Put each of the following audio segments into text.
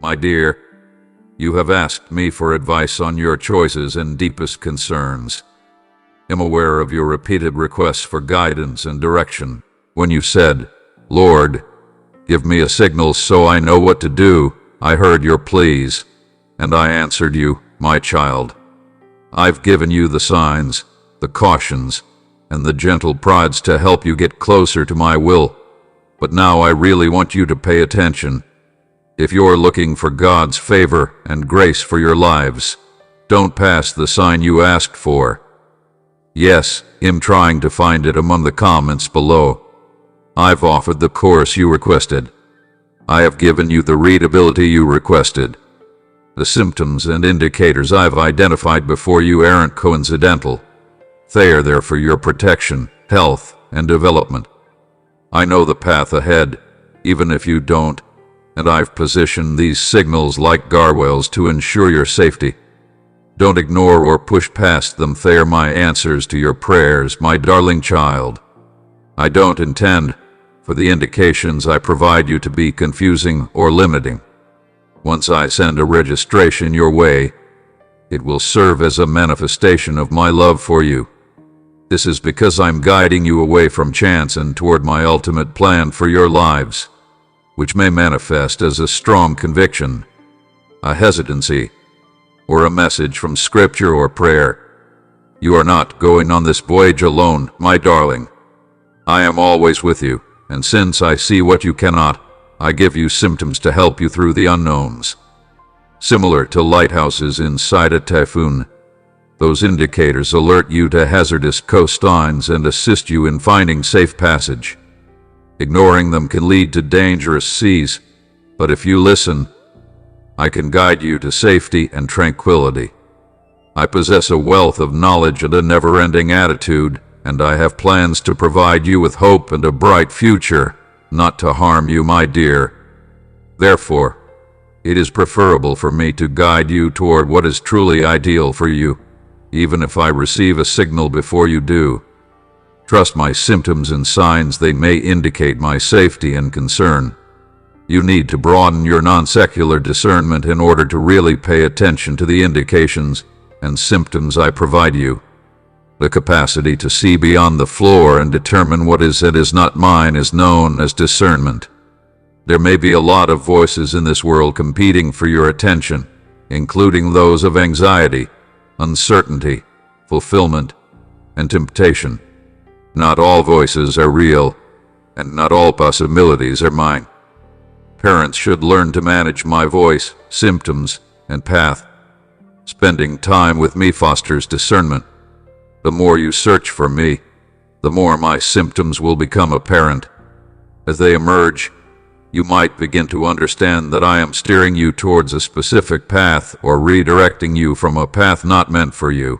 My dear, you have asked me for advice on your choices and deepest concerns. I'm aware of your repeated requests for guidance and direction. When you said, "Lord, give me a signal so I know what to do," I heard your pleas, and I answered you, "My child, I've given you the signs, the cautions, and the gentle prods to help you get closer to my will. But now I really want you to pay attention. If you're looking for God's favor and grace for your lives, don't pass the sign you asked for. Yes, I'm trying to find it among the comments below. I've offered the course you requested. I have given you the readability you requested. The symptoms and indicators I've identified before you aren't coincidental. They are there for your protection, health, and development. I know the path ahead, even if you don't, and I've positioned these signals like guardrails to ensure your safety. Don't ignore or push past them. They are my answers to your prayers, my darling child. I don't intend for the indications I provide you to be confusing or limiting. Once I send a registration your way, it will serve as a manifestation of my love for you. This is because I'm guiding you away from chance and toward my ultimate plan for your lives, which may manifest as a strong conviction, a hesitancy, or a message from Scripture or prayer. You are not going on this voyage alone, my darling. I am always with you, and since I see what you cannot, I give you symptoms to help you through the unknowns. Similar to lighthouses inside a typhoon, those indicators alert you to hazardous coastlines and assist you in finding safe passage. Ignoring them can lead to dangerous seas, but if you listen, I can guide you to safety and tranquility. I possess a wealth of knowledge and a never-ending attitude, and I have plans to provide you with hope and a bright future, not to harm you, my dear. Therefore, it is preferable for me to guide you toward what is truly ideal for you, even if I receive a signal before you do. Trust my symptoms and signs. They may indicate my safety and concern. You need to broaden your non-secular discernment in order to really pay attention to the indications and symptoms I provide you. The capacity to see beyond the floor and determine what is and is not mine is known as discernment. There may be a lot of voices in this world competing for your attention, including those of anxiety, uncertainty, fulfillment, and temptation. Not all voices are real, and not all possibilities are mine. Parents should learn to manage my voice, symptoms, and path. Spending time with me fosters discernment. The more you search for me, the more my symptoms will become apparent. As they emerge, you might begin to understand that I am steering you towards a specific path or redirecting you from a path not meant for you.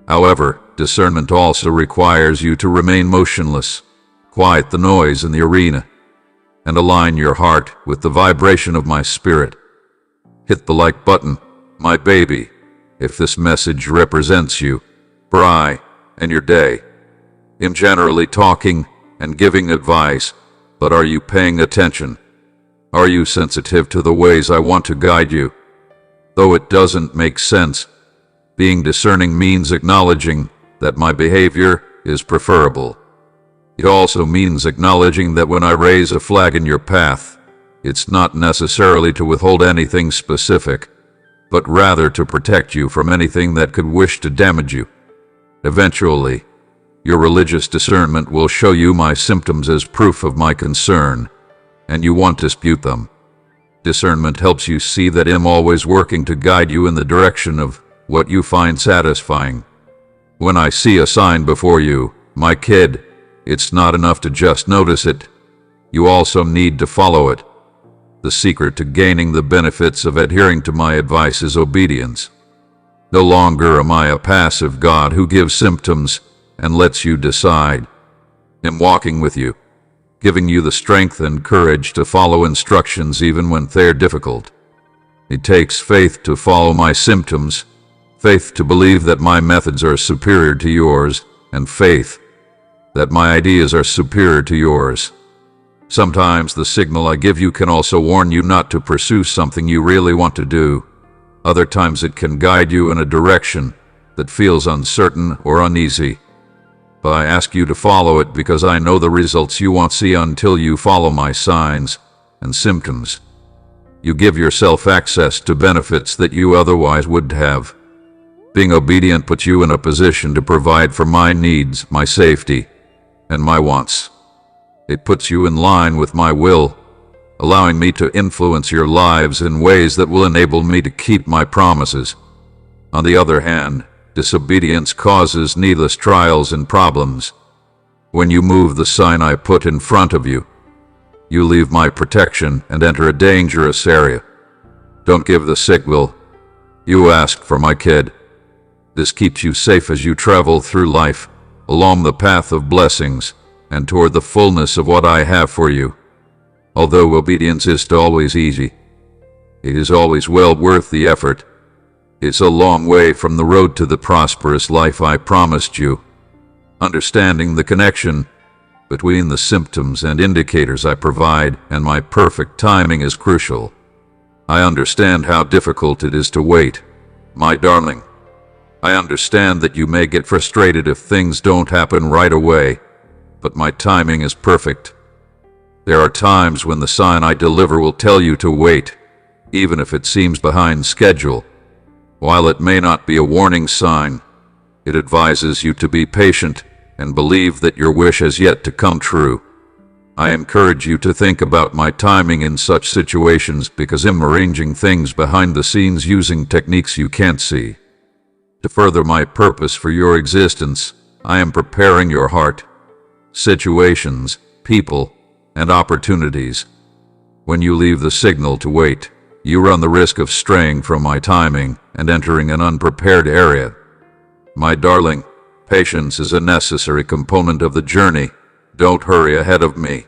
However, discernment also requires you to remain motionless, quiet the noise in the arena, and align your heart with the vibration of my spirit. Hit the like button, my baby, if this message represents you, I, and your day. I'm generally talking and giving advice, but are you paying attention? Are you sensitive to the ways I want to guide you? Though it doesn't make sense, being discerning means acknowledging that my behavior is preferable. It also means acknowledging that when I raise a flag in your path, it's not necessarily to withhold anything specific, but rather to protect you from anything that could wish to damage you. Eventually, your religious discernment will show you my symptoms as proof of my concern, and you won't dispute them. Discernment helps you see that I'm always working to guide you in the direction of what you find satisfying. When I see a sign before you, my kid, it's not enough to just notice it. You also need to follow it. The secret to gaining the benefits of adhering to my advice is obedience. No longer am I a passive God who gives symptoms and lets you decide. I'm walking with you, giving you the strength and courage to follow instructions even when they're difficult. It takes faith to follow my symptoms, faith to believe that my methods are superior to yours, and faith that my ideas are superior to yours. Sometimes the signal I give you can also warn you not to pursue something you really want to do. Other times it can guide you in a direction that feels uncertain or uneasy. But I ask you to follow it because I know the results you won't see until you follow my signs and symptoms. You give yourself access to benefits that you otherwise wouldn't have. Being obedient puts you in a position to provide for my needs, my safety, and my wants. It puts you in line with my will, allowing me to influence your lives in ways that will enable me to keep my promises. On the other hand, disobedience causes needless trials and problems. When you move the sign I put in front of you, you leave my protection and enter a dangerous area. Don't give the signal you asked for, my kid. This keeps you safe as you travel through life, along the path of blessings, and toward the fullness of what I have for you. Although obedience isn't always easy, it is always well worth the effort. It's a long way from the road to the prosperous life I promised you. Understanding the connection between the symptoms and indicators I provide and my perfect timing is crucial. I understand how difficult it is to wait, my darling. I understand that you may get frustrated if things don't happen right away, but my timing is perfect. There are times when the sign I deliver will tell you to wait, even if it seems behind schedule. While it may not be a warning sign, it advises you to be patient and believe that your wish has yet to come true. I encourage you to think about my timing in such situations because I'm arranging things behind the scenes using techniques you can't see. To further my purpose for your existence, I am preparing your heart, situations, people, and opportunities. When you leave the signal to wait, you run the risk of straying from my timing and entering an unprepared area. My darling, patience is a necessary component of the journey. Don't hurry ahead of me.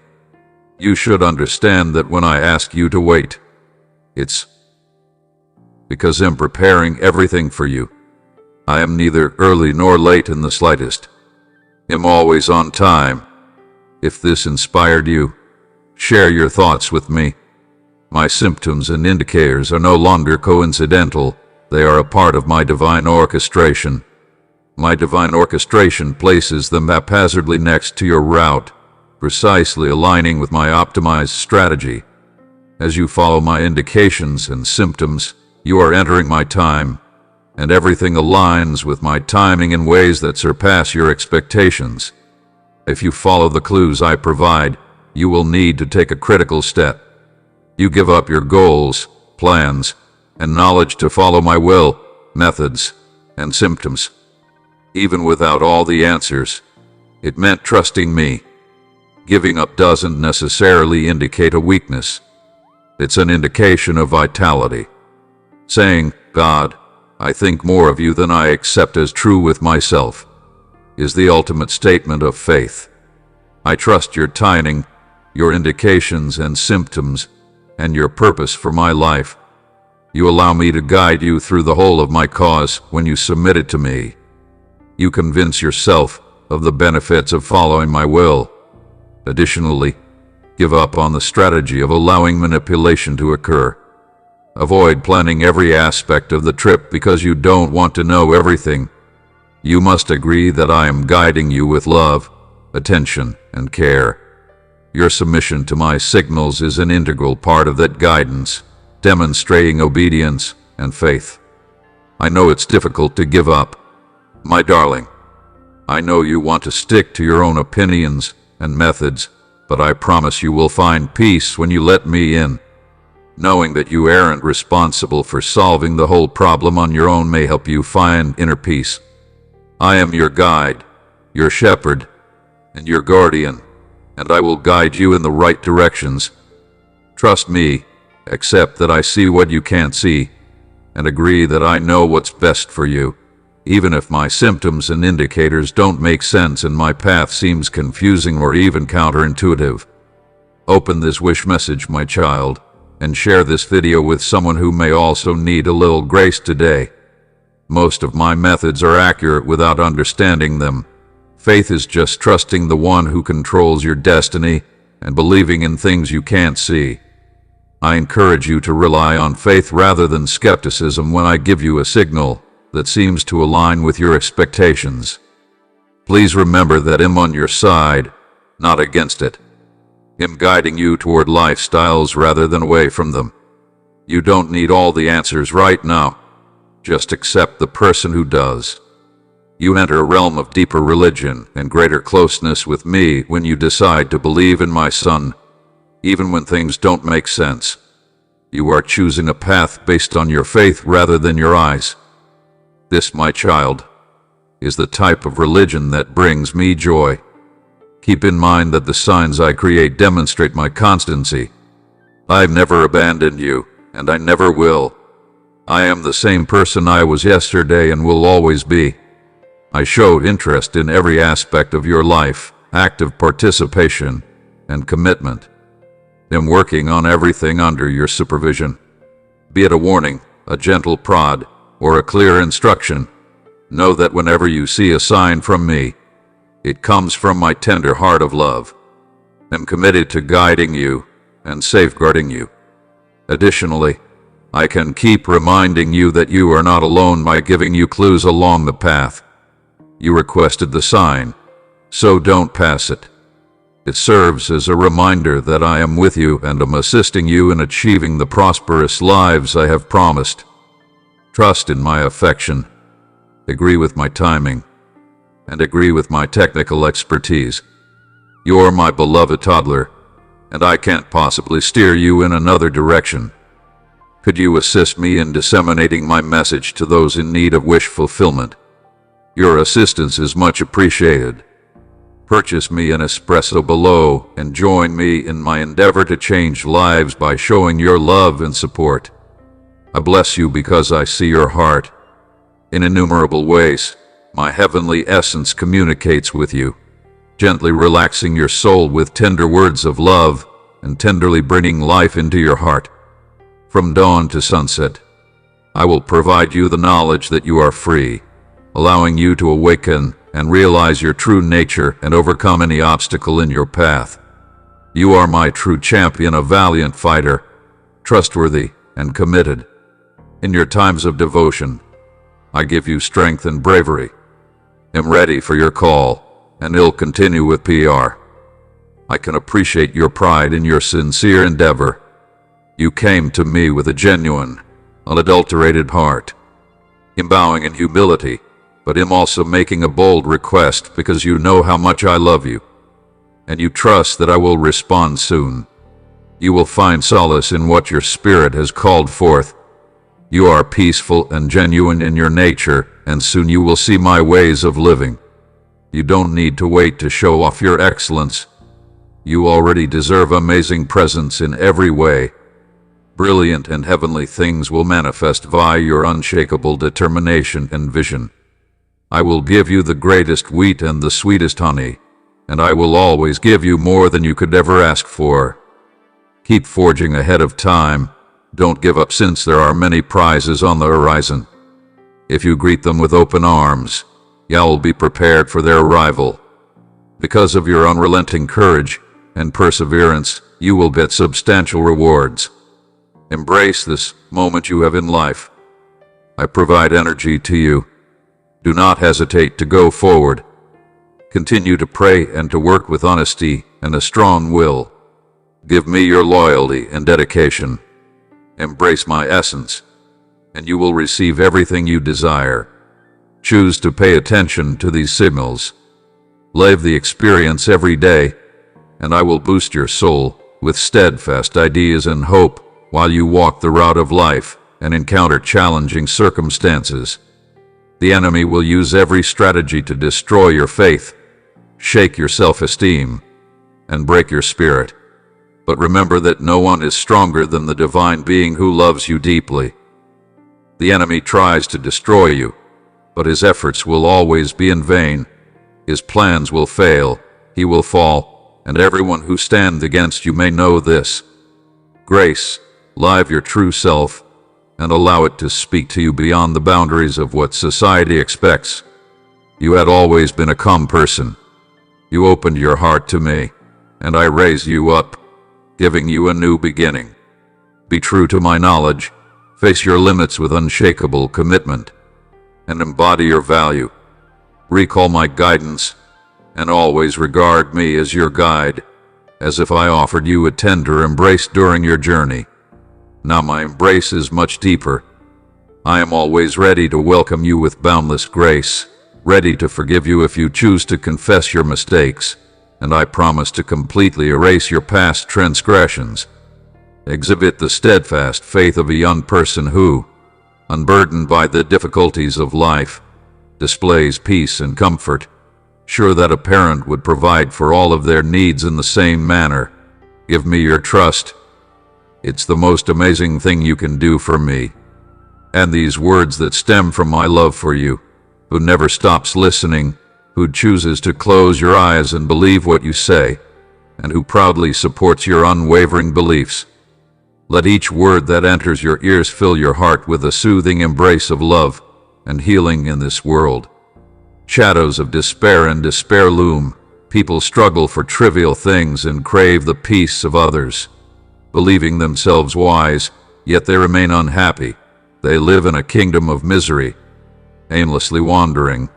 You should understand that when I ask you to wait, it's because I'm preparing everything for you. I am neither early nor late in the slightest. I'm always on time. If this inspired you, share your thoughts with me. My symptoms and indicators are no longer coincidental. They are a part of my divine orchestration. My divine orchestration places them haphazardly next to your route, precisely aligning with my optimized strategy. As you follow my indications and symptoms, you are entering my time, and everything aligns with my timing in ways that surpass your expectations. If you follow the clues I provide, you will need to take a critical step. You give up your goals, plans, and knowledge to follow my will, methods, and symptoms. Even without all the answers, it meant trusting me. Giving up doesn't necessarily indicate a weakness. It's an indication of vitality. Saying, God, I think more of you than I accept as true with myself, is the ultimate statement of faith. I trust your timing, your indications and symptoms, and your purpose for my life. You allow me to guide you through the whole of my cause when you submit it to me. You convince yourself of the benefits of following my will. Additionally, give up on the strategy of allowing manipulation to occur. Avoid planning every aspect of the trip because you don't want to know everything. You must agree that I am guiding you with love, attention, and care. Your submission to my signals is an integral part of that guidance, demonstrating obedience and faith. I know it's difficult to give up, my darling. I know you want to stick to your own opinions and methods, but I promise you will find peace when you let me in. Knowing that you aren't responsible for solving the whole problem on your own may help you find inner peace. I am your guide, your shepherd, and your guardian, and I will guide you in the right directions. Trust me, accept that I see what you can't see, and agree that I know what's best for you. Even if my symptoms and indicators don't make sense and my path seems confusing or even counterintuitive. Open this wish message, my child, and share this video with someone who may also need a little grace today. Most of my methods are accurate without understanding them. Faith is just trusting the one who controls your destiny and believing in things you can't see. I encourage you to rely on faith rather than skepticism when I give you a signal that seems to align with your expectations. Please remember that I'm on your side, not against it. I'm guiding you toward lifestyles rather than away from them. You don't need all the answers right now. Just accept the person who does. You enter a realm of deeper religion and greater closeness with me when you decide to believe in my Son, even when things don't make sense. You are choosing a path based on your faith rather than your eyes. This, my child, is the type of religion that brings me joy. Keep in mind that the signs I create demonstrate my constancy. I've never abandoned you, and I never will. I am the same person I was yesterday and will always be. I show interest in every aspect of your life, active participation, and commitment. I'm working on everything under your supervision. Be it a warning, a gentle prod, or a clear instruction, know that whenever you see a sign from me, it comes from my tender heart of love. I'm committed to guiding you and safeguarding you. Additionally, I can keep reminding you that you are not alone by giving you clues along the path. You requested the sign, so don't pass it. It serves as a reminder that I am with you and am assisting you in achieving the prosperous lives I have promised. Trust in my affection, agree with my timing, and agree with my technical expertise. You're my beloved toddler, and I can't possibly steer you in another direction. Could you assist me in disseminating my message to those in need of wish fulfillment? Your assistance is much appreciated. Purchase me an espresso below and join me in my endeavor to change lives by showing your love and support. I bless you because I see your heart. In innumerable ways, my heavenly essence communicates with you, gently relaxing your soul with tender words of love and tenderly bringing life into your heart. From dawn to sunset, I will provide you the knowledge that you are free, allowing you to awaken and realize your true nature and overcome any obstacle in your path. You are my true champion, a valiant fighter, trustworthy and committed. In your times of devotion, I give you strength and bravery. Am ready for your call, and it'll continue with PR. I can appreciate your pride in your sincere endeavor. You came to me with a genuine, unadulterated heart. I'm bowing in humility, but I'm also making a bold request because you know how much I love you, and you trust that I will respond soon. You will find solace in what your spirit has called forth. You are peaceful and genuine in your nature, and soon you will see my ways of living. You don't need to wait to show off your excellence. You already deserve amazing presence in every way. Brilliant and heavenly things will manifest via your unshakable determination and vision. I will give you the greatest wheat and the sweetest honey, and I will always give you more than you could ever ask for. Keep forging ahead of time. Don't give up since there are many prizes on the horizon. If you greet them with open arms, you'll be prepared for their arrival. Because of your unrelenting courage and perseverance, you will get substantial rewards. Embrace this moment you have in life. I provide energy to you. Do not hesitate to go forward. Continue to pray and to work with honesty and a strong will. Give me your loyalty and dedication. Embrace my essence, and you will receive everything you desire. Choose to pay attention to these signals. Live the experience every day, and I will boost your soul with steadfast ideas and hope while you walk the route of life and encounter challenging circumstances. The enemy will use every strategy to destroy your faith, shake your self-esteem, and break your spirit. But remember that no one is stronger than the divine being who loves you deeply. The enemy tries to destroy you, but his efforts will always be in vain. His plans will fail, he will fall, and everyone who stands against you may know this. Grace, live your true self, and allow it to speak to you beyond the boundaries of what society expects. You had always been a calm person. You opened your heart to me, and I raise you up, giving you a new beginning. Be true to my knowledge, face your limits with unshakable commitment, and embody your value. Recall my guidance, and always regard me as your guide, as if I offered you a tender embrace during your journey. Now my embrace is much deeper. I am always ready to welcome you with boundless grace, ready to forgive you if you choose to confess your mistakes, and I promise to completely erase your past transgressions. Exhibit the steadfast faith of a young person who, unburdened by the difficulties of life, displays peace and comfort, sure that a parent would provide for all of their needs in the same manner. Give me your trust. It's the most amazing thing you can do for me. And these words that stem from my love for you, who never stops listening, who chooses to close your eyes and believe what you say, and who proudly supports your unwavering beliefs. Let each word that enters your ears fill your heart with a soothing embrace of love and healing in this world. Shadows of despair and despair loom. People struggle for trivial things and crave the peace of others. Believing themselves wise, yet they remain unhappy. They live in a kingdom of misery, aimlessly wandering,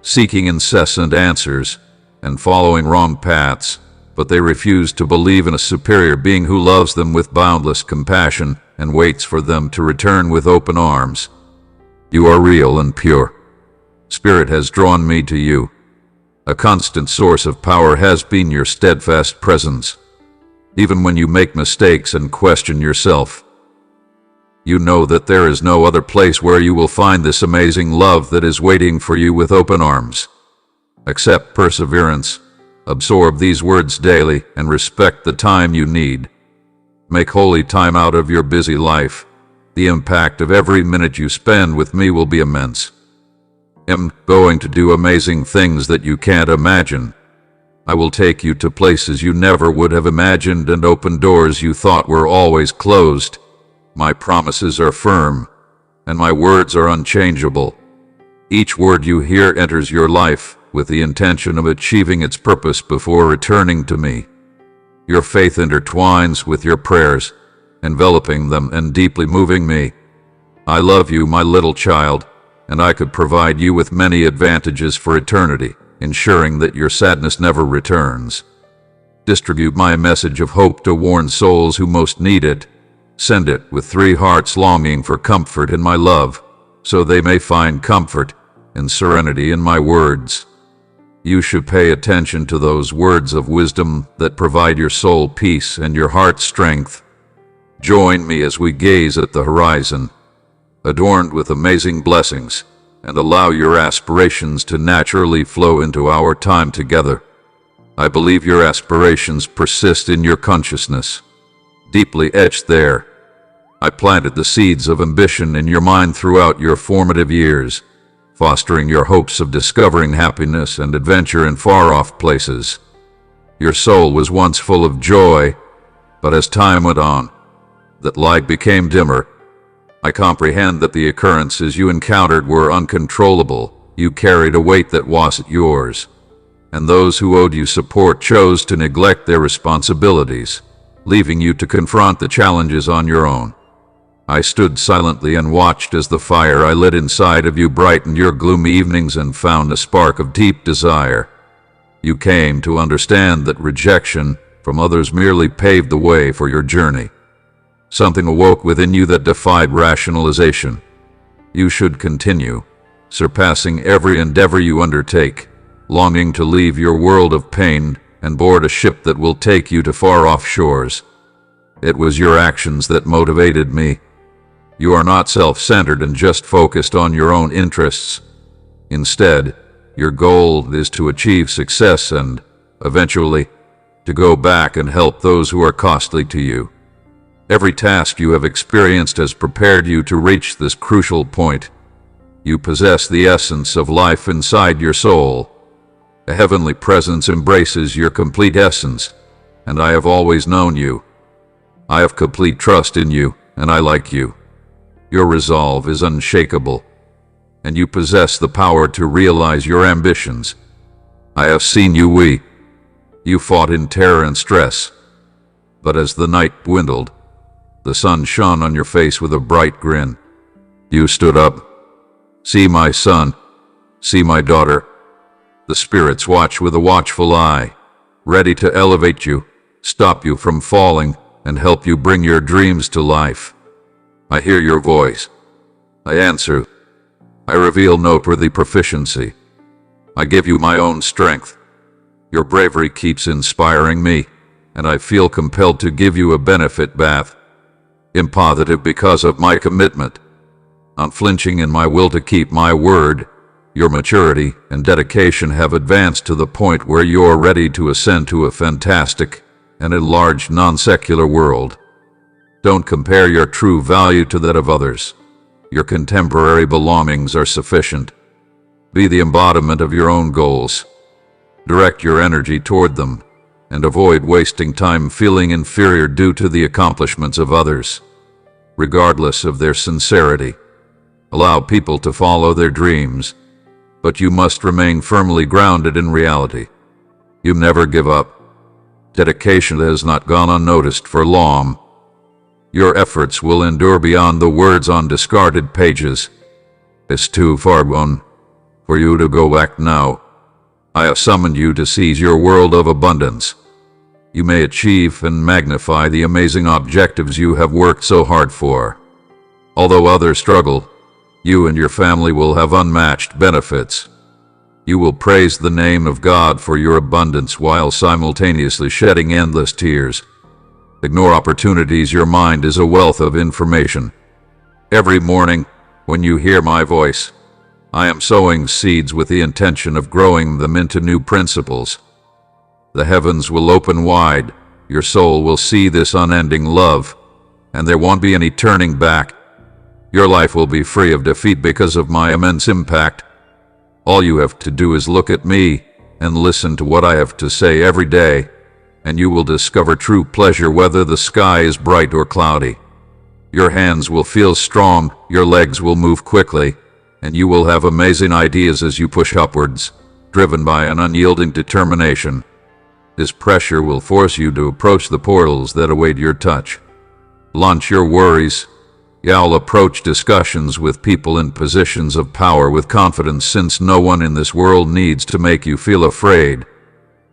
seeking incessant answers, and following wrong paths, but they refuse to believe in a superior being who loves them with boundless compassion and waits for them to return with open arms. You are real and pure. Spirit has drawn me to you. A constant source of power has been your steadfast presence. Even when you make mistakes and question yourself, you know that there is no other place where you will find this amazing love that is waiting for you with open arms. Accept perseverance. Absorb these words daily and respect the time you need. Make holy time out of your busy life. The impact of every minute you spend with me will be immense. I'm going to do amazing things that you can't imagine. I will take you to places you never would have imagined and open doors you thought were always closed. My promises are firm, and my words are unchangeable. Each word you hear enters your life with the intention of achieving its purpose before returning to me. Your faith intertwines with your prayers, enveloping them and deeply moving me. I love you, my little child, and I could provide you with many advantages for eternity, ensuring that your sadness never returns. Distribute my message of hope to worn souls who most need it. Send it with 3 hearts longing for comfort in my love, so they may find comfort and serenity in my words. You should pay attention to those words of wisdom that provide your soul peace and your heart strength. Join me as we gaze at the horizon, adorned with amazing blessings, and allow your aspirations to naturally flow into our time together. I believe your aspirations persist in your consciousness, deeply etched there. I planted the seeds of ambition in your mind throughout your formative years, fostering your hopes of discovering happiness and adventure in far-off places. Your soul was once full of joy, but as time went on, that light became dimmer. I comprehend that the occurrences you encountered were uncontrollable. You carried a weight that wasn't yours, and those who owed you support chose to neglect their responsibilities, leaving you to confront the challenges on your own. I stood silently and watched as the fire I lit inside of you brightened your gloomy evenings and found a spark of deep desire. You came to understand that rejection from others merely paved the way for your journey. Something awoke within you that defied rationalization. You should continue, surpassing every endeavor you undertake, longing to leave your world of pain and board a ship that will take you to far-off shores. It was your actions that motivated me. You are not self-centered and just focused on your own interests. Instead, your goal is to achieve success and, eventually, to go back and help those who are costly to you. Every task you have experienced has prepared you to reach this crucial point. You possess the essence of life inside your soul. A heavenly presence embraces your complete essence, and I have always known you. I have complete trust in you, and I like you. Your resolve is unshakable, and you possess the power to realize your ambitions. I have seen you weep, You fought in terror and stress. But as the night dwindled, the sun shone on your face with a bright grin. You stood up. See, my son. See, my daughter. The spirits watch with a watchful eye, ready to elevate you, stop you from falling, and help you bring your dreams to life. I hear your voice. I answer. I reveal no worthy proficiency. I give you my own strength. Your bravery keeps inspiring me, and I feel compelled to give you a benefit bath. Impositive because of my commitment, unflinching in my will to keep my word. Your maturity and dedication have advanced to the point where you're ready to ascend to a fantastic and enlarged non-secular world. Don't compare your true value to that of others. Your contemporary belongings are sufficient. Be the embodiment of your own goals. Direct your energy toward them, and avoid wasting time feeling inferior due to the accomplishments of others, regardless of their sincerity. Allow people to follow their dreams, but you must remain firmly grounded in reality. You never give up. Dedication has not gone unnoticed for long. Your efforts will endure beyond the words on discarded pages. It's too far gone for you to go back now. I have summoned you to seize your world of abundance. You may achieve and magnify the amazing objectives you have worked so hard for. Although others struggle, you and your family will have unmatched benefits. You will praise the name of God for your abundance while simultaneously shedding endless tears. Ignore opportunities. Your mind is a wealth of information. Every morning, when you hear my voice, I am sowing seeds with the intention of growing them into new principles. The heavens will open wide, your soul will see this unending love, and there won't be any turning back. Your life will be free of defeat because of my immense impact. All you have to do is look at me and listen to what I have to say every day, and you will discover true pleasure whether the sky is bright or cloudy. Your hands will feel strong, your legs will move quickly, and you will have amazing ideas as you push upwards, driven by an unyielding determination. This pressure will force you to approach the portals that await your touch. Launch your worries. You'll approach discussions with people in positions of power with confidence, since no one in this world needs to make you feel afraid.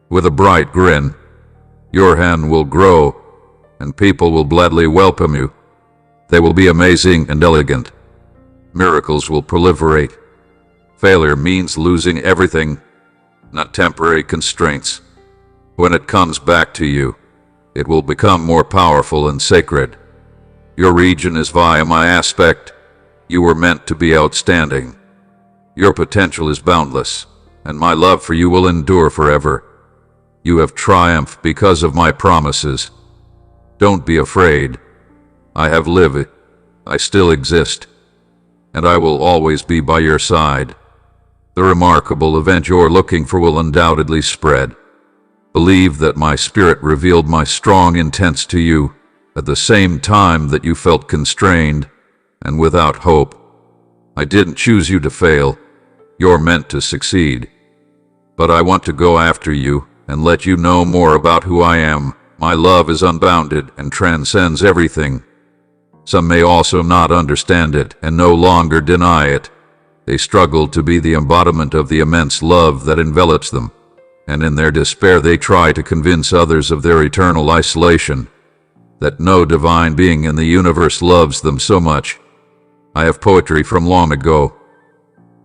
With a bright grin, your hand will grow, and people will gladly welcome you. They will be amazing and elegant. Miracles will proliferate. Failure means losing everything, not temporary constraints. When it comes back to you, it will become more powerful and sacred. Your region is via my aspect. You were meant to be outstanding. Your potential is boundless, and my love for you will endure forever. You have triumphed because of my promises. Don't be afraid. I have lived. I still exist, and I will always be by your side. The remarkable event you're looking for will undoubtedly spread. Believe that my spirit revealed my strong intents to you at the same time that you felt constrained and without hope. I didn't choose you to fail. You're meant to succeed. But I want to go after you and let you know more about who I am. My love is unbounded and transcends everything. Some may also not understand it and no longer deny it. They struggle to be the embodiment of the immense love that envelops them, and in their despair they try to convince others of their eternal isolation, that no divine being in the universe loves them so much. I have poetry from long ago.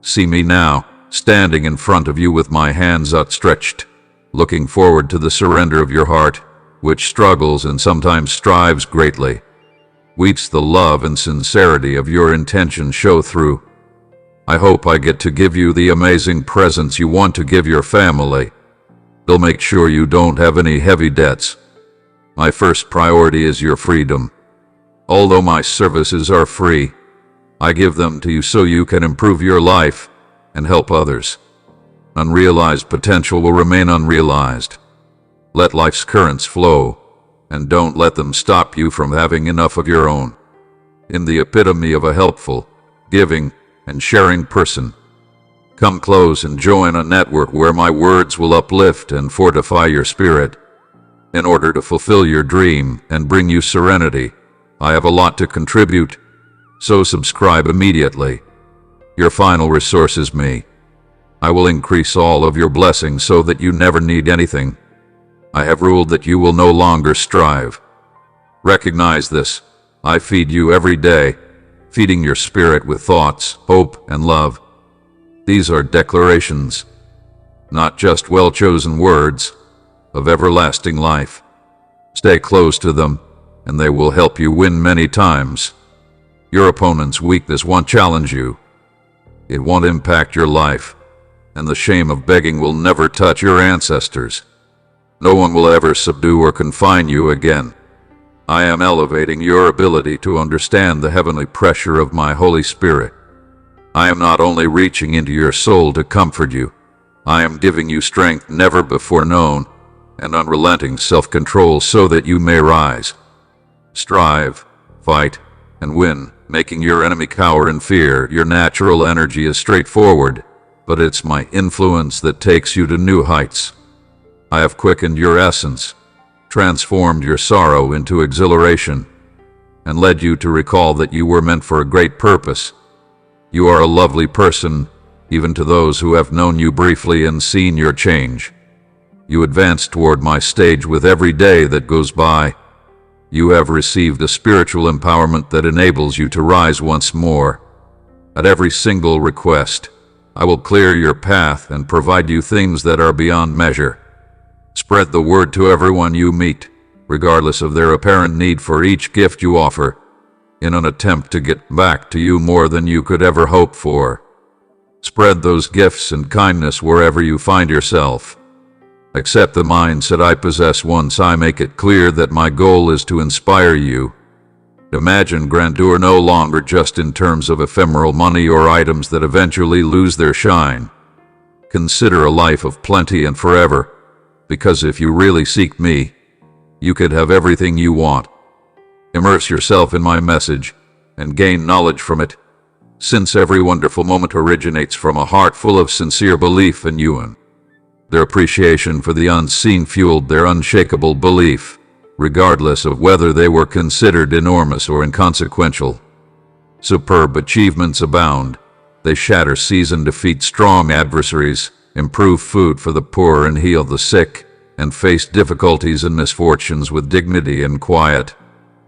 See me now, standing in front of you with my hands outstretched, looking forward to the surrender of your heart, which struggles and sometimes strives greatly. Weeps the love and sincerity of your intention show through. I hope I get to give you the amazing presents you want to give your family. They'll make sure you don't have any heavy debts. My first priority is your freedom. Although my services are free, I give them to you so you can improve your life and help others. Unrealized potential will remain unrealized. Let life's currents flow, and don't let them stop you from having enough of your own. In the epitome of a helpful, giving, and sharing person, Come close and join a network where my words will uplift and fortify your spirit. In order to fulfill your dream and bring you serenity, I have a lot to contribute, so subscribe immediately. Your final resource is me. I will increase all of your blessings so that you never need anything. I have ruled that you will no longer strive. Recognize this. I feed you every day, feeding your spirit with thoughts, hope, and love. These are declarations, not just well-chosen words, of everlasting life. Stay close to them, and they will help you win many times. Your opponent's weakness won't challenge you. It won't impact your life, and the shame of begging will never touch your ancestors. No one will ever subdue or confine you again. I am elevating your ability to understand the heavenly pressure of my Holy Spirit. I am not only reaching into your soul to comfort you, I am giving you strength never before known and unrelenting self-control so that you may rise. Strive, fight, and win, making your enemy cower in fear. Your natural energy is straightforward, but it's my influence that takes you to new heights. I have quickened your essence, transformed your sorrow into exhilaration, and led you to recall that you were meant for a great purpose. You are a lovely person, even to those who have known you briefly and seen your change. You advance toward my stage with every day that goes by. You have received a spiritual empowerment that enables you to rise once more. At every single request, I will clear your path and provide you things that are beyond measure. Spread the word to everyone you meet, regardless of their apparent need for each gift you offer, in an attempt to get back to you more than you could ever hope for. Spread those gifts and kindness wherever you find yourself. Accept the mindset I possess once I make it clear that my goal is to inspire you. Imagine grandeur no longer just in terms of ephemeral money or items that eventually lose their shine. Consider a life of plenty and forever, because if you really seek me, you could have everything you want. Immerse yourself in my message and gain knowledge from it, since every wonderful moment originates from a heart full of sincere belief in you, and their appreciation for the unseen fueled their unshakable belief, regardless of whether they were considered enormous or inconsequential. Superb achievements abound. They shatter seas and defeat strong adversaries, improve food for the poor and heal the sick, and face difficulties and misfortunes with dignity and quiet.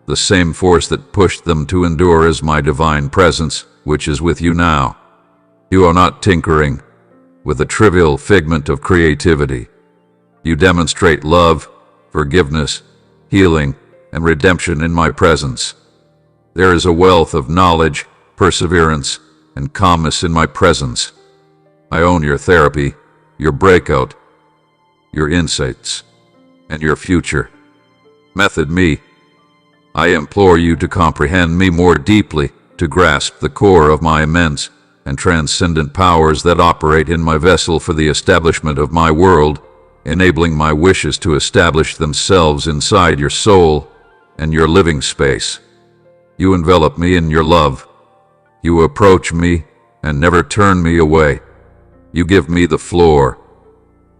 The same force that pushed them to endure is my divine presence, which is with you now. You are not tinkering with a trivial figment of creativity. You demonstrate love, forgiveness, healing, and redemption in my presence. There is a wealth of knowledge, perseverance, and calmness in my presence. I own your therapy, your breakout, your insights, and your future. Method me. I implore you to comprehend me more deeply, to grasp the core of my immense and transcendent powers that operate in my vessel for the establishment of my world, enabling my wishes to establish themselves inside your soul and your living space. You envelop me in your love. You approach me and never turn me away. You give me the floor.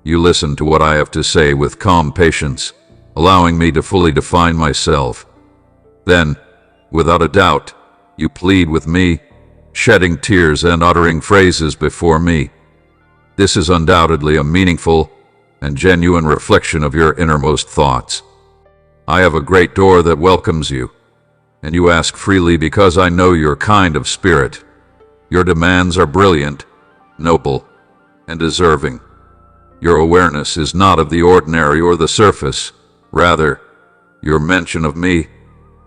You listen to what I have to say with calm patience, allowing me to fully define myself. Then, without a doubt, you plead with me, shedding tears and uttering phrases before me. This is undoubtedly a meaningful and genuine reflection of your innermost thoughts. I have a great door that welcomes you, and you ask freely because I know your kind of spirit. Your demands are brilliant, noble, and deserving. Your awareness is not of the ordinary or the surface. Rather, your mention of me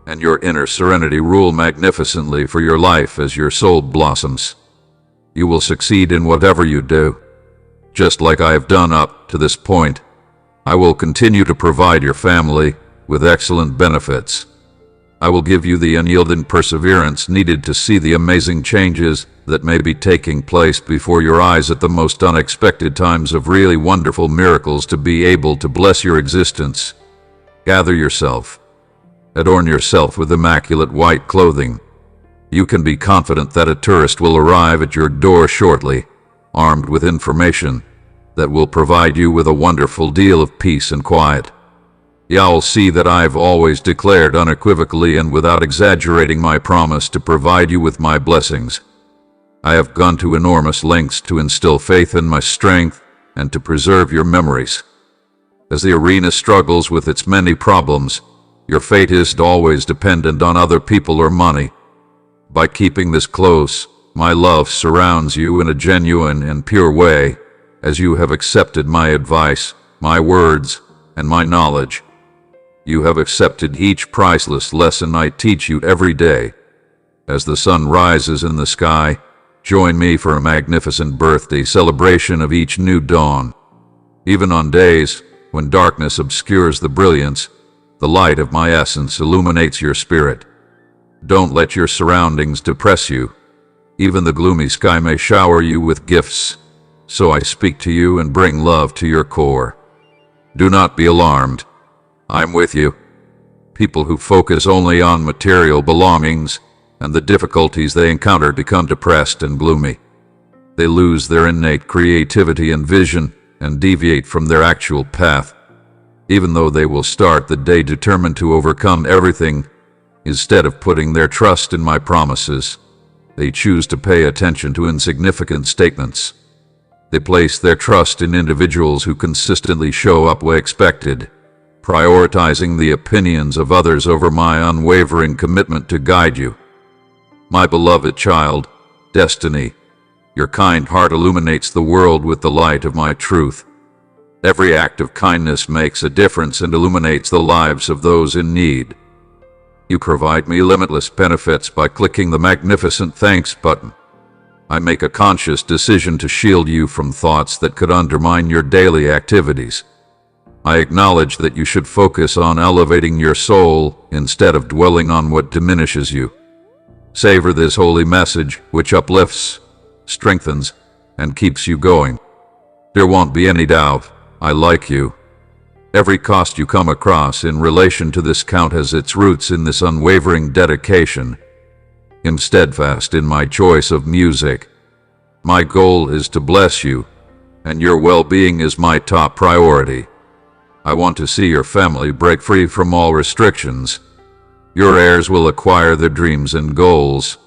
and your inner serenity rule magnificently for your life as your soul blossoms. You will succeed in whatever you do. Just like I have done up to this point, I will continue to provide your family with excellent benefits. I will give you the unyielding perseverance needed to see the amazing changes that may be taking place before your eyes at the most unexpected times of really wonderful miracles to be able to bless your existence. Gather yourself. Adorn yourself with immaculate white clothing. You can be confident that a tourist will arrive at your door shortly, armed with information that will provide you with a wonderful deal of peace and quiet. You'll see that I've always declared unequivocally and without exaggerating my promise to provide you with my blessings. I have gone to enormous lengths to instill faith in my strength and to preserve your memories. As the arena struggles with its many problems, your fate isn't always dependent on other people or money. By keeping this close, my love surrounds you in a genuine and pure way, as you have accepted my advice, my words, and my knowledge. You have accepted each priceless lesson I teach you every day. As the sun rises in the sky, join me for a magnificent birthday celebration of each new dawn. Even on days when darkness obscures the brilliance, the light of my essence illuminates your spirit. Don't let your surroundings depress you. Even the gloomy sky may shower you with gifts, so I speak to you and bring love to your core. Do not be alarmed. I'm with you. People who focus only on material belongings and the difficulties they encounter become depressed and gloomy. They lose their innate creativity and vision and deviate from their actual path, even though they will start the day determined to overcome everything. Instead of putting their trust in my promises, they choose to pay attention to insignificant statements. They place their trust in individuals who consistently show up where expected, prioritizing the opinions of others over my unwavering commitment to guide you. My beloved child, Destiny, your kind heart illuminates the world with the light of my truth. Every act of kindness makes a difference and illuminates the lives of those in need. You provide me limitless benefits by clicking the magnificent thanks button. I make a conscious decision to shield you from thoughts that could undermine your daily activities. I acknowledge that you should focus on elevating your soul instead of dwelling on what diminishes you. Savor this holy message, which uplifts, strengthens, and keeps you going. There won't be any doubt, I like you. Every cost you come across in relation to this count has its roots in this unwavering dedication. I'm steadfast in my choice of music. My goal is to bless you, and your well-being is my top priority. I want to see your family break free from all restrictions. Your heirs will acquire their dreams and goals,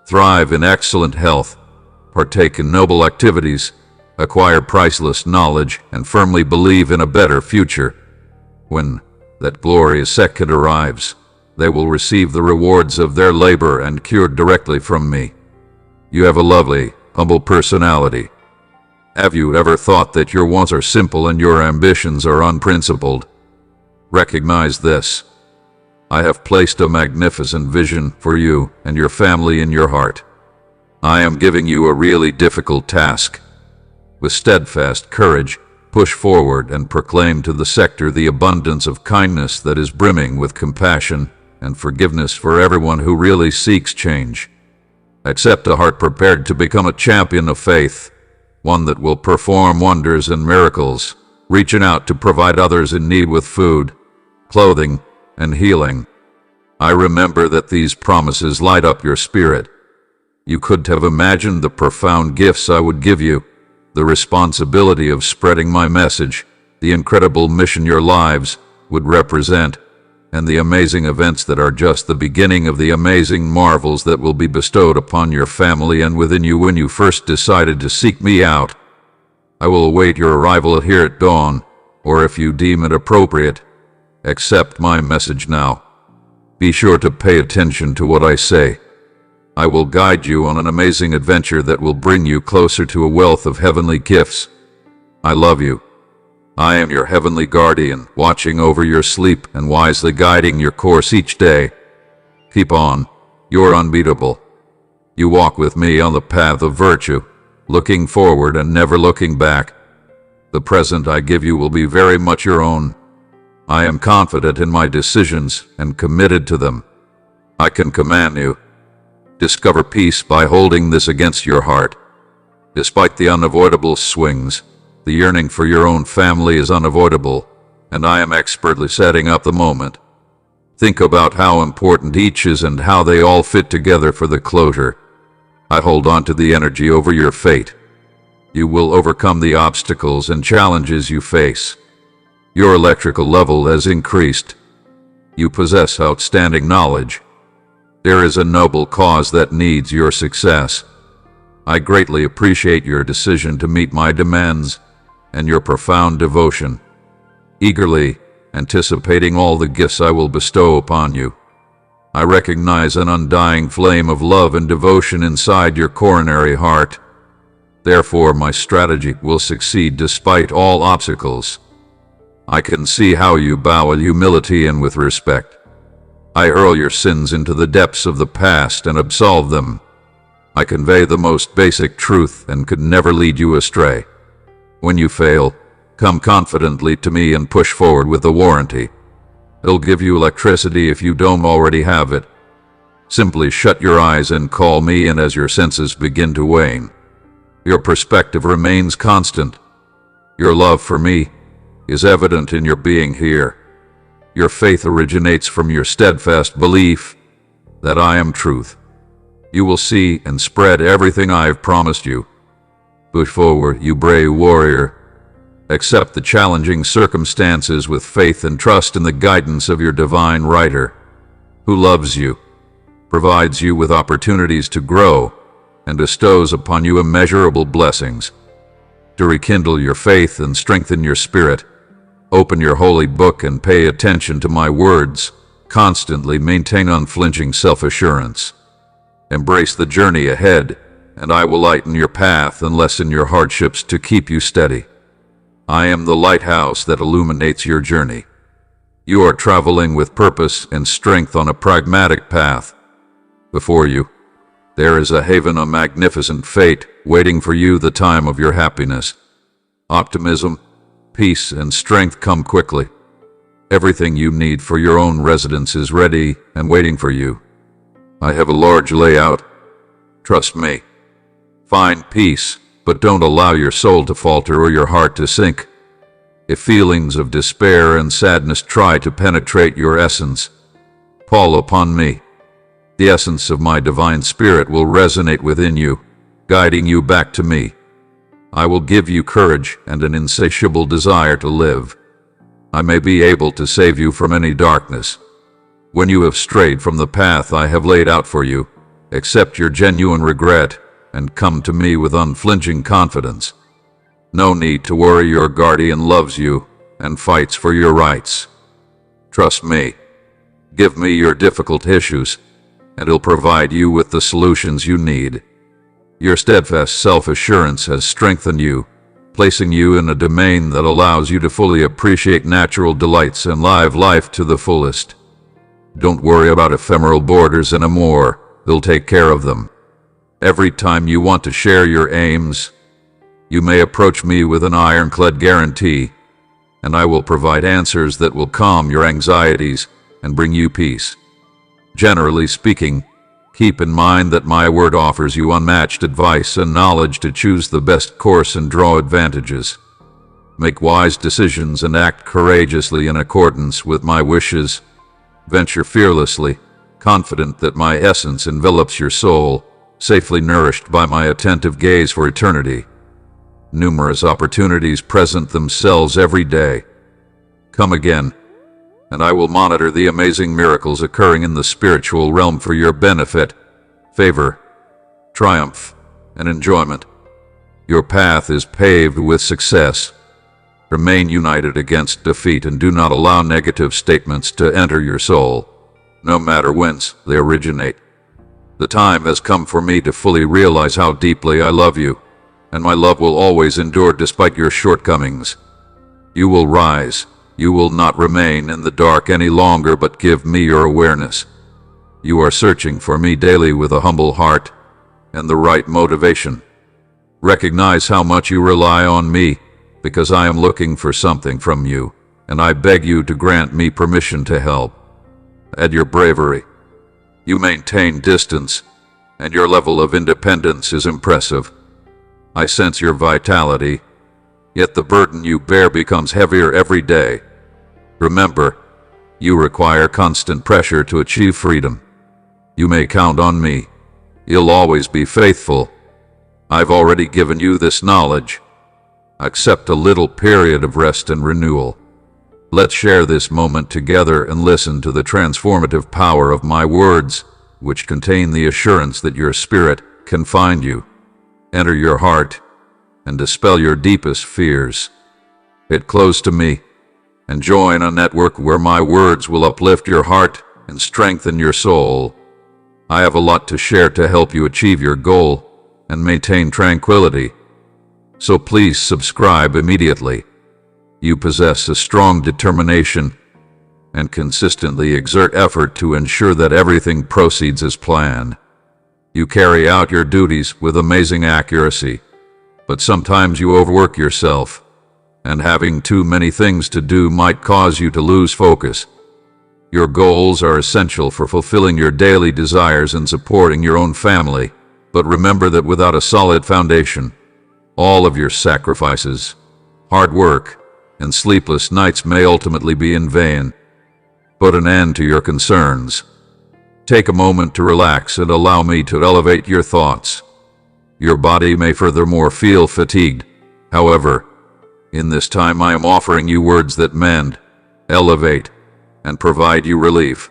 thrive in excellent health, partake in noble activities, acquire priceless knowledge, and firmly believe in a better future. When that glorious second arrives, they will receive the rewards of their labor and cured directly from me. You have a lovely, humble personality. Have you ever thought that your wants are simple and your ambitions are unprincipled? Recognize this. I have placed a magnificent vision for you and your family in your heart. I am giving you a really difficult task. With steadfast courage, push forward and proclaim to the sector the abundance of kindness that is brimming with compassion and forgiveness for everyone who really seeks change. Accept a heart prepared to become a champion of faith, one that will perform wonders and miracles, reaching out to provide others in need with food, clothing, and healing. I remember that these promises light up your spirit. You couldn't have imagined the profound gifts I would give you, the responsibility of spreading my message, the incredible mission your lives would represent, and the amazing events that are just the beginning of the amazing marvels that will be bestowed upon your family and within you when you first decided to seek me out. I will await your arrival here at dawn, or if you deem it appropriate, accept my message now. Be sure to pay attention to what I say. I will guide you on an amazing adventure that will bring you closer to a wealth of heavenly gifts. I love you. I am your heavenly guardian, watching over your sleep and wisely guiding your course each day. Keep on. You're unbeatable. You walk with me on the path of virtue, looking forward and never looking back. The present I give you will be very much your own. I am confident in my decisions and committed to them. I can command you. Discover peace by holding this against your heart. Despite the unavoidable swings, the yearning for your own family is unavoidable, and I am expertly setting up the moment. Think about how important each is and how they all fit together for the closure. I hold on to the energy over your fate. You will overcome the obstacles and challenges you face. Your electrical level has increased. You possess outstanding knowledge. There is a noble cause that needs your success. I greatly appreciate your decision to meet my demands and your profound devotion, eagerly anticipating all the gifts I will bestow upon you. I recognize an undying flame of love and devotion inside your coronary heart. Therefore, my strategy will succeed despite all obstacles. I can see how you bow with humility and with respect. I hurl your sins into the depths of the past and absolve them. I convey the most basic truth and could never lead you astray. When you fail, come confidently to me and push forward with a warranty. It'll give you electricity if you don't already have it. Simply shut your eyes and call me in as your senses begin to wane. Your perspective remains constant. Your love for me is evident in your being here. Your faith originates from your steadfast belief that I am truth. You will see and spread everything I have promised you. Push forward, you brave warrior. Accept the challenging circumstances with faith and trust in the guidance of your divine writer, who loves you, provides you with opportunities to grow, and bestows upon you immeasurable blessings. To rekindle your faith and strengthen your spirit, open your holy book and pay attention to my words. Constantly maintain unflinching self-assurance. Embrace the journey ahead, and I will lighten your path and lessen your hardships to keep you steady. I am the lighthouse that illuminates your journey. You are traveling with purpose and strength on a pragmatic path. Before you, there is a haven, a magnificent fate, waiting for you, the time of your happiness. Optimism, peace, and strength come quickly. Everything you need for your own residence is ready and waiting for you. I have a large layout. Trust me. Find peace, but don't allow your soul to falter or your heart to sink. If feelings of despair and sadness try to penetrate your essence, call upon me. The essence of my divine spirit will resonate within you, guiding you back to me. I will give you courage and an insatiable desire to live. I may be able to save you from any darkness. When you have strayed from the path I have laid out for you, accept your genuine regret and come to me with unflinching confidence. No need to worry, your guardian loves you and fights for your rights. Trust me. Give me your difficult issues, and he'll provide you with the solutions you need. Your steadfast self-assurance has strengthened you, placing you in a domain that allows you to fully appreciate natural delights and live life to the fullest. Don't worry about ephemeral borders anymore. They'll take care of them. Every time you want to share your aims, you may approach me with an ironclad guarantee, and I will provide answers that will calm your anxieties and bring you peace. Generally speaking, keep in mind that my word offers you unmatched advice and knowledge to choose the best course and draw advantages. Make wise decisions and act courageously in accordance with my wishes. Venture fearlessly, confident that my essence envelops your soul, safely nourished by my attentive gaze for eternity. Numerous opportunities present themselves every day. Come again, and I will monitor the amazing miracles occurring in the spiritual realm for your benefit, favor, triumph, and enjoyment. Your path is paved with success. Remain united against defeat and do not allow negative statements to enter your soul, no matter whence they originate. The time has come for me to fully realize how deeply I love you, and my love will always endure despite your shortcomings. You will rise. You will not remain in the dark any longer, but give me your awareness. You are searching for me daily with a humble heart and the right motivation. Recognize how much you rely on me, because I am looking for something from you, and I beg you to grant me permission to help. Add your bravery. You maintain distance, and your level of independence is impressive. I sense your vitality, yet the burden you bear becomes heavier every day. Remember, you require constant pressure to achieve freedom. You may count on me. You'll always be faithful. I've already given you this knowledge. Accept a little period of rest and renewal. Let's share this moment together and listen to the transformative power of my words, which contain the assurance that your spirit can find you, enter your heart, and dispel your deepest fears. Get close to me and join a network where my words will uplift your heart and strengthen your soul. I have a lot to share to help you achieve your goal and maintain tranquility. So please subscribe immediately. You possess a strong determination and consistently exert effort to ensure that everything proceeds as planned. You carry out your duties with amazing accuracy, but sometimes you overwork yourself, and having too many things to do might cause you to lose focus. Your goals are essential for fulfilling your daily desires and supporting your own family, but remember that without a solid foundation, all of your sacrifices, hard work, and sleepless nights may ultimately be in vain. Put an end to your concerns. Take a moment to relax and allow me to elevate your thoughts. Your body may furthermore feel fatigued. However, in this time I am offering you words that mend, elevate, and provide you relief.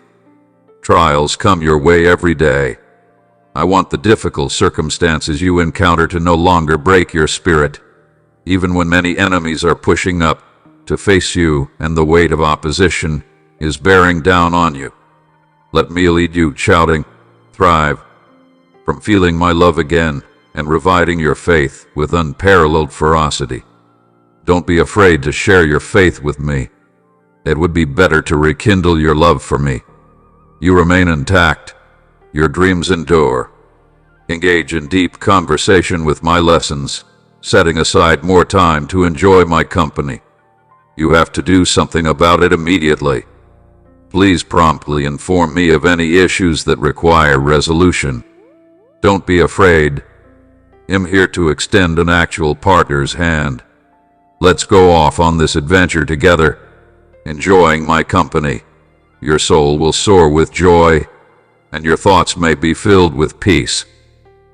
Trials come your way every day. I want the difficult circumstances you encounter to no longer break your spirit, even when many enemies are pushing up to face you and the weight of opposition is bearing down on you. Let me lead you, shouting, thrive, from feeling my love again and reviving your faith with unparalleled ferocity. Don't be afraid to share your faith with me. It would be better to rekindle your love for me. You remain intact. Your dreams endure. Engage in deep conversation with my lessons, setting aside more time to enjoy my company. You have to do something about it immediately. Please promptly inform me of any issues that require resolution. Don't be afraid. I'm here to extend an actual partner's hand. Let's go off on this adventure together, enjoying my company. Your soul will soar with joy, and your thoughts may be filled with peace.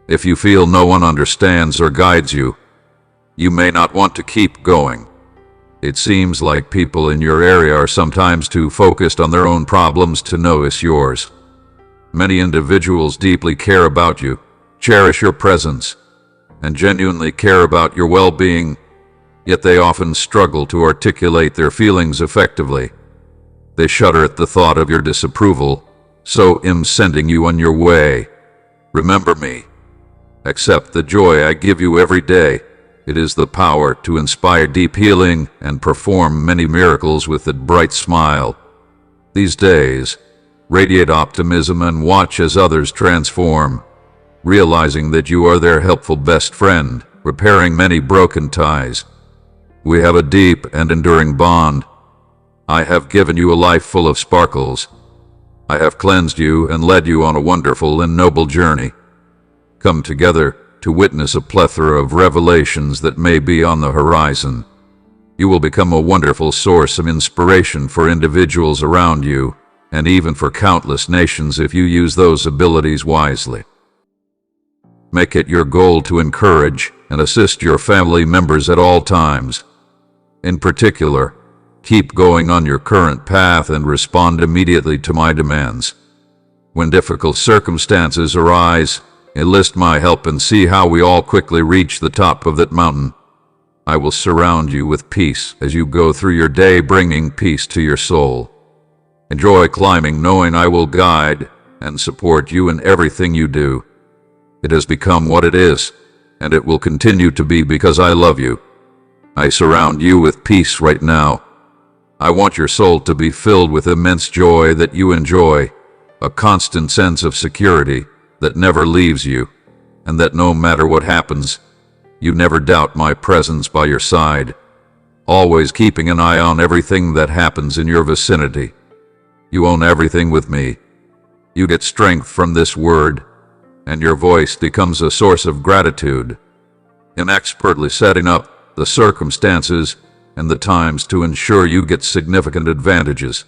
If you feel no one understands or guides you, you may not want to keep going. It seems like people in your area are sometimes too focused on their own problems to notice yours. Many individuals deeply care about you, cherish your presence, and genuinely care about your well-being, yet they often struggle to articulate their feelings effectively. They shudder at the thought of your disapproval, so I'm sending you on your way. Remember me. Accept the joy I give you every day. It is the power to inspire deep healing and perform many miracles with a bright smile. These days, radiate optimism and watch as others transform, realizing that you are their helpful best friend, repairing many broken ties. We have a deep and enduring bond. I have given you a life full of sparkles. I have cleansed you and led you on a wonderful and noble journey. Come together to witness a plethora of revelations that may be on the horizon. You will become a wonderful source of inspiration for individuals around you, and even for countless nations if you use those abilities wisely. Make it your goal to encourage and assist your family members at all times. In particular, keep going on your current path and respond immediately to my demands. When difficult circumstances arise, enlist my help and see how we all quickly reach the top of that mountain. I will surround you with peace as you go through your day, bringing peace to your soul. Enjoy climbing, knowing I will guide and support you in everything you do. It has become what it is, and it will continue to be because I love you. I surround you with peace right now. I want your soul to be filled with immense joy that you enjoy, a constant sense of security that never leaves you, and that no matter what happens, you never doubt my presence by your side, always keeping an eye on everything that happens in your vicinity. You own everything with me. You get strength from this word, and your voice becomes a source of gratitude. In expertly setting up the circumstances and the times to ensure you get significant advantages.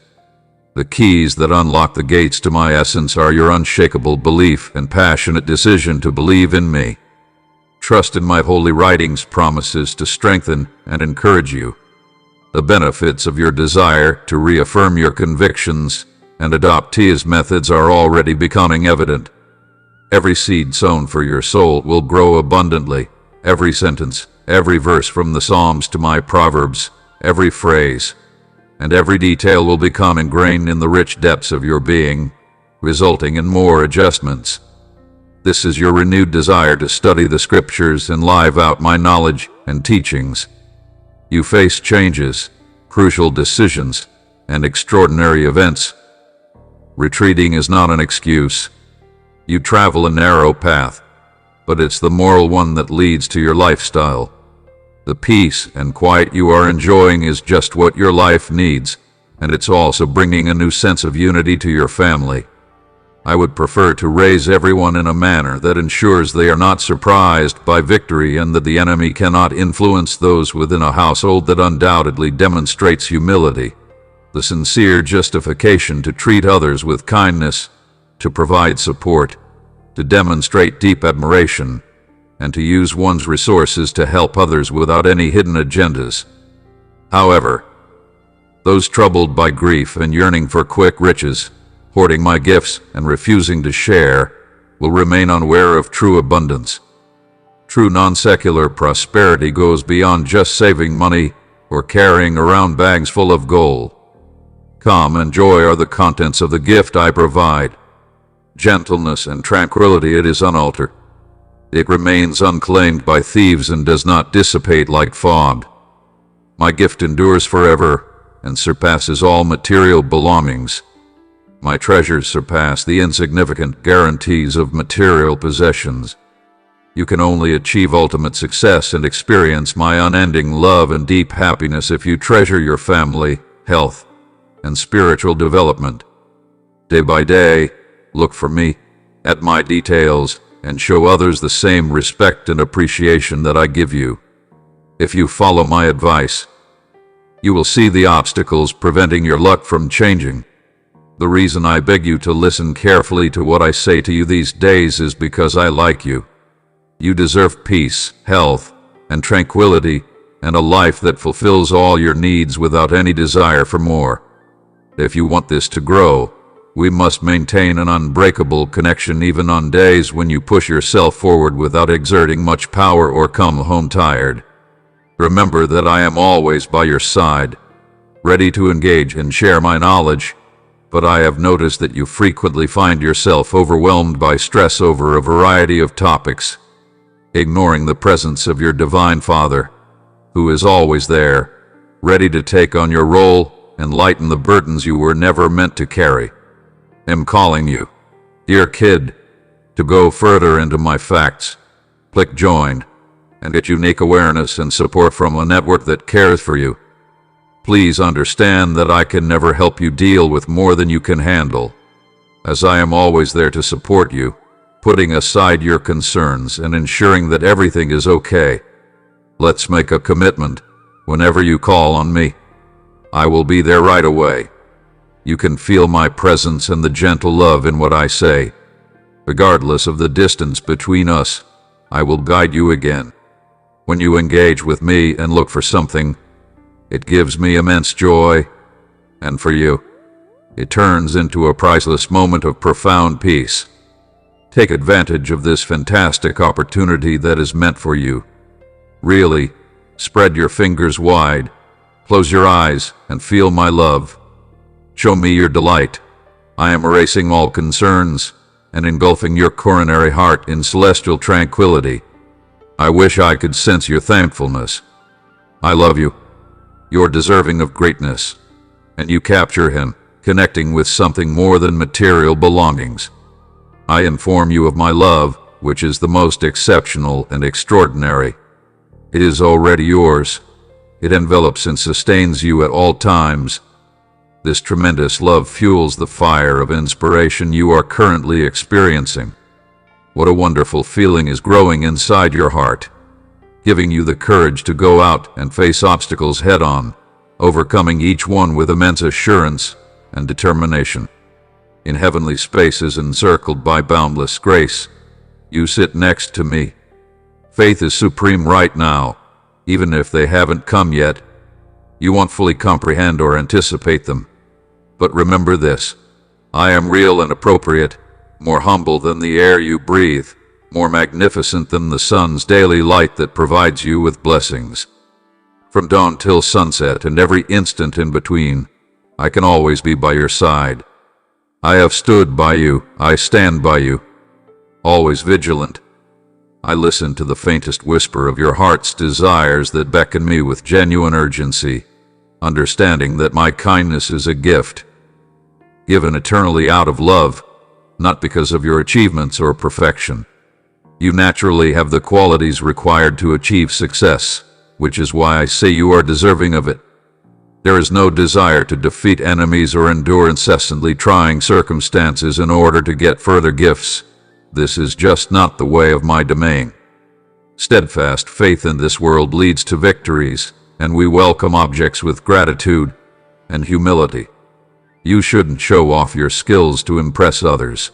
The keys that unlock the gates to my essence are your unshakable belief and passionate decision to believe in me. trust in my holy writings promises to strengthen and encourage you. The benefits of your desire to reaffirm your convictions and adopt Tia's methods are already becoming evident. Every seed sown for your soul will grow abundantly. Every sentence, every verse from the Psalms to my Proverbs, every phrase, and every detail will become ingrained in the rich depths of your being, resulting in more adjustments. This is your renewed desire to study the Scriptures and live out my knowledge and teachings. You face changes, crucial decisions, and extraordinary events. Retreating is not an excuse. You travel a narrow path, but it's the moral one that leads to your lifestyle. The peace and quiet you are enjoying is just what your life needs, and it's also bringing a new sense of unity to your family. I would prefer to raise everyone in a manner that ensures they are not surprised by victory and that the enemy cannot influence those within a household that undoubtedly demonstrates humility, the sincere justification to treat others with kindness, to provide support, to demonstrate deep admiration, and to use one's resources to help others without any hidden agendas. However, those troubled by grief and yearning for quick riches, hoarding my gifts and refusing to share, will remain unaware of true abundance. True non-secular prosperity goes beyond just saving money or carrying around bags full of gold. Calm and joy are the contents of the gift I provide. Gentleness and tranquility, it is unaltered. It remains unclaimed by thieves and does not dissipate like fog. My gift endures forever and surpasses all material belongings. My treasures surpass the insignificant guarantees of material possessions. You can only achieve ultimate success and experience my unending love and deep happiness if you treasure your family, health, and spiritual development. Day by day, look for me, at my details, and show others the same respect and appreciation that I give you. If you follow my advice, you will see the obstacles preventing your luck from changing. The reason I beg you to listen carefully to what I say to you these days is because I like you. You deserve peace, health, and tranquility, and a life that fulfills all your needs without any desire for more. If you want this to grow, we must maintain an unbreakable connection even on days when you push yourself forward without exerting much power or come home tired. Remember that I am always by your side, ready to engage and share my knowledge, but I have noticed that you frequently find yourself overwhelmed by stress over a variety of topics, ignoring the presence of your Divine Father, who is always there, ready to take on your role and lighten the burdens you were never meant to carry. I'm calling you, dear kid, to go further into my facts. Click join and get unique awareness and support from a network that cares for you. Please understand that I can never help you deal with more than you can handle, as I am always there to support you, putting aside your concerns and ensuring that everything is okay. Let's make a commitment. Whenever you call on me, I will be there right away. You can feel my presence and the gentle love in what I say. Regardless of the distance between us, I will guide you again. When you engage with me and look for something, it gives me immense joy, and for you, it turns into a priceless moment of profound peace. Take advantage of this fantastic opportunity that is meant for you. Really, spread your fingers wide, close your eyes, and feel my love. Show me your delight. I am erasing all concerns and engulfing your coronary heart in celestial tranquility. I wish I could sense your thankfulness. I love you. You're deserving of greatness, and you capture him, connecting with something more than material belongings. I inform you of my love, which is the most exceptional and extraordinary. It is already yours. It envelops and sustains you at all times. This tremendous love fuels the fire of inspiration you are currently experiencing. What a wonderful feeling is growing inside your heart, giving you the courage to go out and face obstacles head-on, overcoming each one with immense assurance and determination. In heavenly spaces encircled by boundless grace, you sit next to me, Faith is supreme right now, even if they haven't come yet. You won't fully comprehend or anticipate them. But remember this: I am real and appropriate, more humble than the air you breathe, more magnificent than the sun's daily light that provides you with blessings. From dawn till sunset and every instant in between, I can always be by your side. I have stood by you, I stand by you, always vigilant. I listen to the faintest whisper of your heart's desires that beckon me with genuine urgency, understanding that my kindness is a gift, given eternally out of love, not because of your achievements or perfection. You naturally have the qualities required to achieve success, which is why I say you are deserving of it. There is no desire to defeat enemies or endure incessantly trying circumstances in order to get further gifts. This is just not the way of my domain. Steadfast faith in this world leads to victories, and we welcome objects with gratitude and humility. You shouldn't show off your skills to impress others.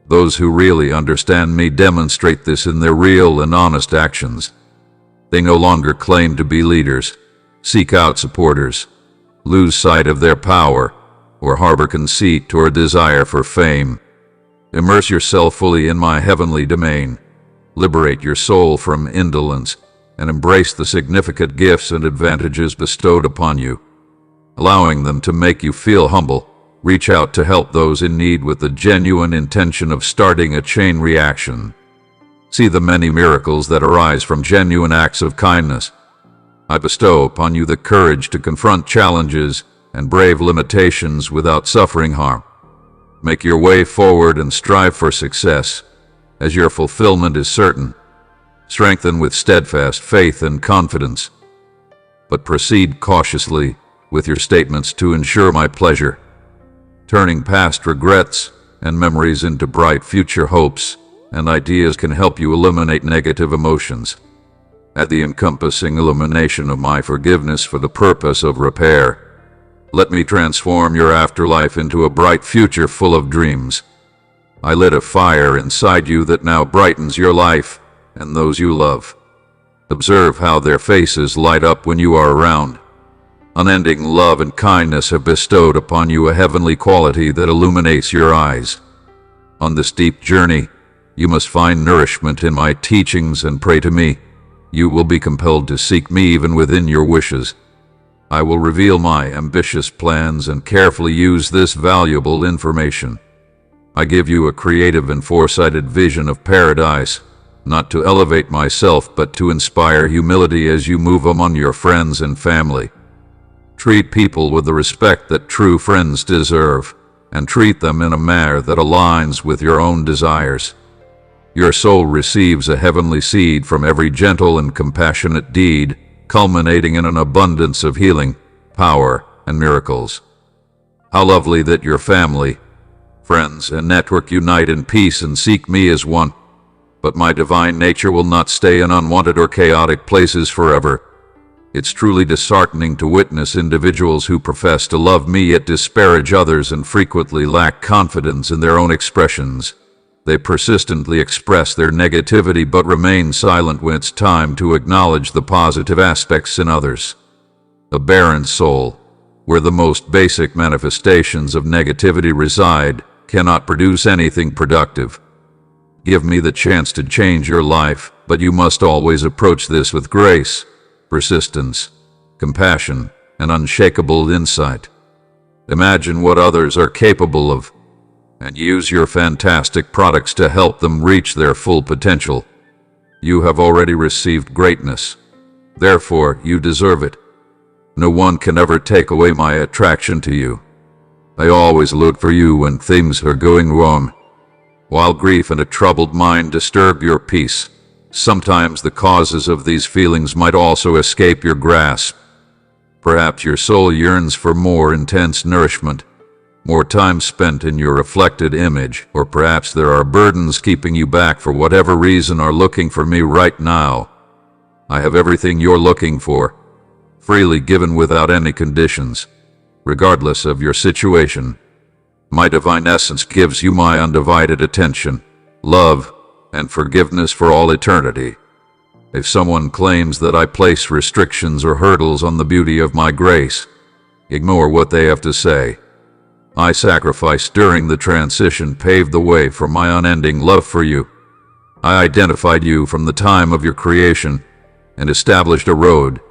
Those who really understand me demonstrate this in their real and honest actions. They no longer claim to be leaders, seek out supporters, lose sight of their power, or harbor conceit or desire for fame. Immerse yourself fully in my heavenly domain. Liberate your soul from indolence and embrace the significant gifts and advantages bestowed upon you. Allowing them to make you feel humble, reach out to help those in need with the genuine intention of starting a chain reaction. See the many miracles that arise from genuine acts of kindness. I bestow upon you the courage to confront challenges and brave limitations without suffering harm. Make your way forward and strive for success, as your fulfillment is certain. Strengthen with steadfast faith and confidence, but proceed cautiously with your statements to ensure my pleasure. Turning past regrets and memories into bright future hopes and ideas can help you eliminate negative emotions. At the encompassing illumination of my forgiveness for the purpose of repair, let me transform your afterlife into a bright future full of dreams. I lit a fire inside you that now brightens your life and those you love. Observe how their faces light up when you are around. Unending love and kindness have bestowed upon you a heavenly quality that illuminates your eyes. On this deep journey, you must find nourishment in my teachings and pray to me. You will be compelled to seek me even within your wishes. I will reveal my ambitious plans and carefully use this valuable information. I give you a creative and foresighted vision of paradise, not to elevate myself but to inspire humility as you move among your friends and family. Treat people with the respect that true friends deserve, and treat them in a manner that aligns with your own desires. Your soul receives a heavenly seed from every gentle and compassionate deed, culminating in an abundance of healing, power, and miracles. How lovely that your family, friends, and network unite in peace and seek me as one. But my divine nature will not stay in unwanted or chaotic places forever. It's truly disheartening to witness individuals who profess to love me yet disparage others and frequently lack confidence in their own expressions. They persistently express their negativity but remain silent when it's time to acknowledge the positive aspects in others. A barren soul, where the most basic manifestations of negativity reside, cannot produce anything productive. Give me the chance to change your life, but you must always approach this with grace, persistence, compassion, and unshakable insight. Imagine what others are capable of, and use your fantastic products to help them reach their full potential. You have already received greatness. Therefore, you deserve it. No one can ever take away my attraction to you. I always look for you when things are going wrong. While grief and a troubled mind disturb your peace, sometimes the causes of these feelings might also escape your grasp. Perhaps your soul yearns for more intense nourishment, more time spent in your reflected image, or perhaps there are burdens keeping you back for whatever reason are looking for me right now. I have everything you're looking for, freely given without any conditions, regardless of your situation. My divine essence gives you my undivided attention, love, and forgiveness for all eternity. If someone claims that I place restrictions or hurdles on the beauty of my grace, ignore what they have to say. My sacrifice during the transition paved the way for my unending love for you. I identified you from the time of your creation and established a road,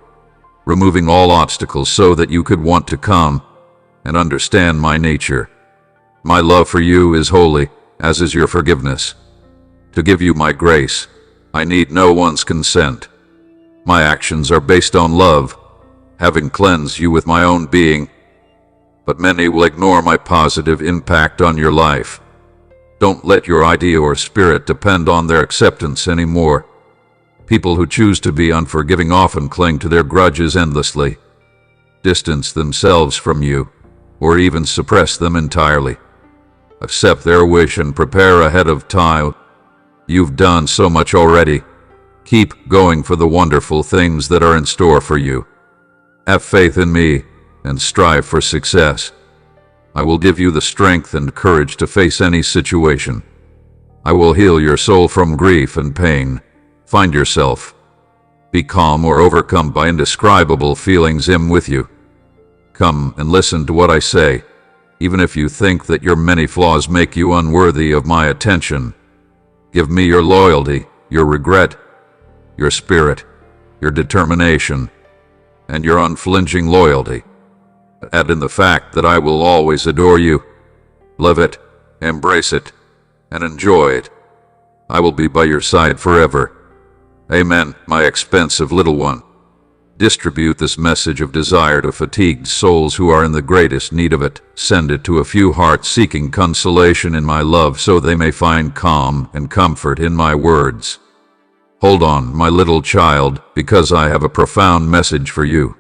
removing all obstacles so that you could want to come and understand my nature. My love for you is holy, as is your forgiveness. To give you my grace, I need no one's consent. My actions are based on love, having cleansed you with my own being, but many will ignore my positive impact on your life. Don't let your idea or spirit depend on their acceptance anymore. People who choose to be unforgiving often cling to their grudges endlessly, distance themselves from you, or even suppress them entirely. Accept their wish and prepare ahead of time. You've done so much already. Keep going for the wonderful things that are in store for you. Have faith in me and strive for success. I will give you the strength and courage to face any situation. I will heal your soul from grief and pain. Find yourself. Be calm or overcome by indescribable feelings. I'm with you. Come and listen to what I say, even if you think that your many flaws make you unworthy of my attention. Give me your loyalty, your regret, your spirit, your determination, and your unflinching loyalty. Add in the fact that I will always adore you. Love it, embrace it, and enjoy it. I will be by your side forever. Amen, my expensive little one. Distribute this message of desire to fatigued souls who are in the greatest need of it. Send it to a few hearts seeking consolation in my love so they may find calm and comfort in my words. Hold on, my little child, because I have a profound message for you.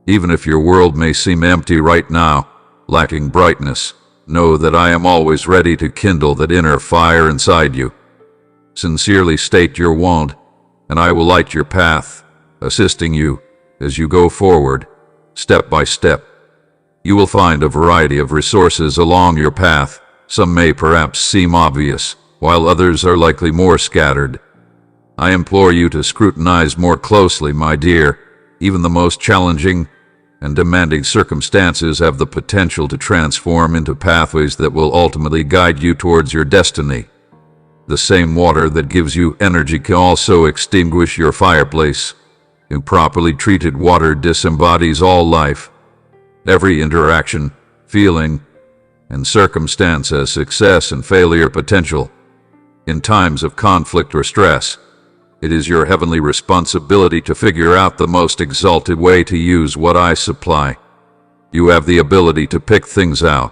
Even if your world may seem empty right now, lacking brightness, know that I am always ready to kindle that inner fire inside you. Sincerely state your want, and I will light your path, assisting you as you go forward, step by step. You will find a variety of resources along your path. Some may perhaps seem obvious, while others are likely more scattered. I implore you to scrutinize more closely, my dear. Even the most challenging and demanding circumstances have the potential to transform into pathways that will ultimately guide you towards your destiny. The same water that gives you energy can also extinguish your fireplace. Improperly treated water disembodies all life. Every interaction, feeling, and circumstance has success and failure potential. In times of conflict or stress, it is your heavenly responsibility to figure out the most exalted way to use what I supply. You have the ability to pick things out.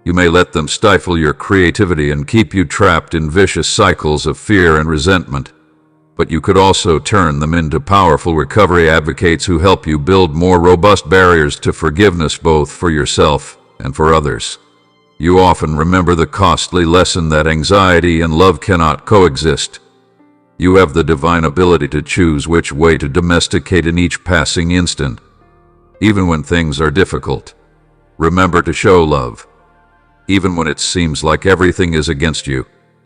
You may let them stifle your creativity and keep you trapped in vicious cycles of fear and resentment. But you could also turn them into powerful recovery advocates who help you build more robust barriers to forgiveness both for yourself and for others. You often remember the costly lesson that anxiety and love cannot coexist. You have the divine ability to choose which way to domesticate in each passing instant. Even when things are difficult, remember to show love. Even when it seems like everything is against you,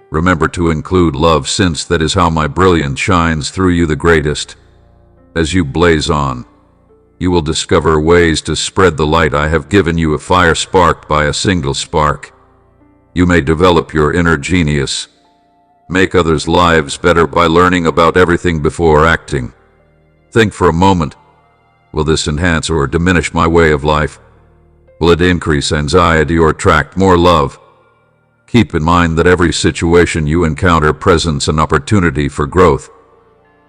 remember to include love, since that is how my brilliance shines through you the greatest. As you blaze on, you will discover ways to spread the light I have given you, a fire sparked by a single spark. You may develop your inner genius, make others' lives better by learning about everything before acting. Think for a moment, will this enhance or diminish my way of life? Will it increase anxiety or attract more love? Keep in mind that every situation you encounter presents an opportunity for growth.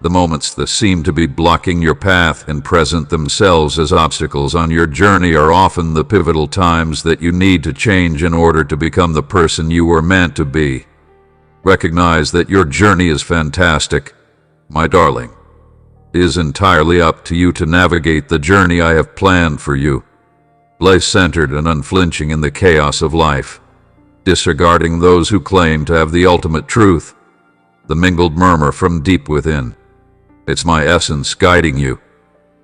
The moments that seem to be blocking your path and present themselves as obstacles on your journey are often the pivotal times that you need to change in order to become the person you were meant to be. Recognize that your journey is fantastic, my darling. It is entirely up to you to navigate the journey I have planned for you. Lay centered and unflinching in the chaos of life, disregarding those who claim to have the ultimate truth, the mingled murmur from deep within. It's my essence guiding you.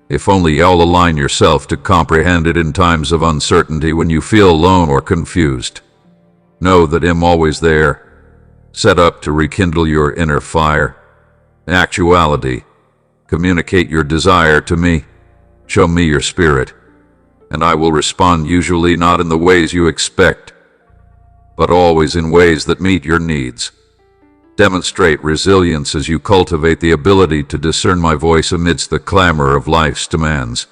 If only you'll align yourself to comprehend it in times of uncertainty, when you feel alone or confused. Know that I'm always there, set up to rekindle your inner fire. actuality. Communicate your desire to me. Show me your spirit, and I will respond, usually not in the ways you expect, but always in ways that meet your needs. Demonstrate resilience as you cultivate the ability to discern my voice amidst the clamor of life's demands.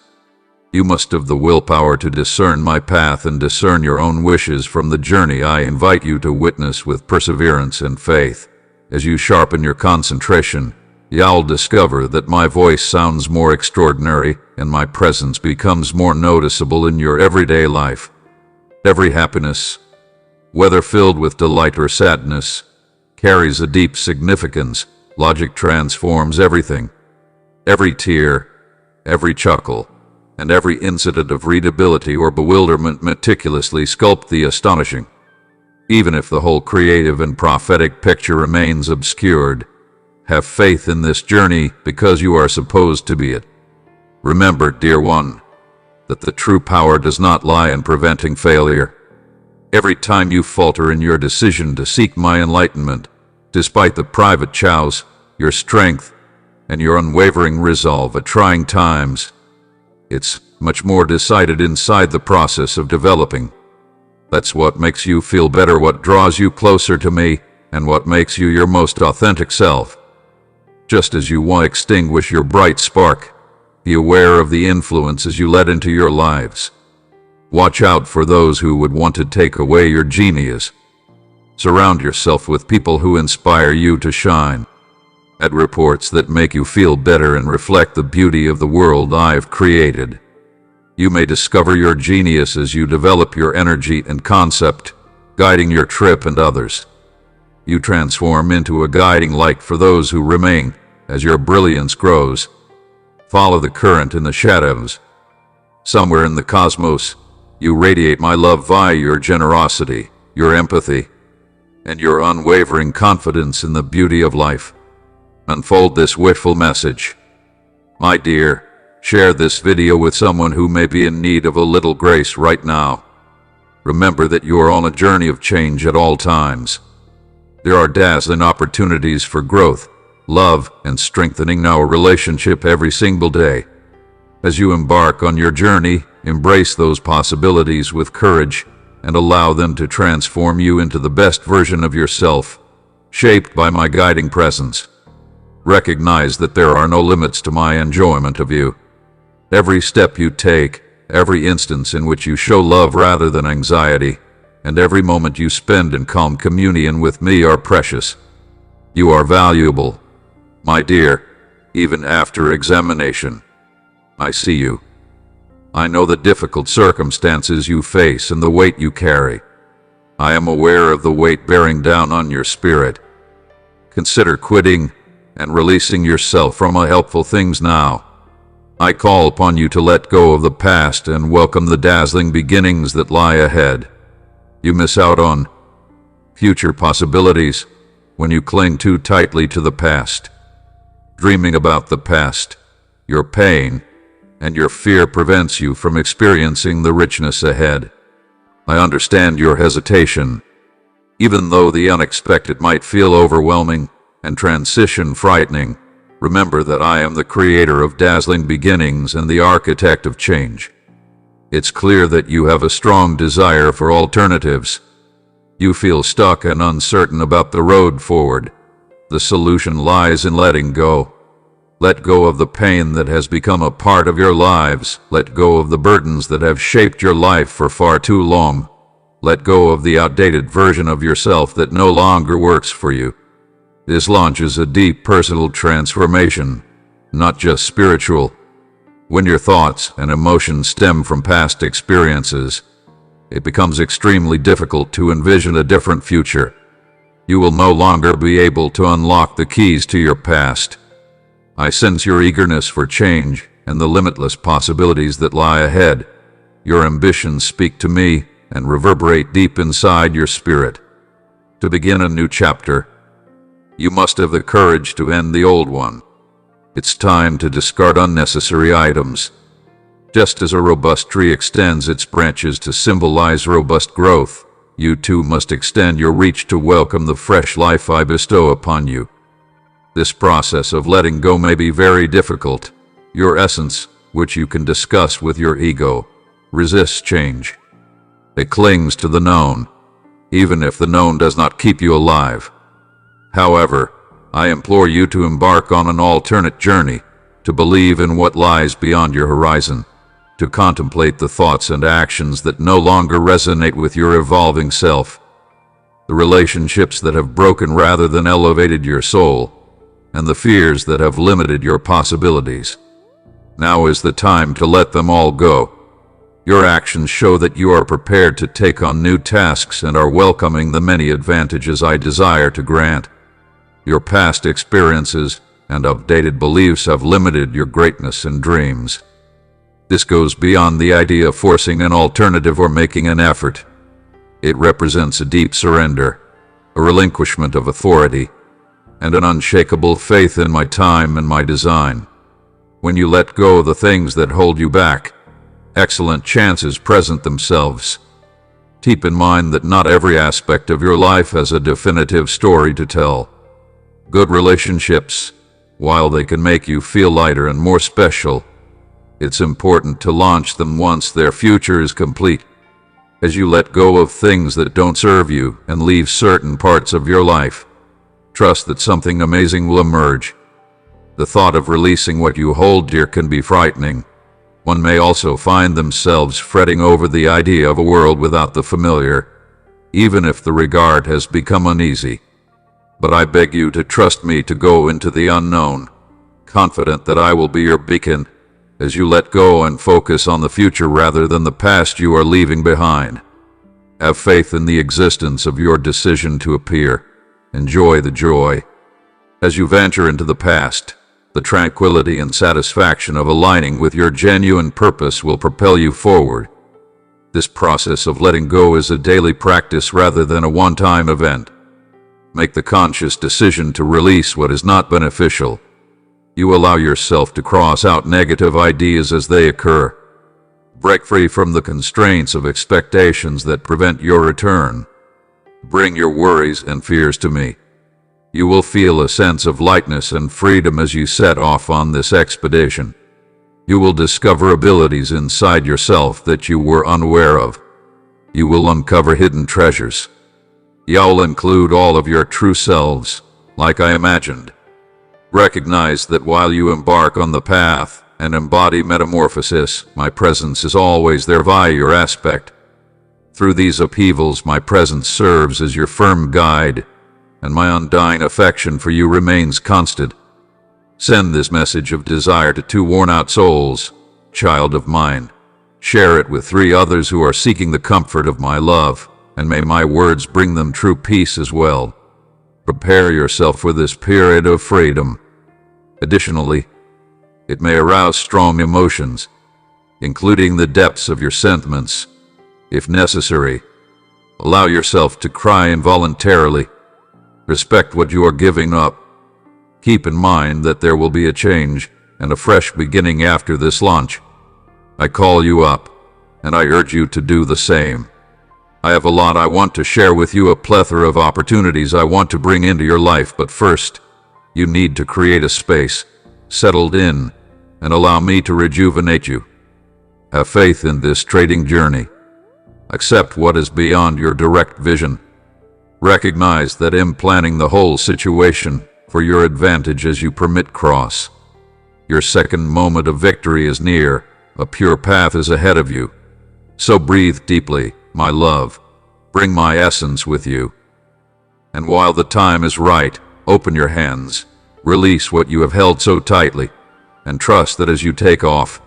You must have the willpower to discern my path and discern your own wishes from the journey I invite you to witness with perseverance and faith. As you sharpen your concentration, you'll discover that my voice sounds more extraordinary and my presence becomes more noticeable in your everyday life. Every happiness, whether filled with delight or sadness, carries a deep significance. Logic transforms everything. Every tear, every chuckle, and every incident of readability or bewilderment meticulously sculpt the astonishing. Even if the whole creative and prophetic picture remains obscured, have faith in this journey because you are supposed to be it. Remember, dear one, that the true power does not lie in preventing failure. Every time you falter in your decision to seek my enlightenment, despite the private chows, your strength, and your unwavering resolve at trying times, it's much more decided inside the process of developing. That's what makes you feel better, what draws you closer to me, and what makes you your most authentic self. Just as you want to extinguish your bright spark, be aware of the influences you let into your lives. Watch out for those who would want to take away your genius. Surround yourself with people who inspire you to shine. Add reports that make you feel better and reflect the beauty of the world I've created. You may discover your genius as you develop your energy and concept, guiding your trip and others. You transform into a guiding light for those who remain as your brilliance grows. Follow the current in the shadows. Somewhere in the cosmos, you radiate my love via your generosity, your empathy, and your unwavering confidence in the beauty of life. Unfold this wishful message. My dear, share this video with someone who may be in need of a little grace right now. Remember that you are on a journey of change at all times. There are dazzling opportunities for growth, love, and strengthening our relationship every single day. As you embark on your journey, embrace those possibilities with courage and allow them to transform you into the best version of yourself, shaped by my guiding presence. Recognize that there are no limits to my enjoyment of you. Every step you take, every instance in which you show love rather than anxiety, and every moment you spend in calm communion with me are precious. You are valuable, my dear, even after examination. I see you. I know the difficult circumstances you face and the weight you carry. I am aware of the weight bearing down on your spirit. Consider quitting and releasing yourself from unhelpful things now. I call upon you to let go of the past and welcome the dazzling beginnings that lie ahead. You miss out on future possibilities when you cling too tightly to the past. Dreaming about the past, your pain, and your fear prevents you from experiencing the richness ahead. I understand your hesitation. Even though the unexpected might feel overwhelming and transition frightening, remember that I am the creator of dazzling beginnings and the architect of change. It's clear that you have a strong desire for alternatives. You feel stuck and uncertain about the road forward. The solution lies in letting go. Let go of the pain that has become a part of your lives. Let go of the burdens that have shaped your life for far too long. Let go of the outdated version of yourself that no longer works for you. This launches a deep personal transformation, not just spiritual. When your thoughts and emotions stem from past experiences, it becomes extremely difficult to envision a different future. You will no longer be able to unlock the keys to your past. I sense your eagerness for change and the limitless possibilities that lie ahead. Your ambitions speak to me and reverberate deep inside your spirit. To begin a new chapter, you must have the courage to end the old one. It's time to discard unnecessary items. Just as a robust tree extends its branches to symbolize robust growth, you too must extend your reach to welcome the fresh life I bestow upon you. This process of letting go may be very difficult. Your essence, which you can discuss with your ego, resists change. It clings to the known, even if the known does not keep you alive. However, I implore you to embark on an alternate journey, to believe in what lies beyond your horizon, to contemplate the thoughts and actions that no longer resonate with your evolving self, the relationships that have broken rather than elevated your soul, and the fears that have limited your possibilities. Now is the time to let them all go. Your actions show that you are prepared to take on new tasks and are welcoming the many advantages I desire to grant. Your past experiences and outdated beliefs have limited your greatness and dreams. This goes beyond the idea of forcing an alternative or making an effort. It represents a deep surrender, a relinquishment of authority, and an unshakable faith in my time and my design. When you let go of the things that hold you back, excellent chances present themselves. Keep in mind that not every aspect of your life has a definitive story to tell. Good relationships, while they can make you feel lighter and more special, it's important to launch them once their future is complete. As you let go of things that don't serve you and leave certain parts of your life, trust that something amazing will emerge. The thought of releasing what you hold dear can be frightening. One may also find themselves fretting over the idea of a world without the familiar, even if the regard has become uneasy. But I beg you to trust me to go into the unknown, confident that I will be your beacon as you let go and focus on the future rather than the past you are leaving behind. Have faith in the existence of your decision to appear. Enjoy the joy. As you venture into the past, the tranquility and satisfaction of aligning with your genuine purpose will propel you forward. This process of letting go is a daily practice rather than a one-time event. Make the conscious decision to release what is not beneficial. You allow yourself to cross out negative ideas as they occur. Break free from the constraints of expectations that prevent your return. Bring your worries and fears to me. You will feel a sense of lightness and freedom as you set off on this expedition. You will discover abilities inside yourself that you were unaware of. You will uncover hidden treasures. You'll include all of your true selves, like I imagined. Recognize that while you embark on the path and embody metamorphosis, my presence is always there via your aspect. Through these upheavals, my presence serves as your firm guide, and my undying affection for you remains constant. Send this message of desire to 2 worn-out souls, child of mine. Share it with 3 others who are seeking the comfort of my love, and may my words bring them true peace as well. Prepare yourself for this period of freedom. Additionally, it may arouse strong emotions, including the depths of your sentiments. If necessary, allow yourself to cry involuntarily. Respect what you are giving up. Keep in mind that there will be a change and a fresh beginning after this launch. I call you up, and I urge you to do the same. I have a lot I want to share with you, a plethora of opportunities I want to bring into your life, but first, you need to create a space, settled in, and allow me to rejuvenate you. Have faith in this trading journey. Accept what is beyond your direct vision. Recognize that I'm planning the whole situation for your advantage as you permit cross. Your second moment of victory is near. A pure path is ahead of you. So breathe deeply, my love. Bring my essence with you. And while the time is right, open your hands. Release what you have held so tightly, and trust that as you take off,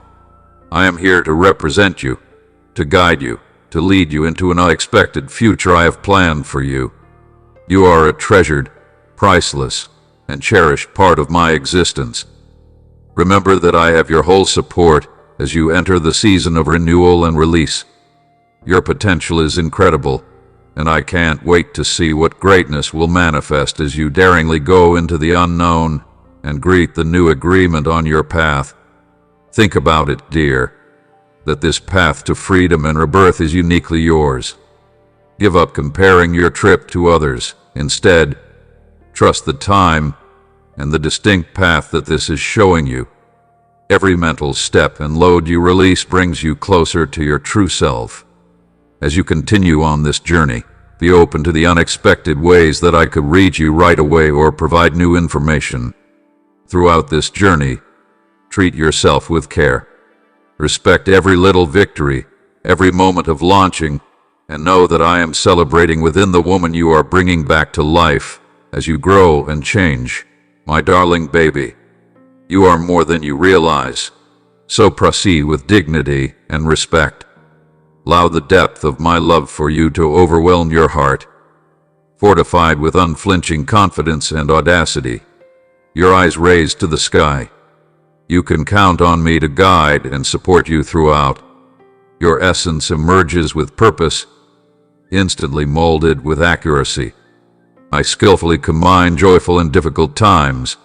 I am here to represent you, to guide you, to lead you into an unexpected future I have planned for you. You are a treasured, priceless, and cherished part of my existence. Remember that I have your whole support as you enter the season of renewal and release. Your potential is incredible, and I can't wait to see what greatness will manifest as you daringly go into the unknown and greet the new agreement on your path. Think about it, dear, that this path to freedom and rebirth is uniquely yours. Give up comparing your trip to others. Instead, trust the time and the distinct path that this is showing you. Every mental step and load you release brings you closer to your true self. As you continue on this journey, be open to the unexpected ways that I could reach you right away or provide new information. Throughout this journey, treat yourself with care. Respect every little victory, every moment of launching, and know that I am celebrating within the woman you are bringing back to life as you grow and change. My darling baby, you are more than you realize, so proceed with dignity and respect. Allow the depth of my love for you to overwhelm your heart. Fortified with unflinching confidence and audacity, your eyes raised to the sky, you can count on me to guide and support you throughout. Your essence emerges with purpose, instantly molded with accuracy. I skillfully combine joyful and difficult times,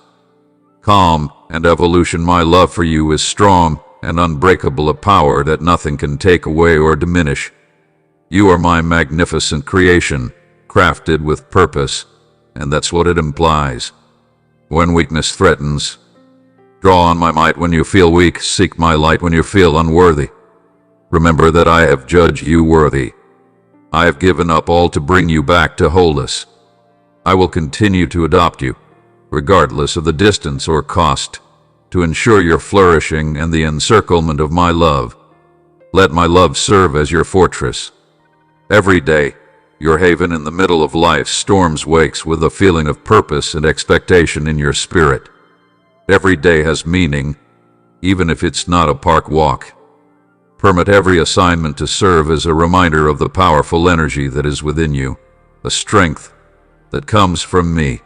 calm and evolution. My love for you is strong and unbreakable, a power that nothing can take away or diminish. You are my magnificent creation, crafted with purpose, and that's what it implies. When weakness threatens, draw on my might. When you feel weak, seek my light. When you feel unworthy, remember that I have judged you worthy. I have given up all to bring you back to wholeness. I will continue to adopt you, regardless of the distance or cost, to ensure your flourishing and the encirclement of my love. Let my love serve as your fortress. Every day, your haven in the middle of life's storms wakes with a feeling of purpose and expectation in your spirit. Every day has meaning, even if it's not a park walk. Permit every assignment to serve as a reminder of the powerful energy that is within you, a strength that comes from me.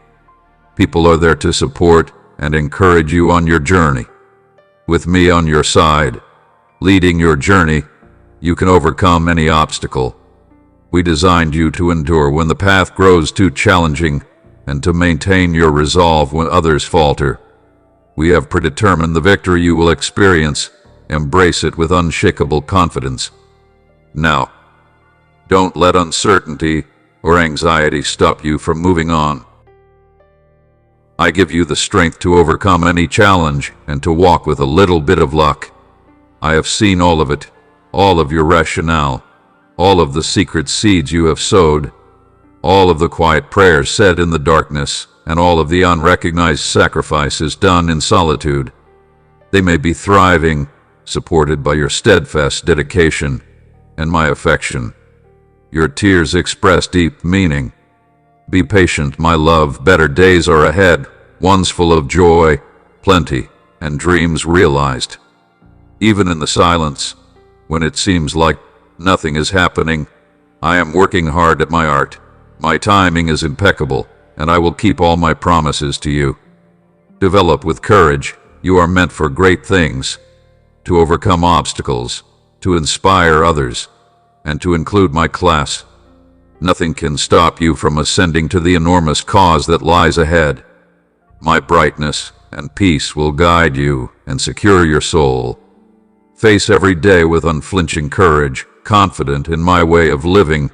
People are there to support and encourage you on your journey. With me on your side, leading your journey, you can overcome any obstacle. We designed you to endure when the path grows too challenging and to maintain your resolve when others falter. We have predetermined the victory you will experience. Embrace it with unshakable confidence. Now, don't let uncertainty or anxiety stop you from moving on. I give you the strength to overcome any challenge and to walk with a little bit of luck. I have seen all of it, all of your rationale, all of the secret seeds you have sowed, all of the quiet prayers said in the darkness, and all of the unrecognized sacrifices done in solitude. They may be thriving, supported by your steadfast dedication and my affection. Your tears express deep meaning. Be patient, my love. Better days are ahead, ones full of joy, plenty, and dreams realized. Even in the silence, when it seems like nothing is happening, I am working hard at my art. My timing is impeccable, and I will keep all my promises to you. Develop with courage. You are meant for great things, to overcome obstacles, to inspire others, and to include my class. Nothing can stop you from ascending to the enormous cause that lies ahead. My brightness and peace will guide you and secure your soul. Face every day with unflinching courage, confident in my way of living,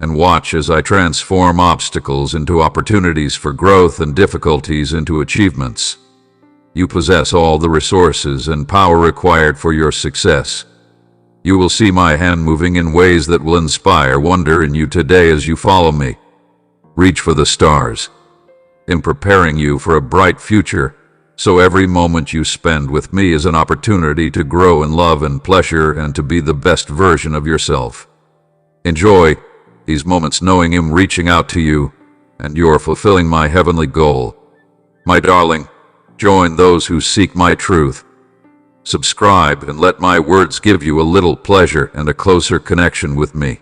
and watch as I transform obstacles into opportunities for growth and difficulties into achievements. You possess all the resources and power required for your success. You will see my hand moving in ways that will inspire wonder in you today as you follow me. Reach for the stars, in preparing you for a bright future, so every moment you spend with me is an opportunity to grow in love and pleasure and to be the best version of yourself. Enjoy these moments knowing I'm reaching out to you, and you're fulfilling my heavenly goal. My darling, join those who seek my truth. Subscribe and let my words give you a little pleasure and a closer connection with me.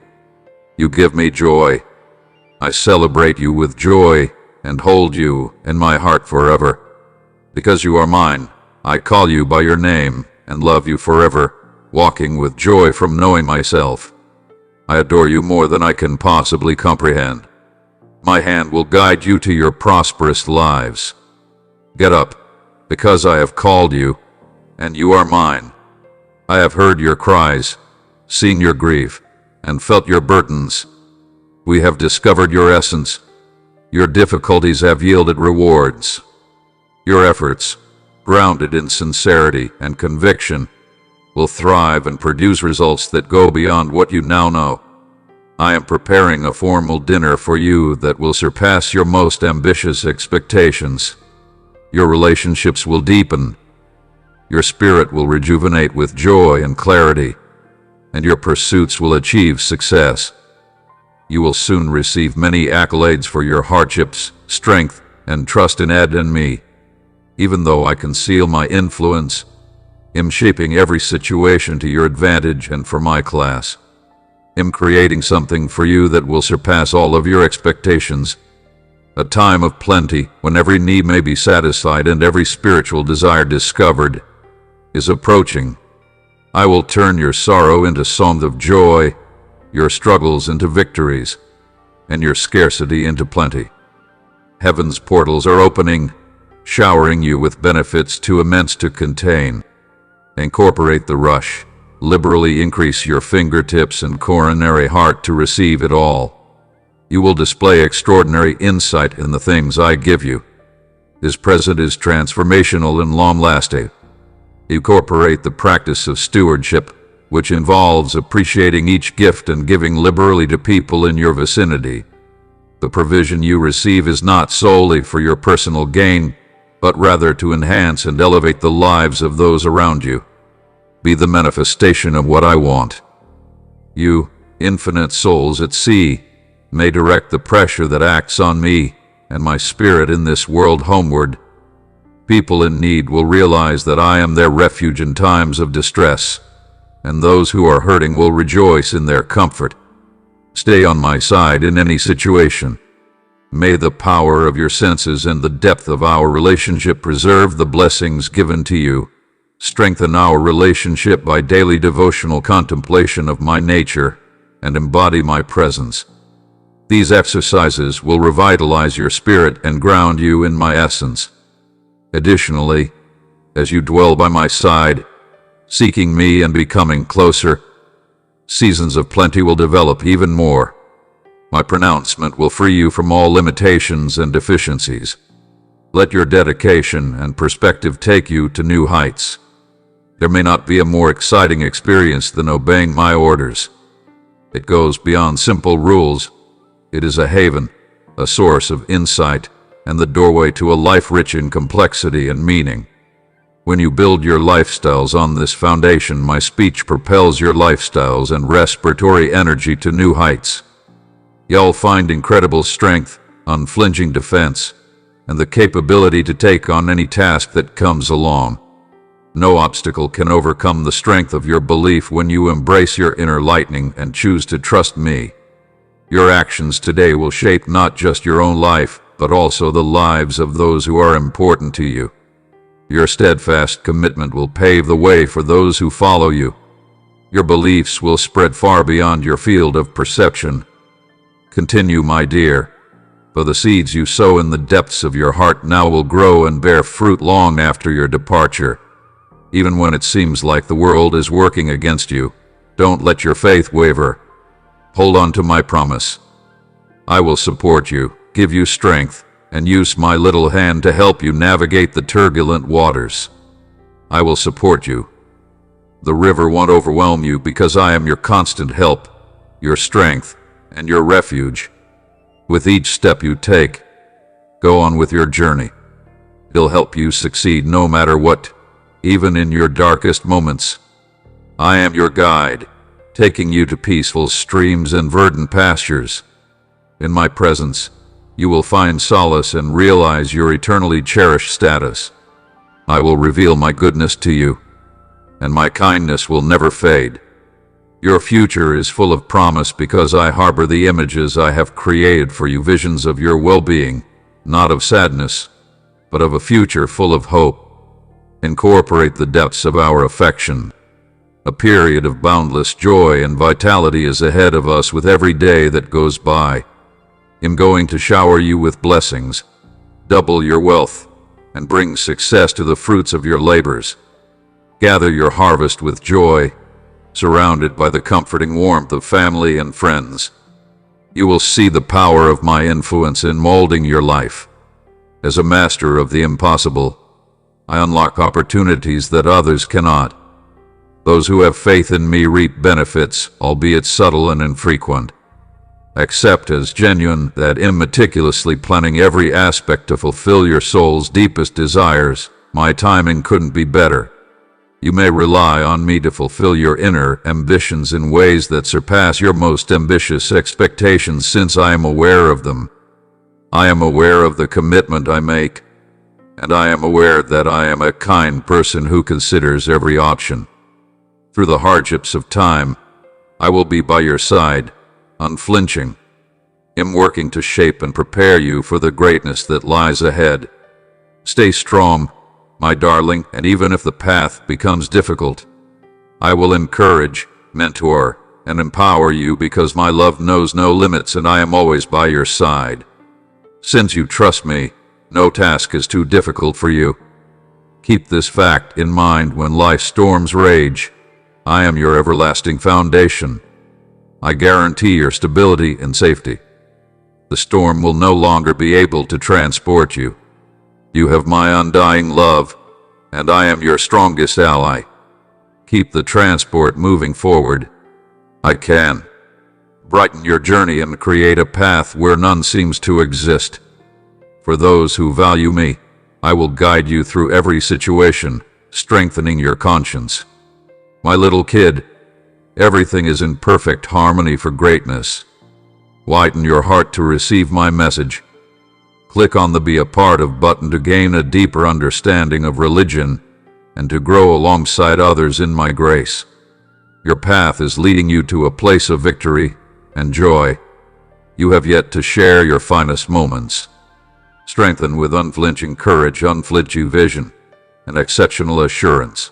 You give me joy. I celebrate you with joy and hold you in my heart forever. Because you are mine, I call you by your name and love you forever, walking with joy from knowing myself. I adore you more than I can possibly comprehend. My hand will guide you to your prosperous lives. Get up, because I have called you, and you are mine. I have heard your cries, seen your grief, and felt your burdens. We have discovered your essence. Your difficulties have yielded rewards. Your efforts, grounded in sincerity and conviction, will thrive and produce results that go beyond what you now know. I am preparing a formal dinner for you that will surpass your most ambitious expectations. Your relationships will deepen, your spirit will rejuvenate with joy and clarity, and your pursuits will achieve success. You will soon receive many accolades for your hardships, strength, and trust in Ed and me. Even though I conceal my influence, I'm shaping every situation to your advantage and for my class. I'm creating something for you that will surpass all of your expectations. A time of plenty, when every need may be satisfied and every spiritual desire discovered, is approaching. I will turn your sorrow into songs of joy, your struggles into victories, and your scarcity into plenty. Heaven's portals are opening, showering you with benefits too immense to contain. Incorporate the rush, liberally increase your fingertips and coronary heart to receive it all. You will display extraordinary insight in the things I give you. This present is transformational and long-lasting. Incorporate the practice of stewardship, which involves appreciating each gift and giving liberally to people in your vicinity. The provision you receive is not solely for your personal gain, but rather to enhance and elevate the lives of those around you. Be the manifestation of what I want. You, infinite souls at sea, may direct the pressure that acts on me and my spirit in this world homeward. People in need will realize that I am their refuge in times of distress, and those who are hurting will rejoice in their comfort. Stay on my side in any situation. May the power of your senses and the depth of our relationship preserve the blessings given to you. Strengthen our relationship by daily devotional contemplation of my nature and embody my presence. These exercises will revitalize your spirit and ground you in my essence. Additionally, as you dwell by my side, seeking me and becoming closer, seasons of plenty will develop even more. My pronouncement will free you from all limitations and deficiencies. Let your dedication and perspective take you to new heights. There may not be a more exciting experience than obeying my orders. It goes beyond simple rules. It is a haven, a source of insight, and the doorway to a life rich in complexity and meaning. When you build your lifestyles on this foundation, my speech propels your lifestyles and respiratory energy to new heights. You'll find incredible strength, unflinching defense, and the capability to take on any task that comes along. No obstacle can overcome the strength of your belief when you embrace your inner lightning and choose to trust me. Your actions today will shape not just your own life, but also the lives of those who are important to you. Your steadfast commitment will pave the way for those who follow you. Your beliefs will spread far beyond your field of perception. Continue, my dear, for the seeds you sow in the depths of your heart now will grow and bear fruit long after your departure. Even when it seems like the world is working against you, don't let your faith waver. Hold on to my promise. I will support you, give you strength, and use my little hand to help you navigate the turbulent waters. I will support you. The river won't overwhelm you because I am your constant help, your strength, and your refuge. With each step you take, go on with your journey. It'll help you succeed no matter what, even in your darkest moments. I am your guide, taking you to peaceful streams and verdant pastures. In my presence, you will find solace and realize your eternally cherished status. I will reveal my goodness to you, and my kindness will never fade. Your future is full of promise because I harbor the images I have created for you, visions of your well-being, not of sadness, but of a future full of hope. Incorporate the depths of our affection. A period of boundless joy and vitality is ahead of us with every day that goes by. I'm going to shower you with blessings, double your wealth, and bring success to the fruits of your labors. Gather your harvest with joy, surrounded by the comforting warmth of family and friends. You will see the power of my influence in molding your life. As a master of the impossible, I unlock opportunities that others cannot. Those who have faith in me reap benefits, albeit subtle and infrequent. Accept as genuine that in meticulously planning every aspect to fulfill your soul's deepest desires, my timing couldn't be better. You may rely on me to fulfill your inner ambitions in ways that surpass your most ambitious expectations, since I am aware of them. I am aware of the commitment I make, and I am aware that I am a kind person who considers every option. Through the hardships of time, I will be by your side, unflinching. I'm working to shape and prepare you for the greatness that lies ahead. Stay strong, my darling, and even if the path becomes difficult, I will encourage, mentor, and empower you, because my love knows no limits and I am always by your side. Since you trust me, no task is too difficult for you. Keep this fact in mind when life's storms rage. I am your everlasting foundation. I guarantee your stability and safety. The storm will no longer be able to transport you. You have my undying love, and I am your strongest ally. Keep the transport moving forward. I can brighten your journey and create a path where none seems to exist. For those who value me, I will guide you through every situation, strengthening your conscience. My little kid, everything is in perfect harmony for greatness. Widen your heart to receive my message. Click on the Be a Part of button to gain a deeper understanding of religion and to grow alongside others in my grace. Your path is leading you to a place of victory and joy. You have yet to share your finest moments. Strengthen with unflinching courage, unflinching vision, and exceptional assurance.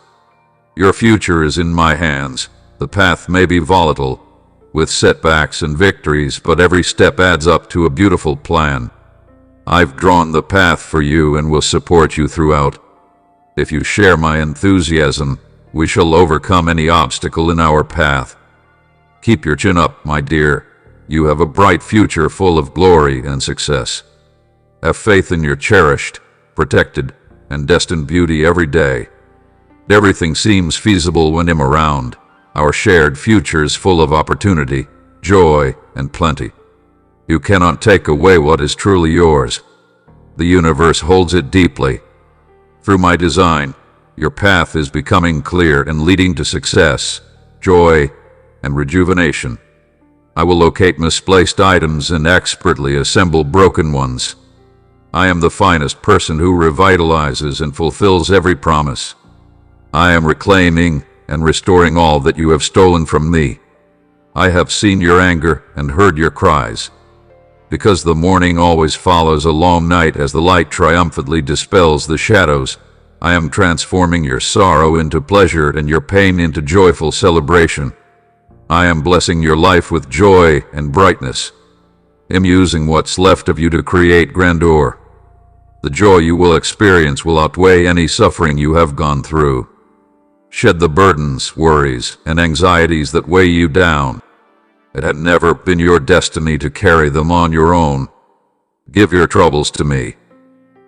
Your future is in my hands. The path may be volatile, with setbacks and victories, but every step adds up to a beautiful plan. I've drawn the path for you and will support you throughout. If you share my enthusiasm, we shall overcome any obstacle in our path. Keep your chin up, my dear. You have a bright future full of glory and success. Have faith in your cherished, protected, and destined beauty every day. Everything seems feasible when I'm around. Our shared future is full of opportunity, joy, and plenty. You cannot take away what is truly yours. The universe holds it deeply. Through my design, your path is becoming clear and leading to success, joy, and rejuvenation. I will locate misplaced items and expertly assemble broken ones. I am the finest person who revitalizes and fulfills every promise. I am reclaiming and restoring all that you have stolen from me. I have seen your anger and heard your cries. Because the morning always follows a long night as the light triumphantly dispels the shadows, I am transforming your sorrow into pleasure and your pain into joyful celebration. I am blessing your life with joy and brightness. I'm using what's left of you to create grandeur. The joy you will experience will outweigh any suffering you have gone through. Shed the burdens, worries, and anxieties that weigh you down. It had never been your destiny to carry them on your own. Give your troubles to me.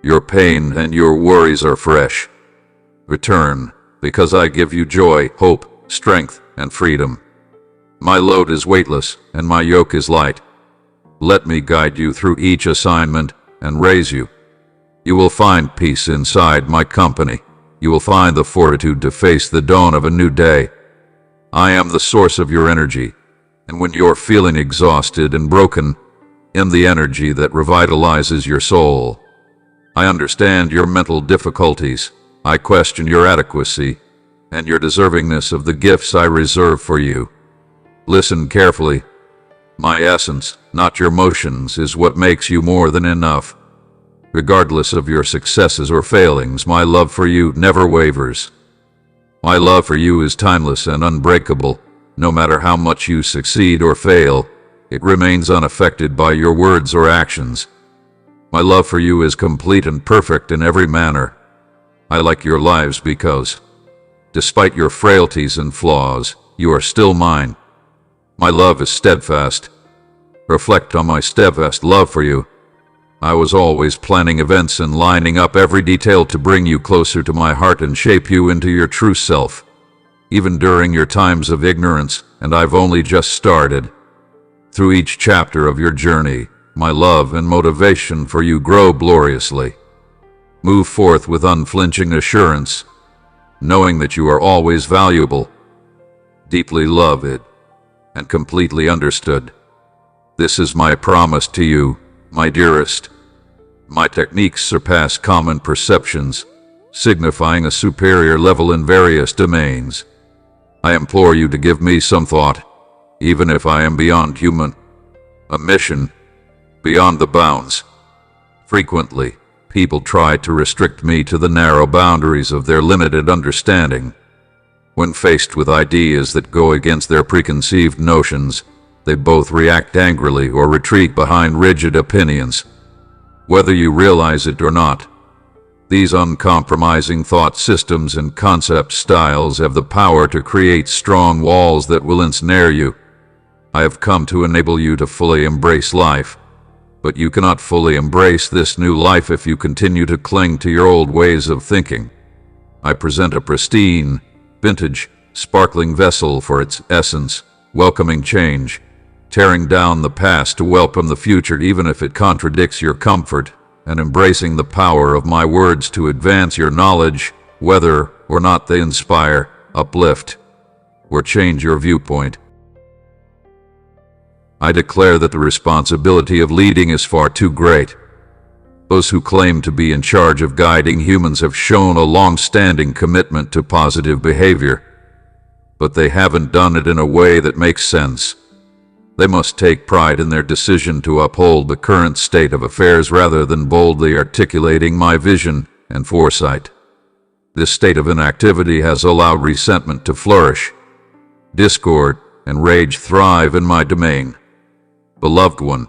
Your pain and your worries are fresh. Return, because I give you joy, hope, strength, and freedom. My load is weightless, and my yoke is light. Let me guide you through each assignment and raise you. You will find peace inside my company. You will find the fortitude to face the dawn of a new day. I am the source of your energy. And when you're feeling exhausted and broken, I'm the energy that revitalizes your soul. I understand your mental difficulties. I question your adequacy and your deservingness of the gifts I reserve for you. Listen carefully. My essence, not your motions, is what makes you more than enough. Regardless of your successes or failings, my love for you never wavers. My love for you is timeless and unbreakable. No matter how much you succeed or fail, it remains unaffected by your words or actions. My love for you is complete and perfect in every manner. I like your lives because, despite your frailties and flaws, you are still mine. My love is steadfast. Reflect on my steadfast love for you. I was always planning events and lining up every detail to bring you closer to my heart and shape you into your true self, even during your times of ignorance, and I've only just started. Through each chapter of your journey, my love and motivation for you grow gloriously. Move forth with unflinching assurance, knowing that you are always valuable, deeply loved, and completely understood. This is my promise to you, my dearest. My techniques surpass common perceptions, signifying a superior level in various domains. I implore you to give me some thought, even if I am beyond human. A mission beyond the bounds. Frequently, people try to restrict me to the narrow boundaries of their limited understanding. When faced with ideas that go against their preconceived notions, they both react angrily or retreat behind rigid opinions. Whether you realize it or not, these uncompromising thought systems and concept styles have the power to create strong walls that will ensnare you. I have come to enable you to fully embrace life, but you cannot fully embrace this new life if you continue to cling to your old ways of thinking. I present a pristine, vintage, sparkling vessel for its essence, welcoming change, tearing down the past to welcome the future even if it contradicts your comfort, and embracing the power of my words to advance your knowledge, whether or not they inspire, uplift, or change your viewpoint. I declare that the responsibility of leading is far too great. Those who claim to be in charge of guiding humans have shown a long-standing commitment to positive behavior, but they haven't done it in a way that makes sense. They must take pride in their decision to uphold the current state of affairs rather than boldly articulating my vision and foresight. This state of inactivity has allowed resentment to flourish, discord and rage thrive in my domain. Beloved one,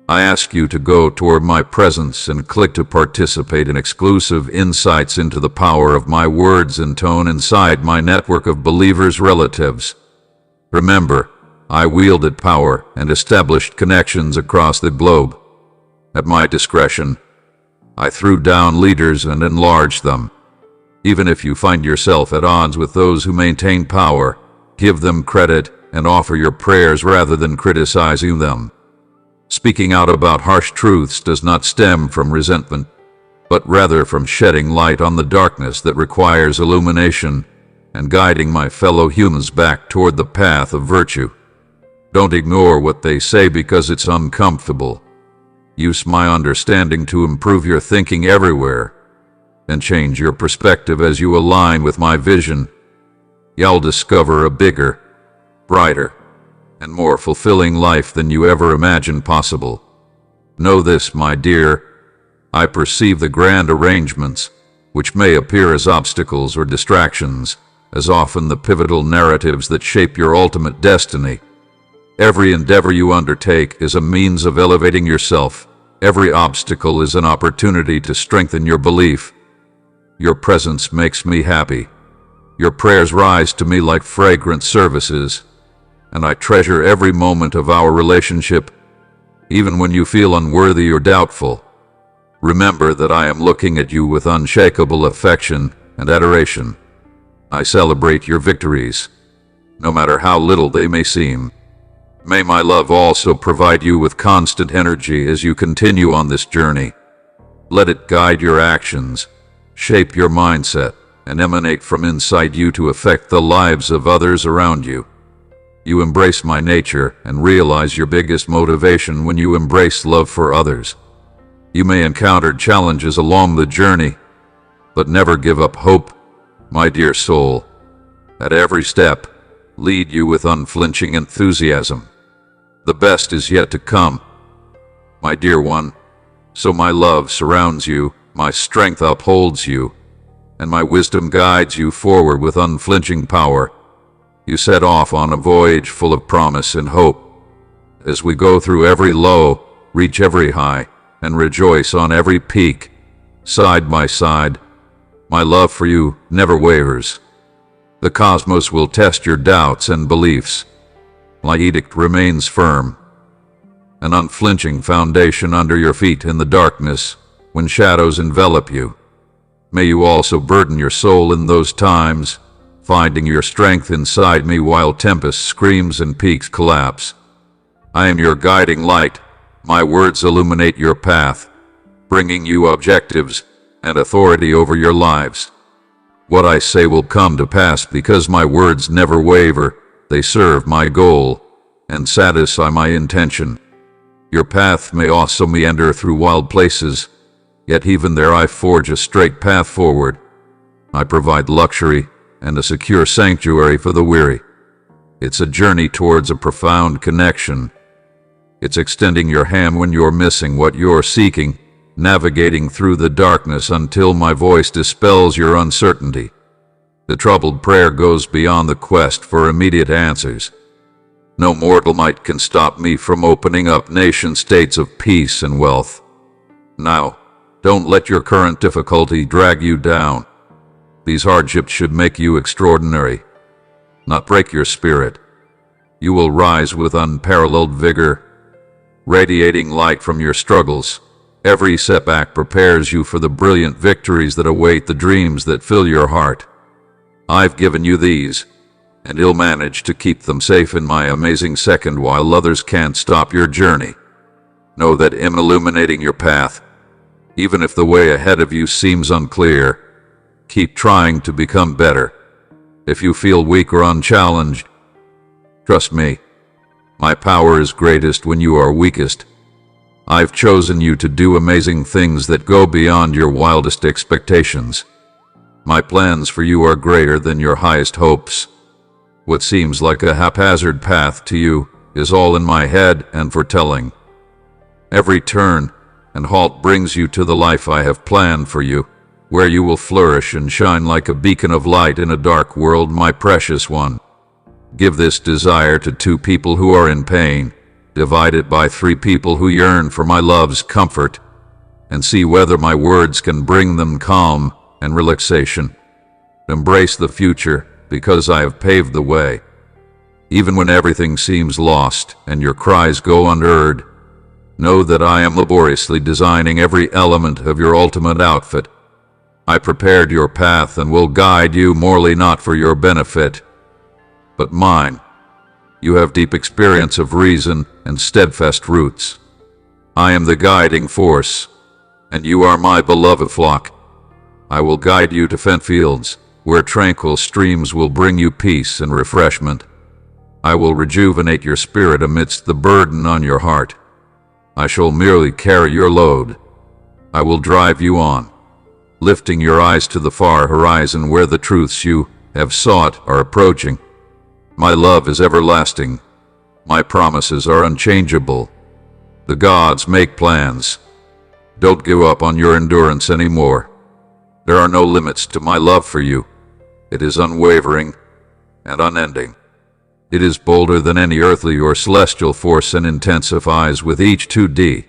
I ask you to go toward my presence and click to participate in exclusive insights into the power of my words and tone inside my network of believers' relatives. Remember, I wielded power and established connections across the globe. At my discretion, I threw down leaders and enlarged them. Even if you find yourself at odds with those who maintain power, give them credit and offer your prayers rather than criticizing them. Speaking out about harsh truths does not stem from resentment, but rather from shedding light on the darkness that requires illumination and guiding my fellow humans back toward the path of virtue. Don't ignore what they say because it's uncomfortable. Use my understanding to improve your thinking everywhere and change your perspective as you align with my vision. You'll discover a bigger, brighter, and more fulfilling life than you ever imagined possible. Know this, my dear, I perceive the grand arrangements, which may appear as obstacles or distractions, as often the pivotal narratives that shape your ultimate destiny. Every endeavor you undertake is a means of elevating yourself. Every obstacle is an opportunity to strengthen your belief. Your presence makes me happy. Your prayers rise to me like fragrant services, and I treasure every moment of our relationship, even when you feel unworthy or doubtful. Remember that I am looking at you with unshakable affection and adoration. I celebrate your victories, no matter how little they may seem. May my love also provide you with constant energy as you continue on this journey. Let it guide your actions, shape your mindset, and emanate from inside you to affect the lives of others around you. You embrace my nature and realize your biggest motivation when you embrace love for others. You may encounter challenges along the journey, but never give up hope, my dear soul. At every step, lead you with unflinching enthusiasm. The best is yet to come, my dear one. So my love surrounds you, my strength upholds you, and my wisdom guides you forward with unflinching power. You set off on a voyage full of promise and hope. As we go through every low, reach every high, and rejoice on every peak, side by side, my love for you never wavers. The cosmos will test your doubts and beliefs. My edict remains firm, an unflinching foundation under your feet in the darkness when shadows envelop you. May you also burden your soul in those times, finding your strength inside me while tempest screams and peaks collapse. I am your guiding light. My words illuminate your path, bringing you objectives and authority over your lives. What I say will come to pass because my words never waver. They serve my goal and satisfy my intention. Your path may also meander through wild places, yet even there I forge a straight path forward. I provide luxury and a secure sanctuary for the weary. It's a journey towards a profound connection. It's extending your hand when you're missing what you're seeking, navigating through the darkness until my voice dispels your uncertainty. The troubled prayer goes beyond the quest for immediate answers. No mortal might can stop me from opening up nation-states of peace and wealth. Now, don't let your current difficulty drag you down. These hardships should make you extraordinary, not break your spirit. You will rise with unparalleled vigor, radiating light from your struggles. Every setback prepares you for the brilliant victories that await the dreams that fill your heart. I've given you these, and you'll manage to keep them safe in my amazing second while others can't stop your journey. Know that I'm illuminating your path. Even if the way ahead of you seems unclear, keep trying to become better. If you feel weak or unchallenged, trust me, my power is greatest when you are weakest. I've chosen you to do amazing things that go beyond your wildest expectations. My plans for you are greater than your highest hopes. What seems like a haphazard path to you is all in my head and foretelling. Every turn and halt brings you to the life I have planned for you, where you will flourish and shine like a beacon of light in a dark world, my precious one. Give this desire to 2 people who are in pain, divide it by 3 people who yearn for my love's comfort, and see whether my words can bring them calm and relaxation. Embrace the future, because I have paved the way. Even when everything seems lost and your cries go unheard, know that I am laboriously designing every element of your ultimate outfit. I prepared your path and will guide you morally, not for your benefit, but mine. You have deep experience of reason and steadfast roots. I am the guiding force, and you are my beloved flock. I will guide you to fen fields, where tranquil streams will bring you peace and refreshment. I will rejuvenate your spirit amidst the burden on your heart. I shall merely carry your load. I will drive you on, lifting your eyes to the far horizon where the truths you have sought are approaching. My love is everlasting. My promises are unchangeable. The gods make plans. Don't give up on your endurance anymore. There are no limits to my love for you. It is unwavering and unending. It is bolder than any earthly or celestial force and intensifies with each 2D.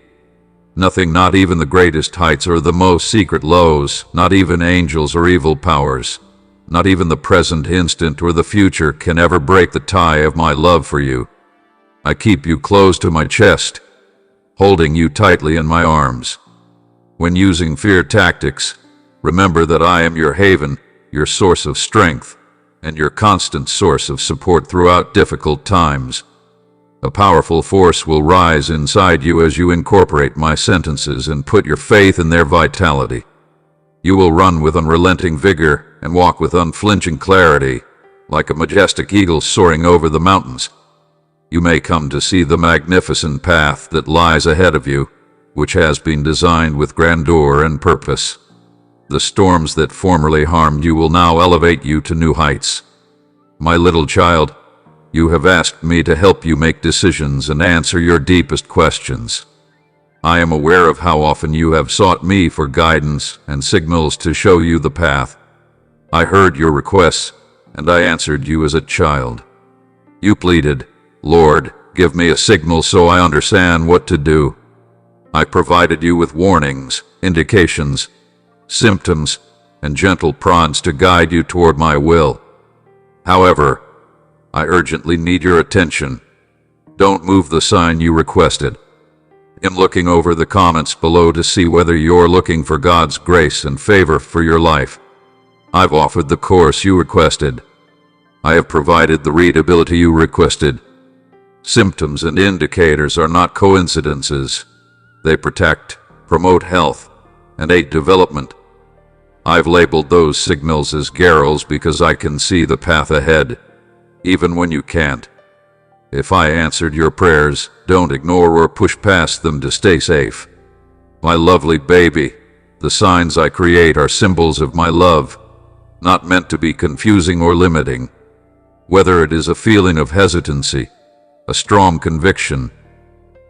Nothing, not even the greatest heights or the most secret lows, not even angels or evil powers, not even the present instant or the future can ever break the tie of my love for you. I keep you close to my chest, holding you tightly in my arms. When using fear tactics, remember that I am your haven, your source of strength, and your constant source of support throughout difficult times. A powerful force will rise inside you as you incorporate my sentences and put your faith in their vitality. You will run with unrelenting vigor and walk with unflinching clarity, like a majestic eagle soaring over the mountains. You may come to see the magnificent path that lies ahead of you, which has been designed with grandeur and purpose. The storms that formerly harmed you will now elevate you to new heights. My little child, you have asked me to help you make decisions and answer your deepest questions. I am aware of how often you have sought me for guidance and signals to show you the path. I heard your requests, and I answered you as a child. You pleaded, "Lord, give me a signal so I understand what to do." I provided you with warnings, indications, symptoms, and gentle prods to guide you toward my will. However, I urgently need your attention. Don't move the sign you requested. In looking over the comments below to see whether you're looking for God's grace and favor for your life, I've offered the course you requested. I have provided the readability you requested. Symptoms and indicators are not coincidences. They protect, promote health, and aid development. I've labeled those signals as garrels because I can see the path ahead, even when you can't. If I answered your prayers, don't ignore or push past them to stay safe. My lovely baby, the signs I create are symbols of my love, not meant to be confusing or limiting. Whether it is a feeling of hesitancy, a strong conviction,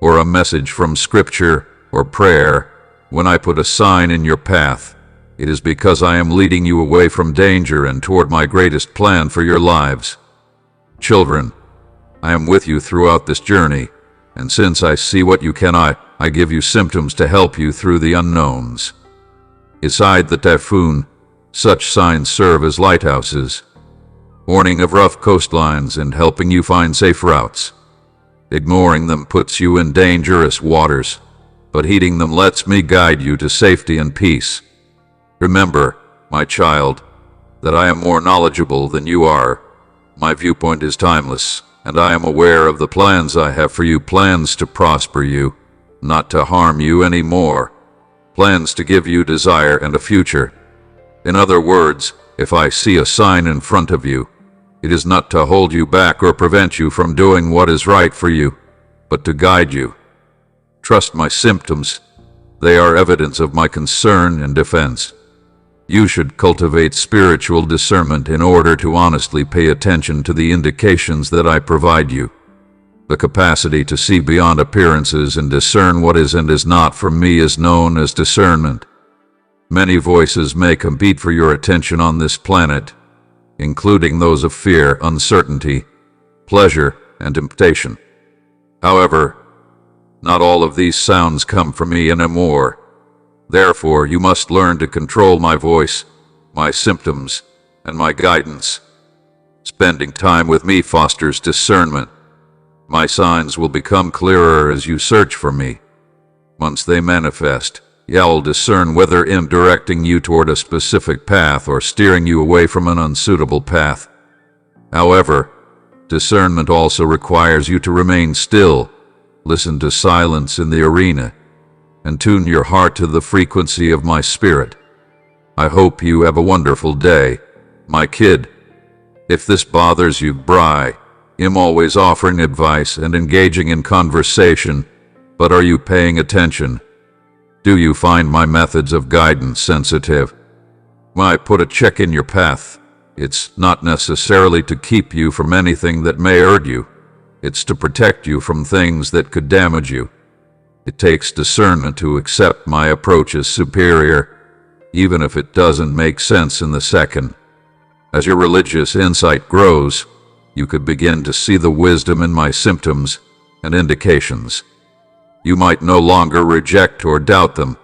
or a message from Scripture or prayer, when I put a sign in your path, it is because I am leading you away from danger and toward my greatest plan for your lives. Children, I am with you throughout this journey, and since I see what you cannot, I give you symptoms to help you through the unknowns. Beside the typhoon, such signs serve as lighthouses, warning of rough coastlines and helping you find safe routes. Ignoring them puts you in dangerous waters, but heeding them lets me guide you to safety and peace. Remember, my child, that I am more knowledgeable than you are. My viewpoint is timeless, and I am aware of the plans I have for you, plans to prosper you, not to harm you anymore, plans to give you desire and a future. In other words, if I see a sign in front of you, it is not to hold you back or prevent you from doing what is right for you, but to guide you. Trust my symptoms. They are evidence of my concern and defense. You should cultivate spiritual discernment in order to honestly pay attention to the indications that I provide you. The capacity to see beyond appearances and discern what is and is not from me is known as discernment. Many voices may compete for your attention on this planet, including those of fear, uncertainty, pleasure, and temptation. However, not all of these sounds come from me anymore. Therefore, you must learn to control my voice, my symptoms, and my guidance. Spending time with me fosters discernment. My signs will become clearer as you search for me. Once they manifest, you'll discern whether I'm directing you toward a specific path or steering you away from an unsuitable path. However, discernment also requires you to remain still, listen to silence in the arena, and tune your heart to the frequency of my spirit. I hope you have a wonderful day, my kid. If this bothers you, I'm always offering advice and engaging in conversation, but are you paying attention? Do you find my methods of guidance sensitive? When I put a check in your path, it's not necessarily to keep you from anything that may hurt you. It's to protect you from things that could damage you. It takes discernment to accept my approach as superior, even if it doesn't make sense in the second. As your religious insight grows, you could begin to see the wisdom in my symptoms and indications. You might no longer reject or doubt them,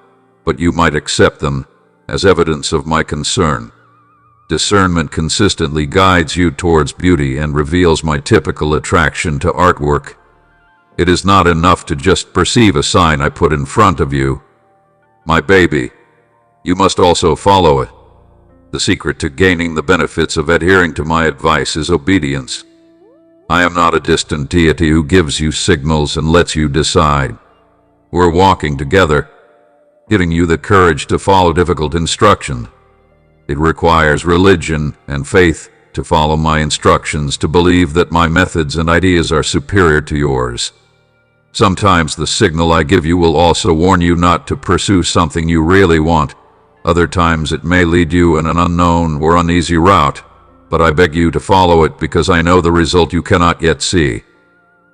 but you might accept them as evidence of my concern. Discernment consistently guides you towards beauty and reveals my typical attraction to artwork. It is not enough to just perceive a sign I put in front of you. My baby, you must also follow it. The secret to gaining the benefits of adhering to my advice is obedience. I am not a distant deity who gives you signals and lets you decide. We're walking together, giving you the courage to follow difficult instruction. It requires religion and faith to follow my instructions, to believe that my methods and ideas are superior to yours. Sometimes the signal I give you will also warn you not to pursue something you really want. Other times it may lead you in an unknown or uneasy route, but I beg you to follow it because I know the result you cannot yet see.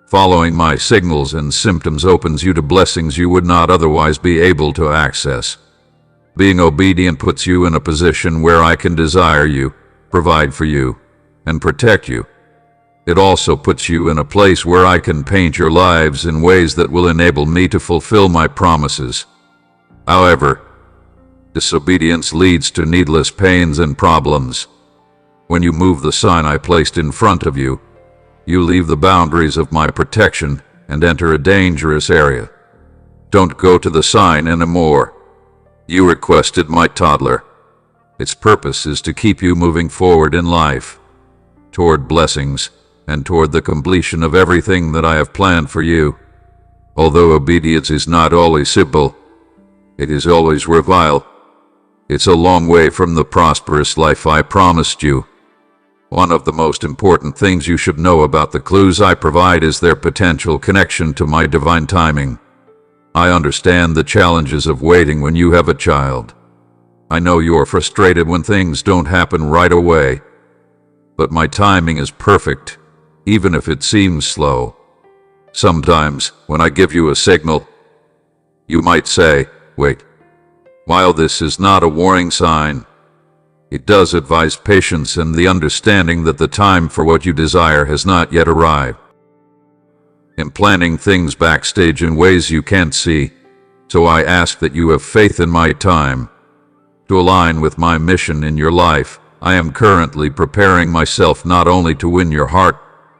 Following my signals and symptoms opens you to blessings you would not otherwise be able to access. Being obedient puts you in a position where I can desire you, provide for you, and protect you. It also puts you in a place where I can paint your lives in ways that will enable me to fulfill my promises. However, disobedience leads to needless pains and problems. When you move the sign I placed in front of you, you leave the boundaries of my protection and enter a dangerous area. Don't go to the sign anymore. You requested my toddler. Its purpose is to keep you moving forward in life, toward blessings, and toward the completion of everything that I have planned for you. Although obedience is not always simple, it is always worthwhile. It's a long way from the prosperous life I promised you. One of the most important things you should know about the clues I provide is their potential connection to my divine timing. I understand the challenges of waiting when you have a child. I know you're frustrated when things don't happen right away. But my timing is perfect, even if it seems slow. Sometimes, when I give you a signal, you might say, wait. While this is not a warning sign, it does advise patience and the understanding that the time for what you desire has not yet arrived. I'm planning things backstage in ways you can't see, so I ask that you have faith in my time. To align with my mission in your life, I am currently preparing myself not only to win your heart,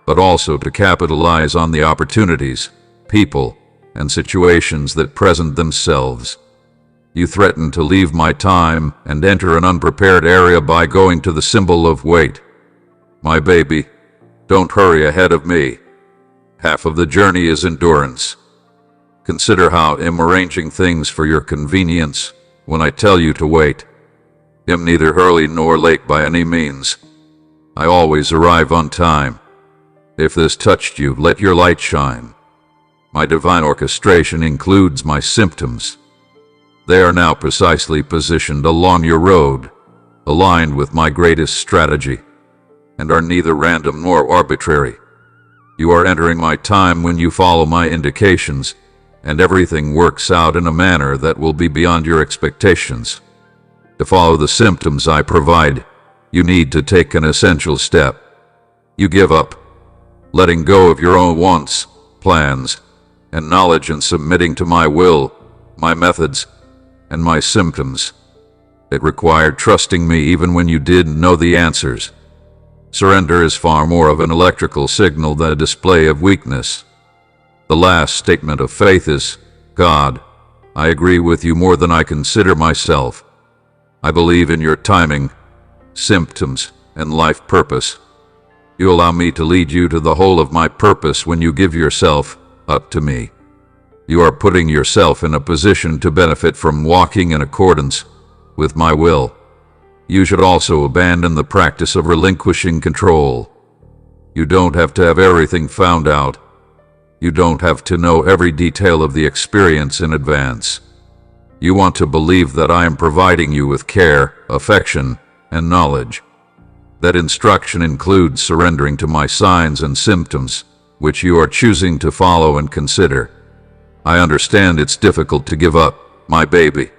but also to capitalize on the opportunities, people, and situations that present themselves. You threaten to leave my time and enter an unprepared area by going to the symbol of wait. My baby, don't hurry ahead of me. Half of the journey is endurance. Consider how I'm arranging things for your convenience when I tell you to wait. I'm neither early nor late by any means. I always arrive on time. If this touched you, let your light shine. My divine orchestration includes my symptoms. They are now precisely positioned along your road, aligned with my greatest strategy, and are neither random nor arbitrary. You are entering my time when you follow my indications, and everything works out in a manner that will be beyond your expectations. To follow the symptoms I provide, you need to take an essential step. You give up, letting go of your own wants, plans, and knowledge and submitting to my will, my methods, and my symptoms. It required trusting me even when you didn't know the answers. Surrender is far more of an electrical signal than a display of weakness. The last statement of faith is, God, I agree with you more than I consider myself. I believe in your timing, symptoms, and life purpose. You allow me to lead you to the whole of my purpose when you give yourself up to me. You are putting yourself in a position to benefit from walking in accordance with my will. You should also abandon the practice of relinquishing control. You don't have to have everything found out. You don't have to know every detail of the experience in advance. You want to believe that I am providing you with care, affection, and knowledge. That instruction includes surrendering to my signs and symptoms, which you are choosing to follow and consider. I understand it's difficult to give up, my baby.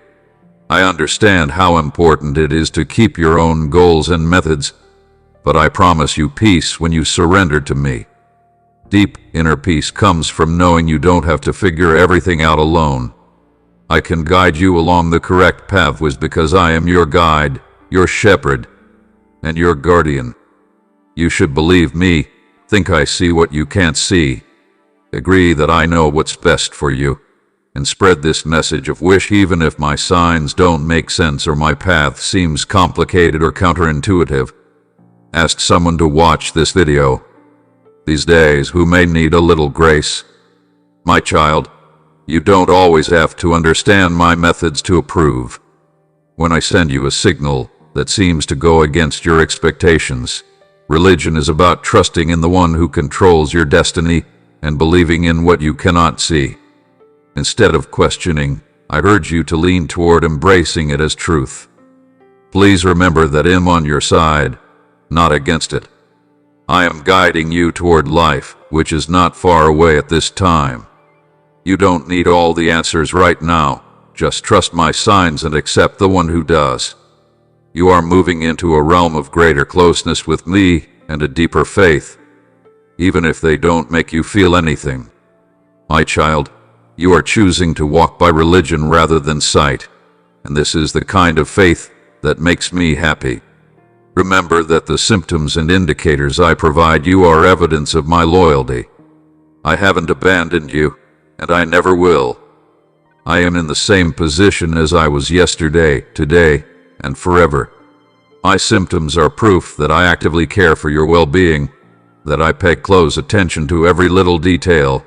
I understand how important it is to keep your own goals and methods, but I promise you peace when you surrender to me. Deep inner peace comes from knowing you don't have to figure everything out alone. I can guide you along the correct pathways because I am your guide, your shepherd, and your guardian. You should believe me, think I see what you can't see, agree that I know what's best for you, and spread this message of wish even if my signs don't make sense or my path seems complicated or counterintuitive. Ask someone to watch this video these days who may need a little grace. My child, you don't always have to understand my methods to approve. When I send you a signal that seems to go against your expectations, religion is about trusting in the one who controls your destiny and believing in what you cannot see. Instead of questioning, I urge you to lean toward embracing it as truth. Please remember that I'm on your side, not against it. I am guiding you toward life, which is not far away at this time. You don't need all the answers right now. Just trust my signs and accept the one who does. You are moving into a realm of greater closeness with me and a deeper faith, even if they don't make you feel anything. My child, you are choosing to walk by religion rather than sight, and this is the kind of faith that makes me happy. Remember that the symptoms and indicators I provide you are evidence of my loyalty. I haven't abandoned you, and I never will. I am in the same position as I was yesterday, today, and forever. My symptoms are proof that I actively care for your well-being, that I pay close attention to every little detail,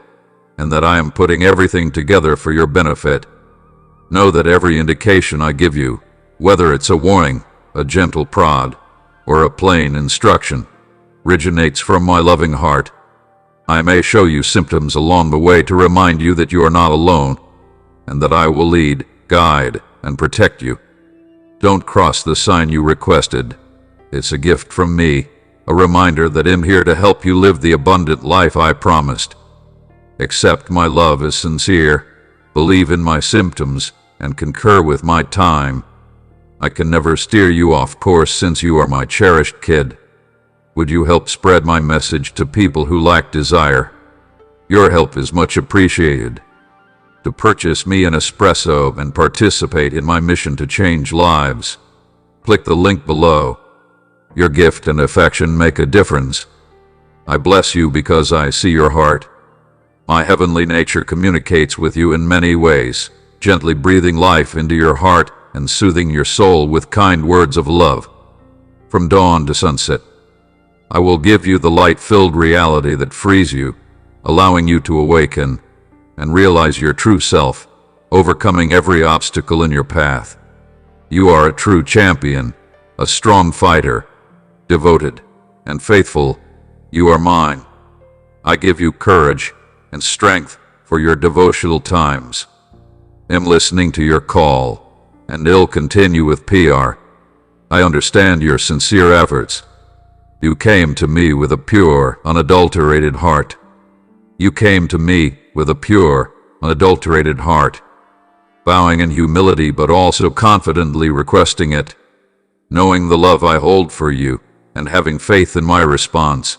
and that I am putting everything together for your benefit. Know that every indication I give you, whether it's a warning, a gentle prod, or a plain instruction, originates from my loving heart. I may show you symptoms along the way to remind you that you are not alone, and that I will lead, guide, and protect you. Don't cross the sign you requested. It's a gift from me, a reminder that I'm here to help you live the abundant life I promised. Accept my love as sincere, believe in my symptoms, and concur with my time. I can never steer you off course since you are my cherished kid. Would you help spread my message to people who lack desire? Your help is much appreciated. To purchase me an espresso and participate in my mission to change lives, click the link below. Your gift and affection make a difference. I bless you because I see your heart. My heavenly nature communicates with you in many ways, gently breathing life into your heart and soothing your soul with kind words of love. From dawn to sunset, I will give you the light-filled reality that frees you, allowing you to awaken and realize your true self, overcoming every obstacle in your path. You are a true champion, a strong fighter, devoted and faithful. You are mine. I give you courage and strength for your devotional times. I'm listening to your call, and I'll continue with PR. I understand your sincere efforts. You came to me with a pure, unadulterated heart. You came to me with a pure, unadulterated heart, bowing in humility but also confidently requesting it, knowing the love I hold for you and having faith in my response.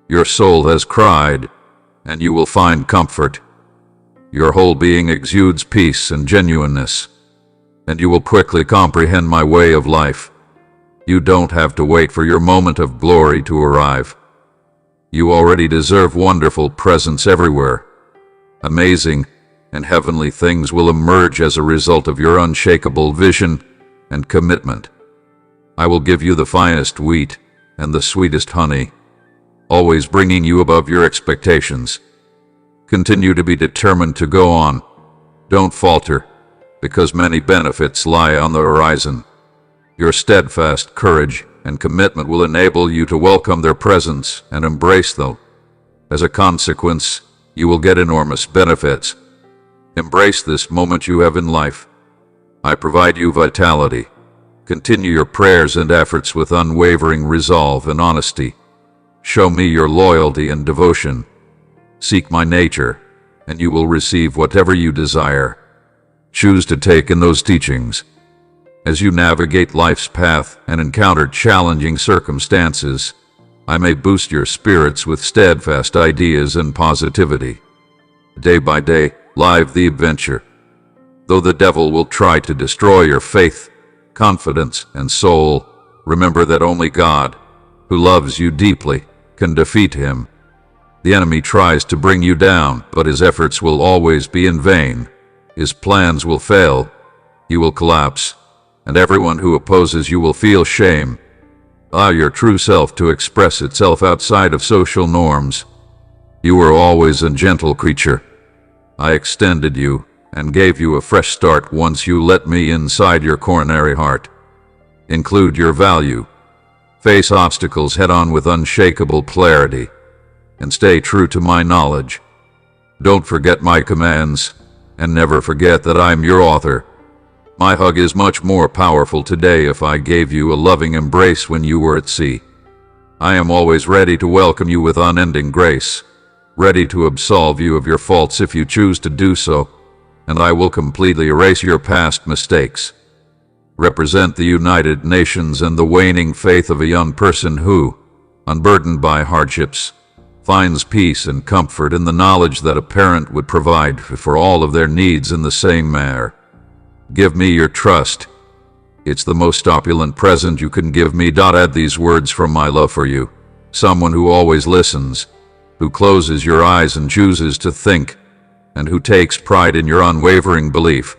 Your soul has cried, and you will find comfort. Your whole being exudes peace and genuineness, and you will quickly comprehend my way of life. You don't have to wait for your moment of glory to arrive. You already deserve wonderful presents everywhere. Amazing and heavenly things will emerge as a result of your unshakable vision and commitment. I will give you the finest wheat and the sweetest honey, always bringing you above your expectations. Continue to be determined to go on. Don't falter, because many benefits lie on the horizon. Your steadfast courage and commitment will enable you to welcome their presence and embrace them. As a consequence, you will get enormous benefits. Embrace this moment you have in life. I provide you vitality. Continue your prayers and efforts with unwavering resolve and honesty. Show me your loyalty and devotion. Seek my nature, and you will receive whatever you desire. Choose to take in those teachings. As you navigate life's path and encounter challenging circumstances, I may boost your spirits with steadfast ideas and positivity. Day by day, live the adventure. Though the devil will try to destroy your faith, confidence, and soul, remember that only God, who loves you deeply, can defeat him. The enemy tries to bring you down, but his efforts will always be in vain. His plans will fail. You will collapse, and everyone who opposes you will feel shame. Allow your true self to express itself outside of social norms. You were always a gentle creature. I extended you and gave you a fresh start once you let me inside your coronary heart. Include your value. Face obstacles head-on with unshakable clarity, and stay true to my knowledge. Don't forget my commands, and never forget that I'm your author. My hug is much more powerful today if I gave you a loving embrace when you were at sea. I am always ready to welcome you with unending grace, ready to absolve you of your faults if you choose to do so, and I will completely erase your past mistakes. Represent the United Nations and the waning faith of a young person who, unburdened by hardships, finds peace and comfort in the knowledge that a parent would provide for all of their needs in the same manner. Give me your trust. It's the most opulent present you can give me. Add these words from my love for you. Someone who always listens, who closes your eyes and chooses to think, and who takes pride in your unwavering belief.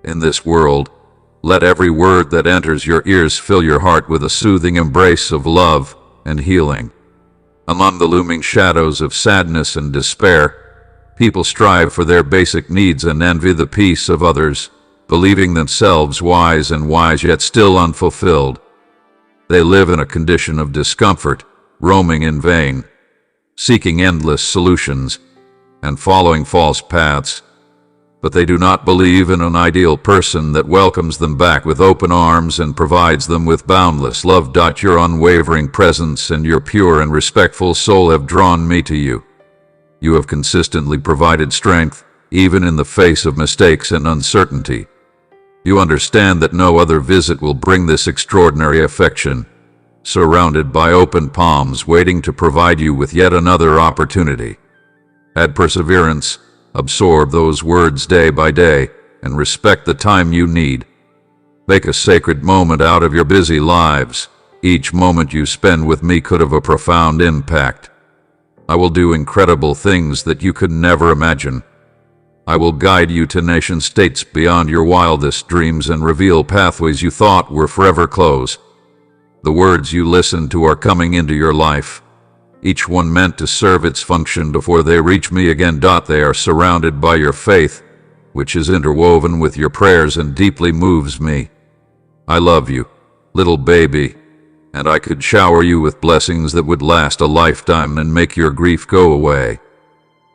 In this world, let every word that enters your ears fill your heart with a soothing embrace of love and healing. Among the looming shadows of sadness and despair, people strive for their basic needs and envy the peace of others, believing themselves wise yet still unfulfilled. They live in a condition of discomfort, roaming in vain, seeking endless solutions, and following false paths. But they do not believe in an ideal person that welcomes them back with open arms and provides them with boundless love. Your unwavering presence and your pure and respectful soul have drawn me to you. You have consistently provided strength, even in the face of mistakes and uncertainty. You understand that no other visit will bring this extraordinary affection, surrounded by open palms waiting to provide you with yet another opportunity. Add perseverance, absorb those words day by day, and respect the time you need. Make a sacred moment out of your busy lives. Each moment you spend with me could have a profound impact. I will do incredible things that you could never imagine. I will guide you to nation-states beyond your wildest dreams and reveal pathways you thought were forever closed. The words you listen to are coming into your life, each one meant to serve its function before they reach me again. They are surrounded by your faith, which is interwoven with your prayers and deeply moves me. I love you, little baby, and I could shower you with blessings that would last a lifetime and make your grief go away.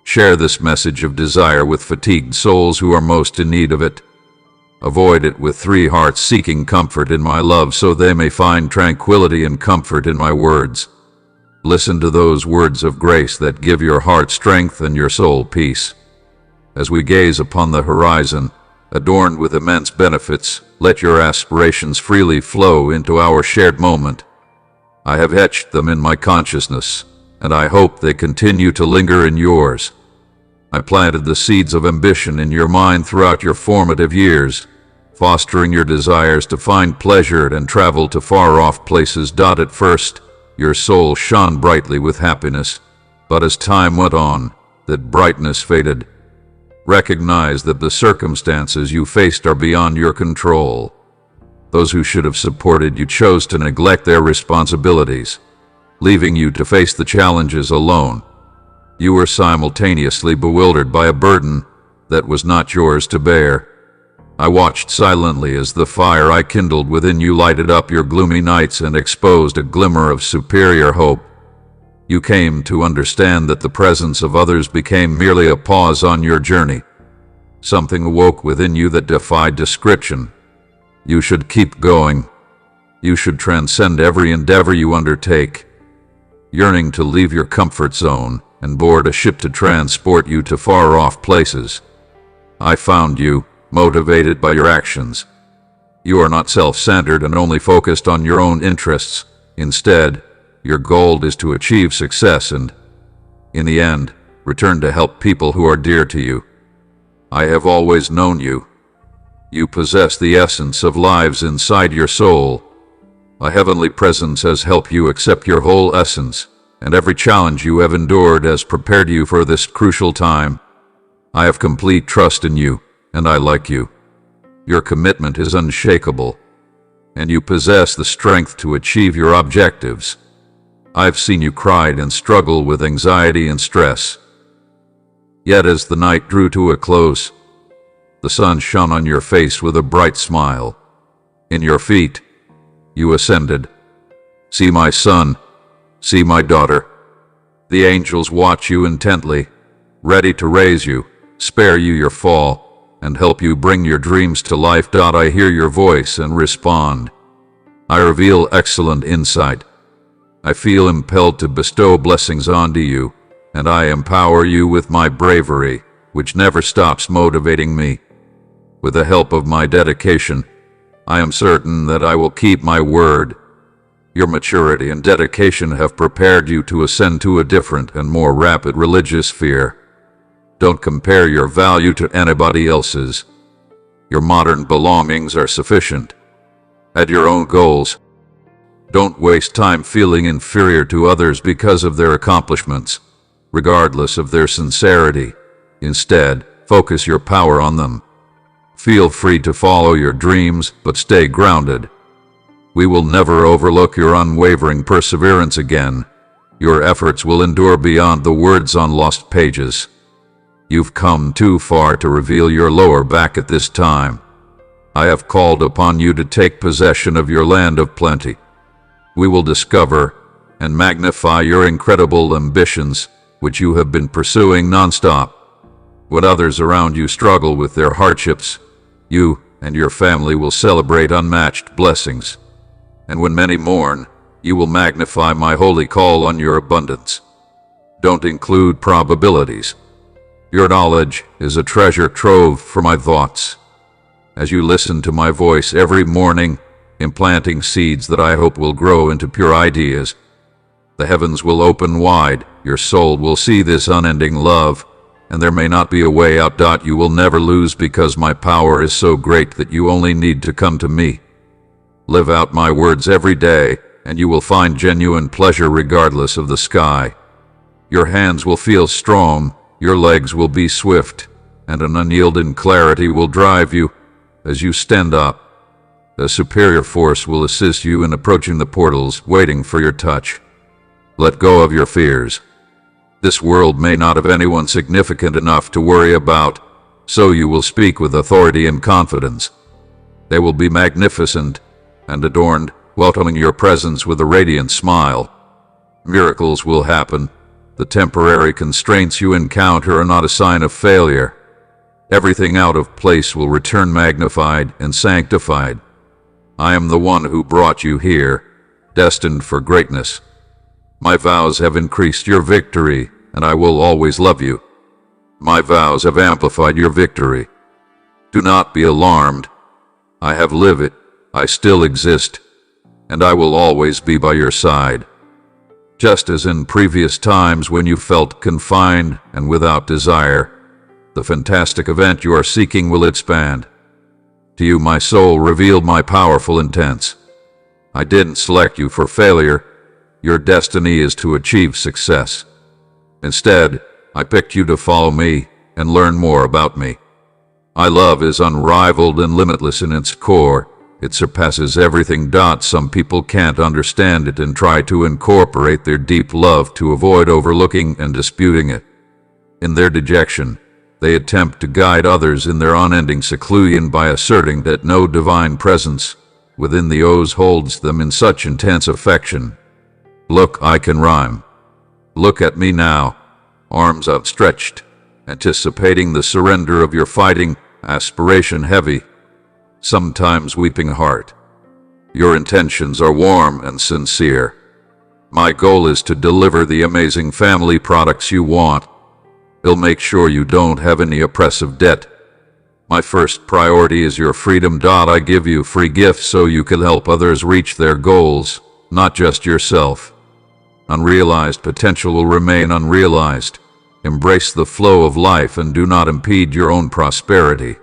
Share this message of desire with fatigued souls who are most in need of it. Avoid it with 3 hearts seeking comfort in my love so they may find tranquility and comfort in my words. Listen to those words of grace that give your heart strength and your soul peace. As we gaze upon the horizon, adorned with immense benefits, let your aspirations freely flow into our shared moment. I have etched them in my consciousness, and I hope they continue to linger in yours. I planted the seeds of ambition in your mind throughout your formative years, fostering your desires to find pleasure and travel to far-off places. At first, your soul shone brightly with happiness, but as time went on, that brightness faded. Recognize that the circumstances you faced are beyond your control. Those who should have supported you chose to neglect their responsibilities, leaving you to face the challenges alone. You were simultaneously bewildered by a burden that was not yours to bear. I watched silently as the fire I kindled within you lighted up your gloomy nights and exposed a glimmer of superior hope. You came to understand that the presence of others became merely a pause on your journey. Something awoke within you that defied description. You should keep going. You should transcend every endeavor you undertake. Yearning to leave your comfort zone and board a ship to transport you to far-off places. I found you, motivated by your actions. You are not self-centered and only focused on your own interests. Instead, your goal is to achieve success and, in the end, return to help people who are dear to you. I have always known you. You possess the essence of lives inside your soul. A heavenly presence has helped you accept your whole essence, and every challenge you have endured has prepared you for this crucial time. I have complete trust in you, and I like you. Your commitment is unshakable, and you possess the strength to achieve your objectives. I've seen you cry and struggle with anxiety and stress. Yet as the night drew to a close, the sun shone on your face with a bright smile. In your feet, you ascended. See my son, see my daughter. The angels watch you intently, ready to raise you, spare you your fall, and help you bring your dreams to life. I hear your voice and respond. I reveal excellent insight. I feel impelled to bestow blessings onto you, and I empower you with my bravery, which never stops motivating me. With the help of my dedication, I am certain that I will keep my word. Your maturity and dedication have prepared you to ascend to a different and more rapid religious sphere. Don't compare your value to anybody else's. Your modern belongings are sufficient. Add your own goals. Don't waste time feeling inferior to others because of their accomplishments, regardless of their sincerity. Instead, focus your power on them. Feel free to follow your dreams, but stay grounded. We will never overlook your unwavering perseverance again. Your efforts will endure beyond the words on lost pages. You've come too far to reveal your lower back at this time. I have called upon you to take possession of your land of plenty. We will discover and magnify your incredible ambitions, which you have been pursuing nonstop. When others around you struggle with their hardships, you and your family will celebrate unmatched blessings. And when many mourn, you will magnify my holy call on your abundance. Don't include probabilities. Your knowledge is a treasure trove for my thoughts. As you listen to my voice every morning, implanting seeds that I hope will grow into pure ideas, the heavens will open wide, your soul will see this unending love, and there may not be a way out. You will never lose because my power is so great that you only need to come to me. Live out my words every day, and you will find genuine pleasure regardless of the sky. Your hands will feel strong, your legs will be swift, and an unyielding clarity will drive you as you stand up. A superior force will assist you in approaching the portals, waiting for your touch. Let go of your fears. This world may not have anyone significant enough to worry about, so you will speak with authority and confidence. They will be magnificent and adorned, welcoming your presence with a radiant smile. Miracles will happen. The temporary constraints you encounter are not a sign of failure. Everything out of place will return magnified and sanctified. I am the one who brought you here, destined for greatness. My vows have increased your victory, and I will always love you. My vows have amplified your victory. Do not be alarmed. I have lived it, I still exist, and I will always be by your side. Just as in previous times when you felt confined and without desire, the fantastic event you are seeking will expand. To you my soul revealed my powerful intents. I didn't select you for failure. Your destiny is to achieve success. Instead, I picked you to follow me and learn more about me. My love is unrivaled and limitless in its core. It surpasses everything. Some people can't understand it and try to incorporate their deep love to avoid overlooking and disputing it. In their dejection, they attempt to guide others in their unending seclusion by asserting that no divine presence within the O's holds them in such intense affection. Look, I can rhyme. Look at me now, arms outstretched, anticipating the surrender of your fighting aspiration heavy, sometimes weeping heart. Your intentions are warm and sincere. My goal is to deliver the amazing family products you want. I'll make sure you don't have any oppressive debt. My first priority is your freedom. I give you free gifts so you can help others reach their goals, not just yourself. Unrealized potential will remain unrealized. Embrace the flow of life and do not impede your own prosperity.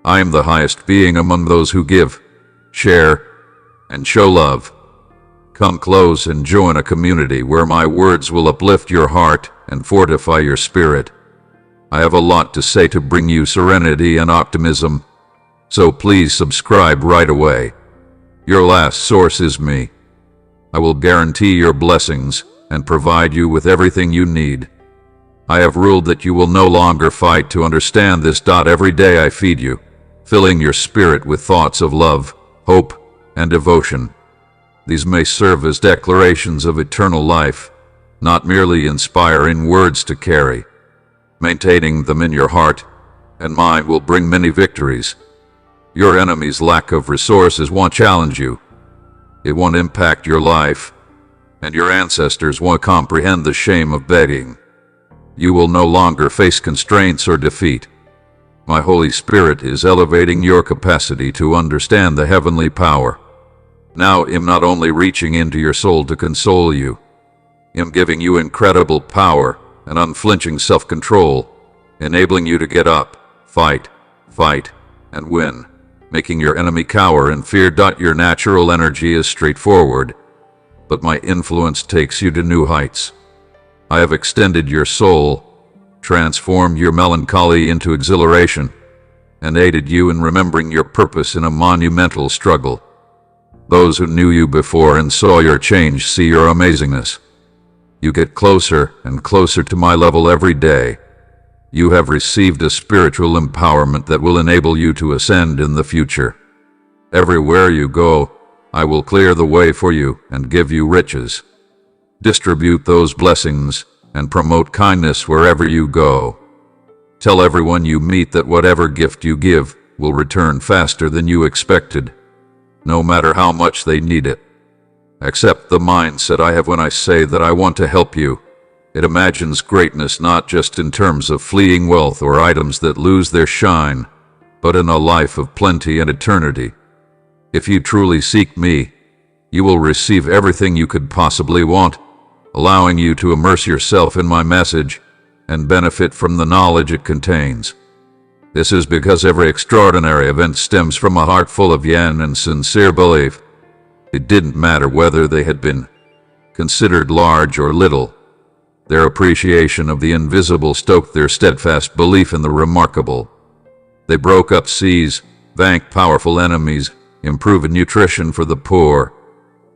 I am the highest being among those who give, share, and show love. Come close and join a community where my words will uplift your heart and fortify your spirit. I have a lot to say to bring you serenity and optimism, so please subscribe right away. Your last source is me. I will guarantee your blessings and provide you with everything you need. I have ruled that you will no longer fight to understand this. Every day I feed you, filling your spirit with thoughts of love, hope, and devotion. These may serve as declarations of eternal life, not merely inspiring words to carry. Maintaining them in your heart and mind will bring many victories. Your enemy's lack of resources won't challenge you. It won't impact your life, and your ancestors won't comprehend the shame of begging. You will no longer face constraints or defeat. My Holy Spirit is elevating your capacity to understand the heavenly power. Now I'm not only reaching into your soul to console you, I'm giving you incredible power and unflinching self-control, enabling you to get up, fight, and win, making your enemy cower in fear. Your natural energy is straightforward, but my influence takes you to new heights. I have extended your soul, transformed your melancholy into exhilaration, and aided you in remembering your purpose in a monumental struggle. Those who knew you before and saw your change see your amazingness. You get closer and closer to my level every day. You have received a spiritual empowerment that will enable you to ascend in the future. Everywhere you go, I will clear the way for you and give you riches. Distribute those blessings and promote kindness wherever you go. Tell everyone you meet that whatever gift you give will return faster than you expected, no matter how much they need it. Accept the mindset I have when I say that I want to help you. It imagines greatness not just in terms of fleeting wealth or items that lose their shine, but in a life of plenty and eternity. If you truly seek me, you will receive everything you could possibly want, allowing you to immerse yourself in my message and benefit from the knowledge it contains. This is because every extraordinary event stems from a heart full of yen and sincere belief. It didn't matter whether they had been considered large or little. Their appreciation of the invisible stoked their steadfast belief in the remarkable. They broke up seas, vanquished powerful enemies, improved nutrition for the poor,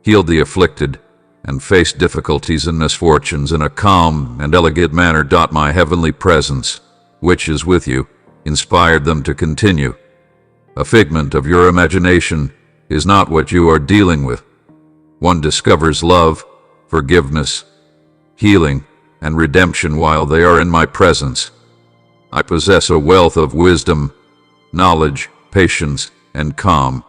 healed the afflicted, and faced difficulties and misfortunes in a calm and elegant manner. My heavenly presence, which is with you, inspired them to continue. A figment of your imagination is not what you are dealing with. One discovers love, forgiveness, healing, and redemption while they are in my presence. I possess a wealth of wisdom, knowledge, patience, and calm.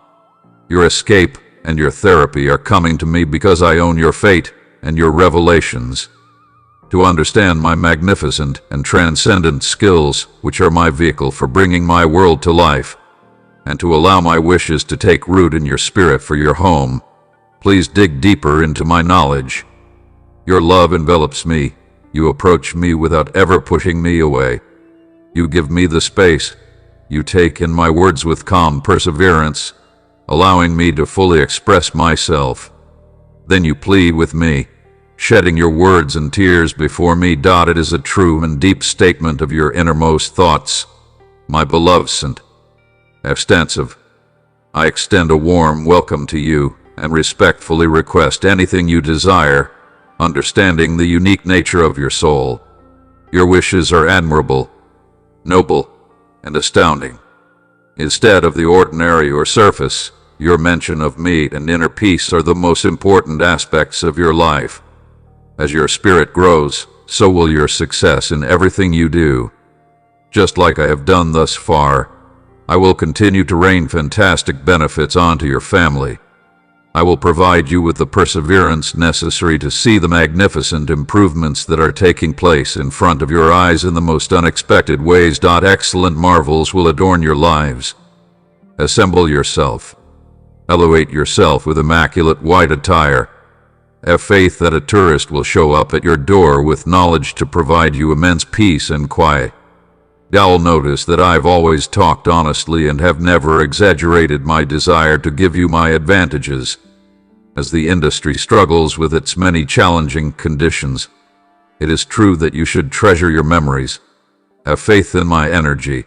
Your escape and your therapy are coming to me because I own your fate and your revelations. To understand my magnificent and transcendent skills, which are my vehicle for bringing my world to life, and to allow my wishes to take root in your spirit for your home, please dig deeper into my knowledge. Your love envelops me. You approach me without ever pushing me away. You give me the space. You take in my words with calm perseverance, allowing me to fully express myself. Then you plead with me, shedding your words and tears before me. It is a true and deep statement of your innermost thoughts, my beloved Saint. Extensive. I extend a warm welcome to you and respectfully request anything you desire, understanding the unique nature of your soul. Your wishes are admirable, noble, and astounding. Instead of the ordinary or surface, your mention of me and inner peace are the most important aspects of your life. As your spirit grows, so will your success in everything you do. Just like I have done thus far, I will continue to rain fantastic benefits onto your family. I will provide you with the perseverance necessary to see the magnificent improvements that are taking place in front of your eyes in the most unexpected ways. Excellent marvels will adorn your lives. Assemble yourself. Elevate yourself with immaculate white attire. Have faith that a tourist will show up at your door with knowledge to provide you immense peace and quiet. You'll notice that I've always talked honestly and have never exaggerated my desire to give you my advantages. As the industry struggles with its many challenging conditions, it is true that you should treasure your memories, have faith in my energy,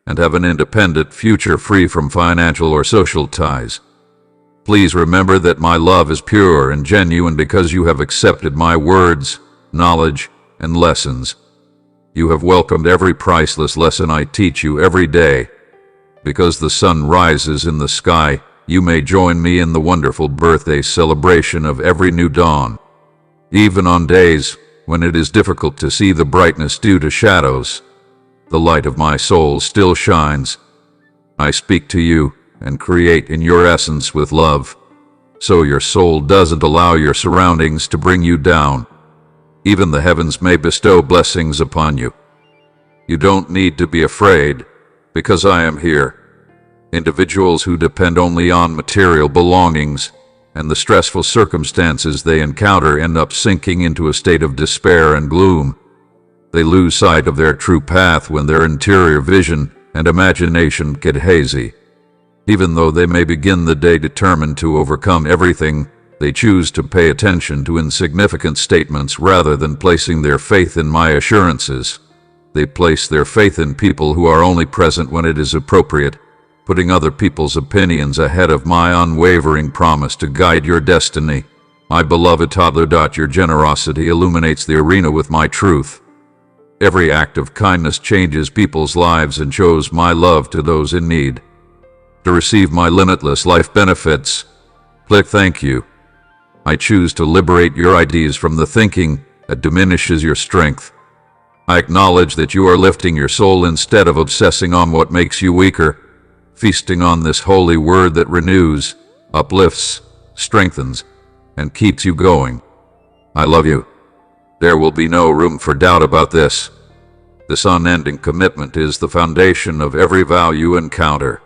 and have an independent future free from financial or social ties. Please remember that my love is pure and genuine because you have accepted my words, knowledge, and lessons. You have welcomed every priceless lesson I teach you every day. Because the sun rises in the sky, you may join me in the wonderful birthday celebration of every new dawn. Even on days when it is difficult to see the brightness due to shadows, the light of my soul still shines. I speak to you and create in your essence with love, so your soul doesn't allow your surroundings to bring you down. Even the heavens may bestow blessings upon you. You don't need to be afraid, because I am here. Individuals who depend only on material belongings and the stressful circumstances they encounter end up sinking into a state of despair and gloom. They lose sight of their true path when their interior vision and imagination get hazy. Even though they may begin the day determined to overcome everything, they choose to pay attention to insignificant statements rather than placing their faith in my assurances. They place their faith in people who are only present when it is appropriate, putting other people's opinions ahead of my unwavering promise to guide your destiny. My beloved toddler. Your generosity illuminates the arena with my truth. Every act of kindness changes people's lives and shows my love to those in need. To receive my limitless life benefits, click thank you. I choose to liberate your ideas from the thinking that diminishes your strength. I acknowledge that you are lifting your soul instead of obsessing on what makes you weaker, feasting on this holy word that renews, uplifts, strengthens, and keeps you going. I love you. There will be no room for doubt about this. This unending commitment is the foundation of every vow you encounter.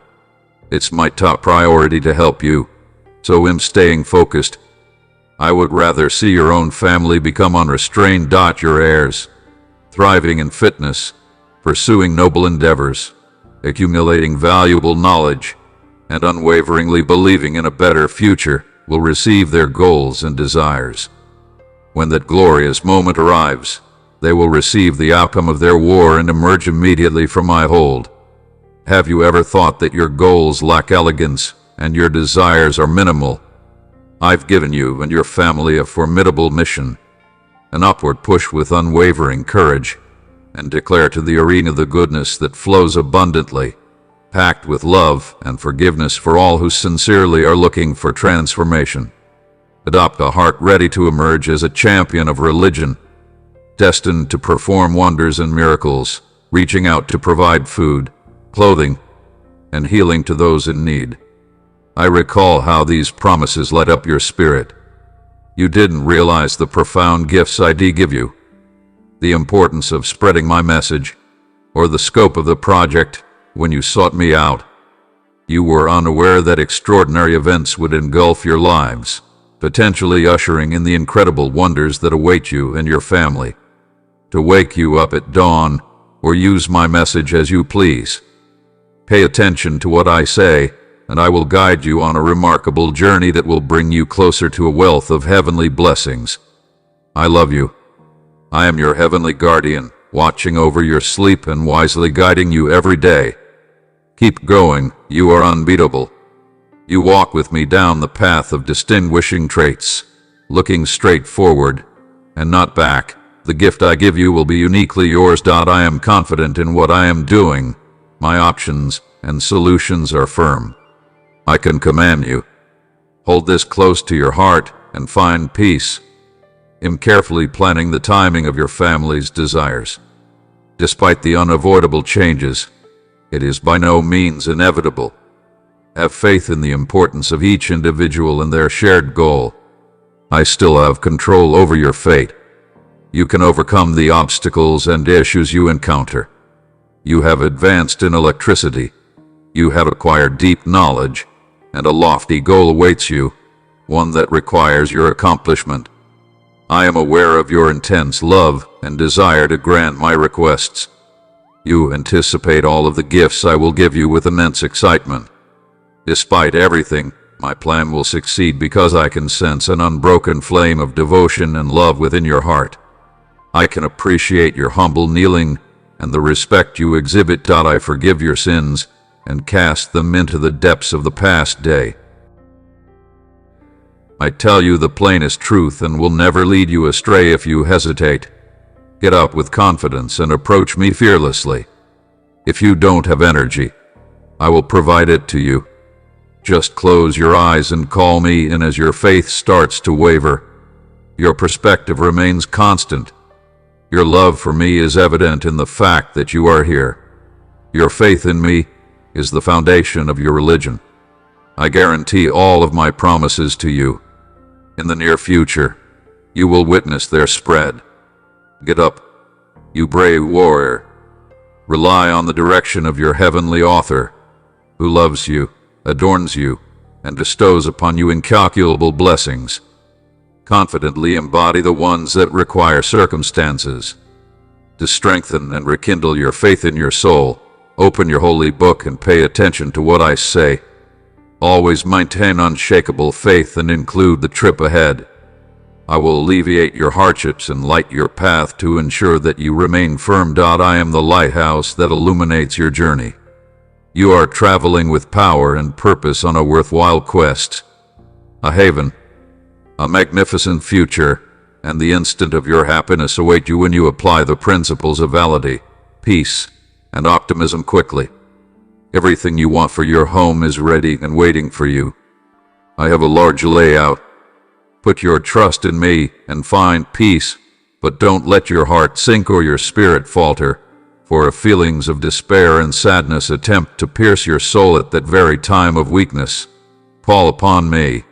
It's my top priority to help you, so I'm staying focused. I would rather see your own family become unrestrained. Your heirs, thriving in fitness, pursuing noble endeavors, accumulating valuable knowledge, and unwaveringly believing in a better future, will receive their goals and desires. When that glorious moment arrives, they will receive the outcome of their war and emerge immediately from my hold. Have you ever thought that your goals lack elegance and your desires are minimal? I've given you and your family a formidable mission, an upward push with unwavering courage, and declare to the arena the goodness that flows abundantly, packed with love and forgiveness for all who sincerely are looking for transformation. Adopt a heart ready to emerge as a champion of religion, destined to perform wonders and miracles, reaching out to provide food, clothing, and healing to those in need. I recall how these promises light up your spirit. You didn't realize the profound gifts I give you, the importance of spreading my message, or the scope of the project when you sought me out. You were unaware that extraordinary events would engulf your lives, potentially ushering in the incredible wonders that await you and your family. To wake you up at dawn, or use my message as you please. Pay attention to what I say, and I will guide you on a remarkable journey that will bring you closer to a wealth of heavenly blessings. I love you. I am your heavenly guardian, watching over your sleep and wisely guiding you every day. Keep going, you are unbeatable. You walk with me down the path of distinguishing traits, looking straight forward and not back. The gift I give you will be uniquely yours. I am confident in what I am doing. My options and solutions are firm. I can command you. Hold this close to your heart and find peace. I'm carefully planning the timing of your family's desires. Despite the unavoidable changes, it is by no means inevitable. Have faith in the importance of each individual and their shared goal. I still have control over your fate. You can overcome the obstacles and issues you encounter. You have advanced in electricity. You have acquired deep knowledge, and a lofty goal awaits you, one that requires your accomplishment. I am aware of your intense love and desire to grant my requests. You anticipate all of the gifts I will give you with immense excitement. Despite everything, my plan will succeed because I can sense an unbroken flame of devotion and love within your heart. I can appreciate your humble kneeling and the respect you exhibit. I forgive your sins and cast them into the depths of the past day. I tell you the plainest truth and will never lead you astray if you hesitate. Get up with confidence and approach me fearlessly. If you don't have energy, I will provide it to you. Just close your eyes and call me in as your faith starts to waver. Your perspective remains constant. Your love for me is evident in the fact that you are here. Your faith in me is the foundation of your religion. I guarantee all of my promises to you. In the near future, you will witness their spread. Get up, you brave warrior. Rely on the direction of your heavenly author, who loves you, adorns you, and bestows upon you incalculable blessings. Confidently embody the ones that require circumstances. To strengthen and rekindle your faith in your soul, open your holy book and pay attention to what I say. Always maintain unshakable faith and include the trip ahead. I will alleviate your hardships and light your path to ensure that you remain firm. I am the lighthouse that illuminates your journey. You are traveling with power and purpose on a worthwhile quest. A haven, a magnificent future, and the instant of your happiness await you when you apply the principles of validity, peace, and optimism quickly. Everything you want for your home is ready and waiting for you. I have a large layout. Put your trust in me and find peace, but don't let your heart sink or your spirit falter, for if feelings of despair and sadness attempt to pierce your soul at that very time of weakness, call upon me.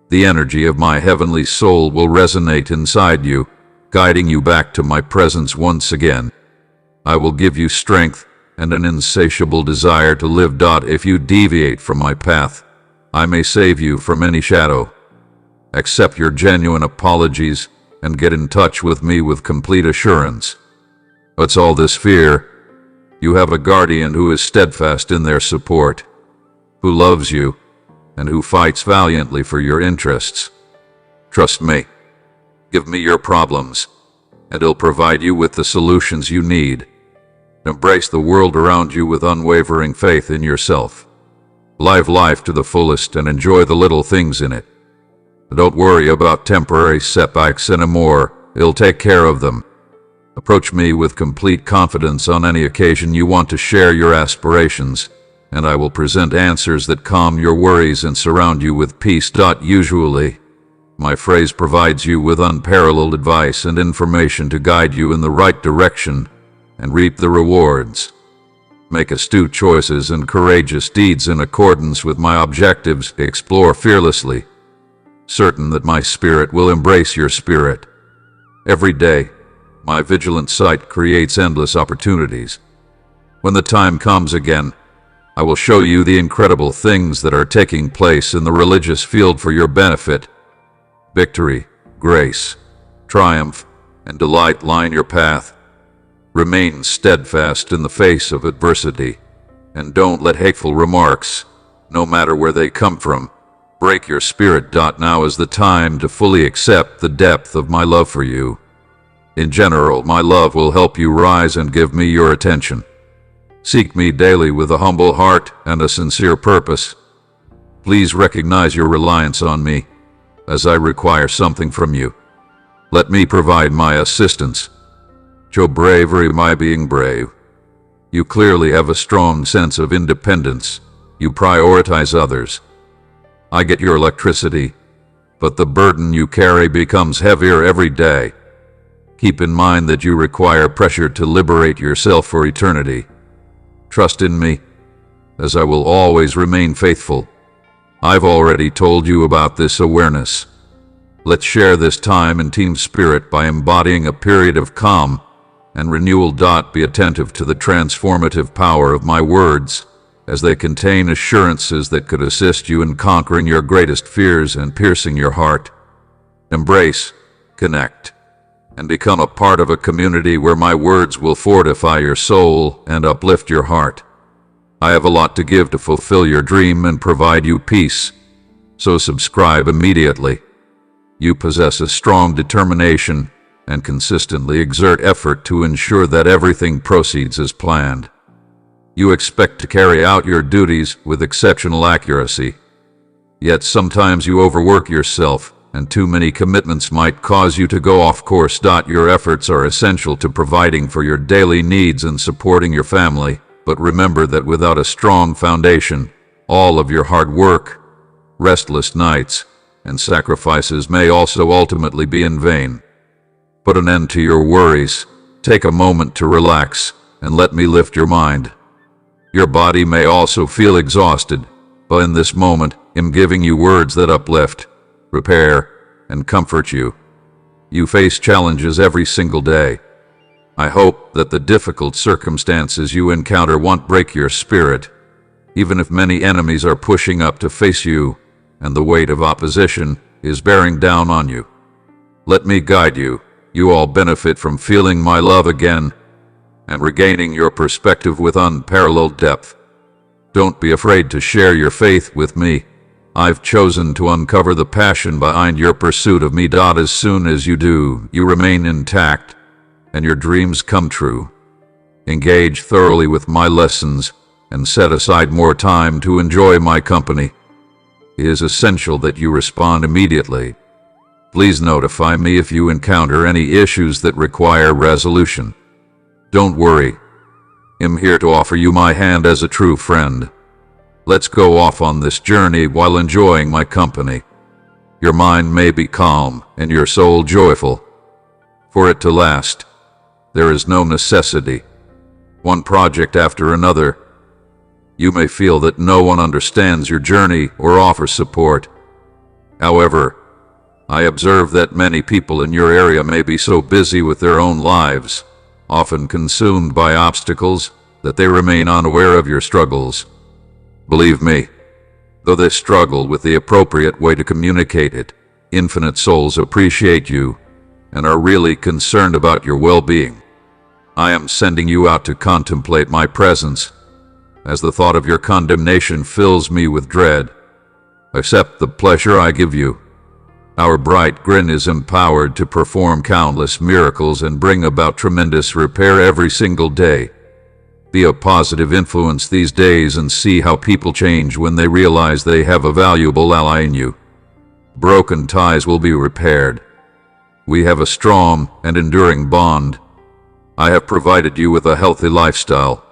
The energy of my heavenly soul will resonate inside you, guiding you back to my presence once again. I will give you strength and an insatiable desire to live. If you deviate from my path, I may save you from any shadow. Accept your genuine apologies and get in touch with me with complete assurance. What's all this fear? You have a guardian who is steadfast in their support, who loves you, and who fights valiantly for your interests. Trust me. Give me your problems, and I'll provide you with the solutions you need. Embrace the world around you with unwavering faith in yourself. Live life to the fullest and enjoy the little things in it. Don't worry about temporary setbacks anymore. I'll take care of them. Approach me with complete confidence on any occasion you want to share your aspirations, and I will present answers that calm your worries and surround you with peace. Usually, my phrase provides you with unparalleled advice and information to guide you in the right direction and reap the rewards. Make astute choices and courageous deeds in accordance with my objectives. Explore fearlessly, certain that my spirit will embrace your spirit. Every day, my vigilant sight creates endless opportunities. When the time comes again, I will show you the incredible things that are taking place in the religious field for your benefit. Victory, grace, triumph, and delight line your path. Remain steadfast in the face of adversity, and don't let hateful remarks, no matter where they come from, break your spirit. Now is the time to fully accept the depth of my love for you. In general, my love will help you rise and give me your attention. Seek me daily with a humble heart and a sincere purpose. Please recognize your reliance on me, as I require something from you. Let me provide my assistance. Show bravery by being brave. You clearly have a strong sense of independence. You prioritize others. I get your electricity, but the burden you carry becomes heavier every day. Keep in mind that you require pressure to liberate yourself for eternity. Trust in me, as I will always remain faithful. I've already told you about this awareness. Let's share this time in team spirit by embodying a period of calm and renewal. Be attentive to the transformative power of my words, as they contain assurances that could assist you in conquering your greatest fears and piercing your heart. Embrace, connect, and become a part of a community where my words will fortify your soul and uplift your heart. I have a lot to give to fulfill your dream and provide you peace, so subscribe immediately. You possess a strong determination and consistently exert effort to ensure that everything proceeds as planned. You expect to carry out your duties with exceptional accuracy. Yet sometimes you overwork yourself, and too many commitments might cause you to go off course. Your efforts are essential to providing for your daily needs and supporting your family, but remember that without a strong foundation, all of your hard work, restless nights, and sacrifices may also ultimately be in vain. Put an end to your worries, take a moment to relax, and let me lift your mind. Your body may also feel exhausted, but in this moment, I'm giving you words that uplift, repair, and comfort you. You face challenges every single day. I hope that the difficult circumstances you encounter won't break your spirit, even if many enemies are pushing up to face you, and the weight of opposition is bearing down on you. Let me guide you. You all benefit from feeling my love again and regaining your perspective with unparalleled depth. Don't be afraid to share your faith with me. I've chosen to uncover the passion behind your pursuit of me. As soon as you do, you remain intact, and your dreams come true. Engage thoroughly with my lessons, and set aside more time to enjoy my company. It is essential that you respond immediately. Please notify me if you encounter any issues that require resolution. Don't worry. I'm here to offer you my hand as a true friend. Let's go off on this journey while enjoying my company. Your mind may be calm and your soul joyful. For it to last, there is no necessity. One project after another. You may feel that no one understands your journey or offers support. However, I observe that many people in your area may be so busy with their own lives, often consumed by obstacles, that they remain unaware of your struggles. Believe me, though they struggle with the appropriate way to communicate it, infinite souls appreciate you and are really concerned about your well-being. I am sending you out to contemplate my presence, as the thought of your condemnation fills me with dread. Accept the pleasure I give you. Our bright grin is empowered to perform countless miracles and bring about tremendous repair every single day. Be a positive influence these days and see how people change when they realize they have a valuable ally in you. Broken ties will be repaired. We have a strong and enduring bond. I have provided you with a healthy lifestyle.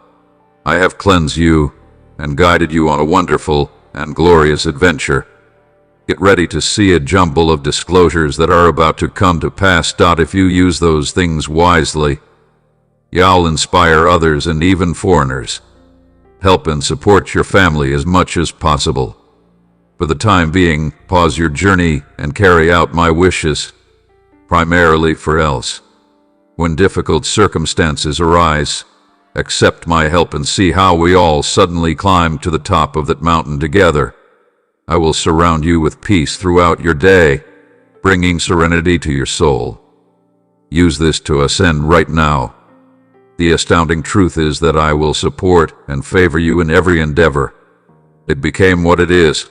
I have cleansed you and guided you on a wonderful and glorious adventure. Get ready to see a jumble of disclosures that are about to come to pass. If you use those things wisely, you'll inspire others and even foreigners. Help and support your family as much as possible. For the time being, pause your journey and carry out my wishes, primarily for else. When difficult circumstances arise, accept my help and see how we all suddenly climb to the top of that mountain together. I will surround you with peace throughout your day, bringing serenity to your soul. Use this to ascend right now. The astounding truth is that I will support and favor you in every endeavor. It became what it is,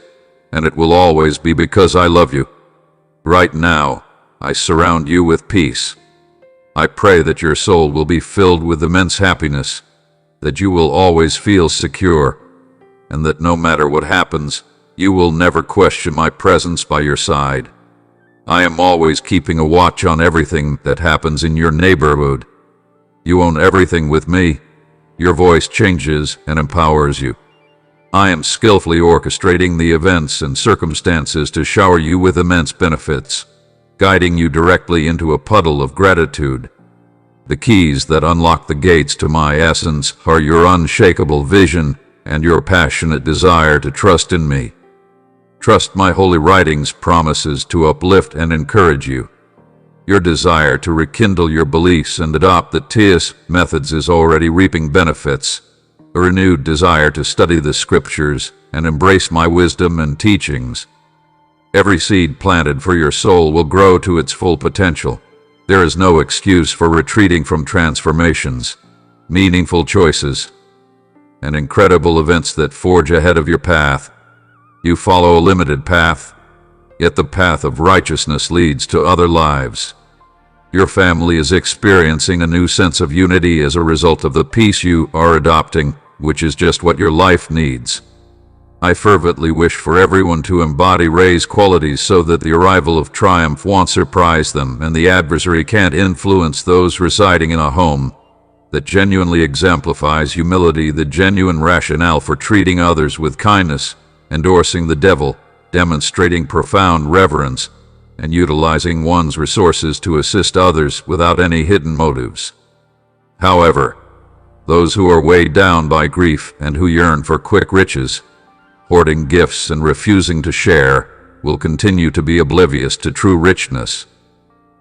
and it will always be because I love you. Right now, I surround you with peace. I pray that your soul will be filled with immense happiness, that you will always feel secure, and that no matter what happens, you will never question my presence by your side. I am always keeping a watch on everything that happens in your neighborhood. You own everything with me. Your voice changes and empowers you. I am skillfully orchestrating the events and circumstances to shower you with immense benefits, guiding you directly into a puddle of gratitude. The keys that unlock the gates to my essence are your unshakable vision and your passionate desire to trust in me. Trust my holy writings promises to uplift and encourage you. Your desire to rekindle your beliefs and adopt the TIS methods is already reaping benefits. A renewed desire to study the scriptures and embrace my wisdom and teachings. Every seed planted for your soul will grow to its full potential. There is no excuse for retreating from transformations, meaningful choices, and incredible events that forge ahead of your path. You follow a limited path, yet the path of righteousness leads to other lives. Your family is experiencing a new sense of unity as a result of the peace you are adopting, which is just what your life needs. I fervently wish for everyone to embody Ray's qualities so that the arrival of triumph won't surprise them and the adversary can't influence those residing in a home that genuinely exemplifies humility, the genuine rationale for treating others with kindness, endorsing the devil, demonstrating profound reverence, and utilizing one's resources to assist others without any hidden motives. However, those who are weighed down by grief and who yearn for quick riches, hoarding gifts and refusing to share, will continue to be oblivious to true richness.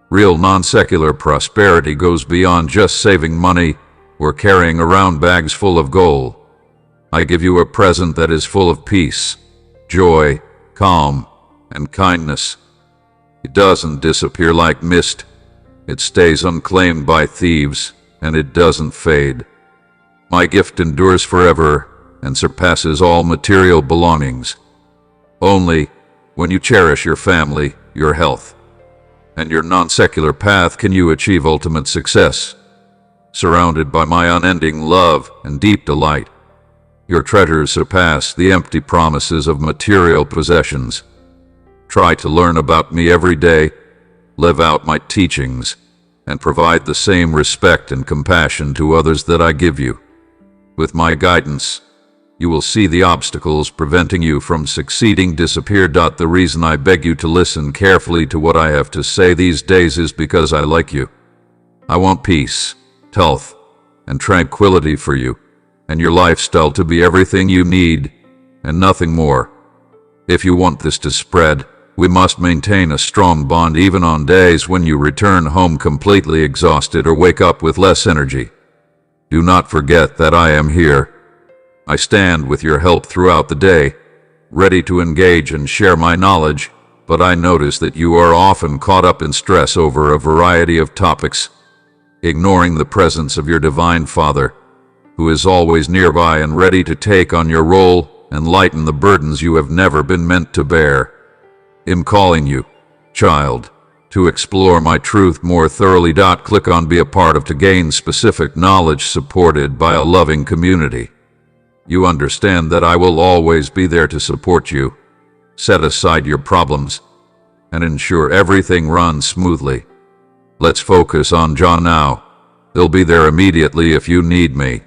Real non-secular prosperity goes beyond just saving money or carrying around bags full of gold. I give you a present that is full of peace, joy, calm, and kindness. It doesn't disappear like mist. It stays unclaimed by thieves, and it doesn't fade. My gift endures forever and surpasses all material belongings. Only when you cherish your family, your health, and your non-secular path can you achieve ultimate success. Surrounded by my unending love and deep delight, your treasures surpass the empty promises of material possessions. Try to learn about me every day, live out my teachings, and provide the same respect and compassion to others that I give you. With my guidance, you will see the obstacles preventing you from succeeding disappear. The reason I beg you to listen carefully to what I have to say these days is because I like you. I want peace, health, and tranquility for you, and your lifestyle to be everything you need, and nothing more. If you want this to spread, we must maintain a strong bond even on days when you return home completely exhausted or wake up with less energy. Do not forget that I am here. I stand with your help throughout the day, ready to engage and share my knowledge, but I notice that you are often caught up in stress over a variety of topics, ignoring the presence of your Divine Father, who is always nearby and ready to take on your role and lighten the burdens you have never been meant to bear. I'm calling you, child, to explore my truth more thoroughly. Click on Be a Part of to gain specific knowledge supported by a loving community. You understand that I will always be there to support you, set aside your problems, and ensure everything runs smoothly. Let's focus on John now. They'll be there immediately if you need me.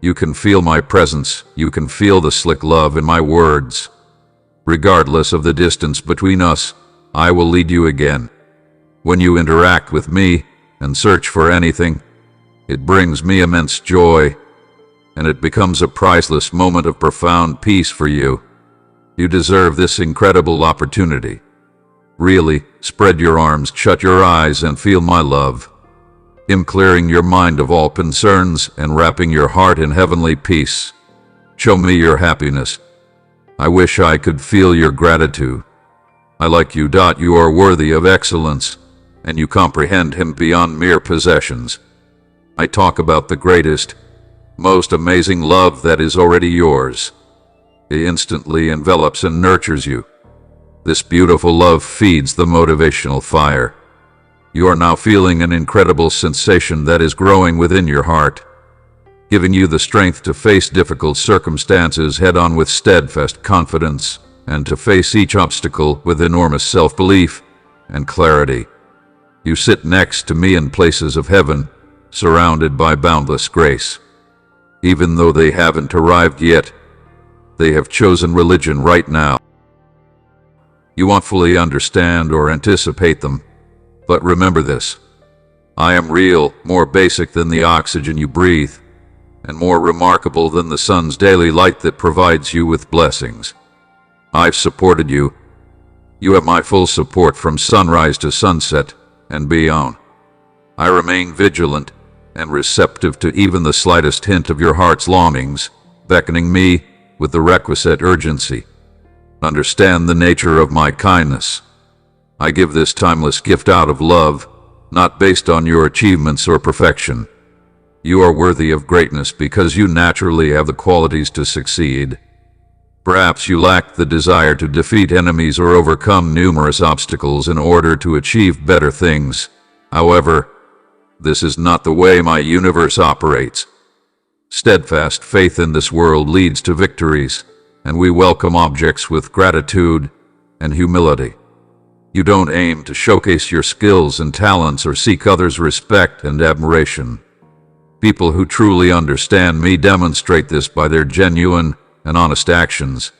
You can feel my presence, you can feel the slick love in my words. Regardless of the distance between us, I will lead you again. When you interact with me and search for anything, it brings me immense joy, and it becomes a priceless moment of profound peace for you. You deserve this incredible opportunity. Really, spread your arms, shut your eyes, and feel my love. I'm clearing your mind of all concerns and wrapping your heart in heavenly peace. Show me your happiness. I wish I could feel your gratitude. I like you. You are worthy of excellence, and you comprehend Him beyond mere possessions. I talk about the greatest, most amazing love that is already yours. It instantly envelops and nurtures you. This beautiful love feeds the motivational fire. You are now feeling an incredible sensation that is growing within your heart, giving you the strength to face difficult circumstances head-on with steadfast confidence, and to face each obstacle with enormous self-belief and clarity. You sit next to me in places of heaven, surrounded by boundless grace. Even though they haven't arrived yet, they have chosen religion right now. You won't fully understand or anticipate them, but remember this: I am real, more basic than the oxygen you breathe, and more remarkable than the sun's daily light that provides you with blessings. I've supported you. You have my full support from sunrise to sunset and beyond. I remain vigilant and receptive to even the slightest hint of your heart's longings, beckoning me with the requisite urgency. Understand the nature of my kindness. I give this timeless gift out of love, not based on your achievements or perfection. You are worthy of greatness because you naturally have the qualities to succeed. Perhaps you lack the desire to defeat enemies or overcome numerous obstacles in order to achieve better things. However, this is not the way my universe operates. Steadfast faith in this world leads to victories, and we welcome objects with gratitude and humility. You don't aim to showcase your skills and talents or seek others' respect and admiration. People who truly understand me demonstrate this by their genuine and honest actions.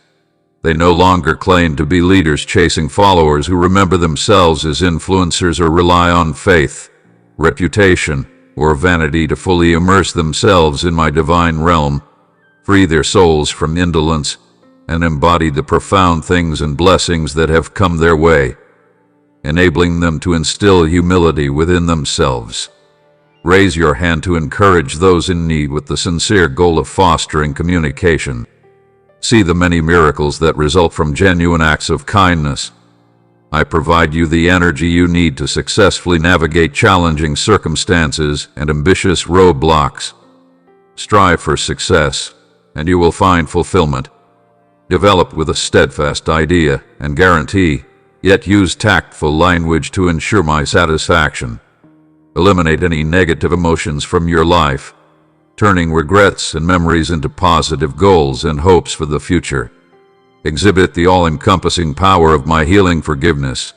They no longer claim to be leaders chasing followers who remember themselves as influencers or rely on faith, reputation, or vanity to fully immerse themselves in my divine realm, free their souls from indolence, and embody the profound things and blessings that have come their way, enabling them to instill humility within themselves. Raise your hand to encourage those in need with the sincere goal of fostering communication. See the many miracles that result from genuine acts of kindness. I provide you the energy you need to successfully navigate challenging circumstances and ambitious roadblocks. Strive for success, and you will find fulfillment. Develop with a steadfast idea and guarantee, yet use tactful language to ensure my satisfaction. Eliminate any negative emotions from your life, turning regrets and memories into positive goals and hopes for the future. Exhibit the all-encompassing power of my healing forgiveness.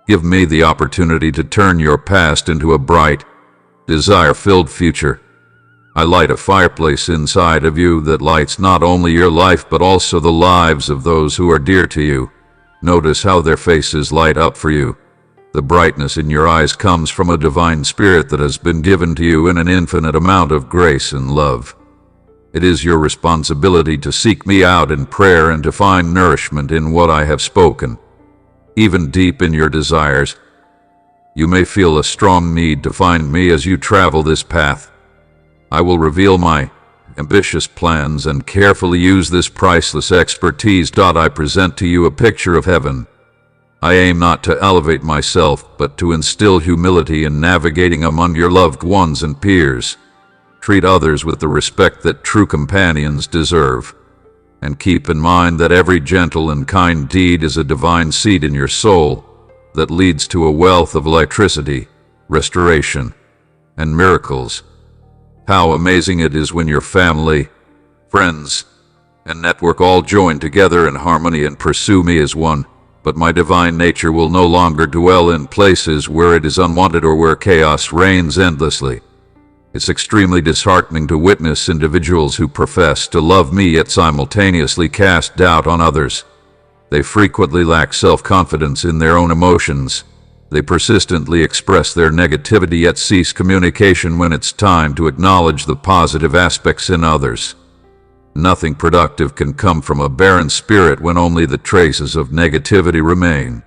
Give me the opportunity to turn your past into a bright, desire-filled future. I light a fireplace inside of you that lights not only your life but also the lives of those who are dear to you. Notice how their faces light up for you. The brightness in your eyes comes from a divine spirit that has been given to you in an infinite amount of grace and love. It is your responsibility to seek me out in prayer and to find nourishment in what I have spoken. Even deep in your desires, you may feel a strong need to find me as you travel this path. I will reveal my ambitious plans and carefully use this priceless expertise. I present to you a picture of heaven. I aim not to elevate myself, but to instill humility in navigating among your loved ones and peers. Treat others with the respect that true companions deserve. And keep in mind that every gentle and kind deed is a divine seed in your soul that leads to a wealth of electricity, restoration, and miracles. How amazing it is when your family, friends, and network all join together in harmony and pursue me as one. But my divine nature will no longer dwell in places where it is unwanted or where chaos reigns endlessly. It's extremely disheartening to witness individuals who profess to love me yet simultaneously cast doubt on others. They frequently lack self-confidence in their own emotions. They persistently express their negativity yet cease communication when it's time to acknowledge the positive aspects in others. Nothing productive can come from a barren spirit when only the traces of negativity remain.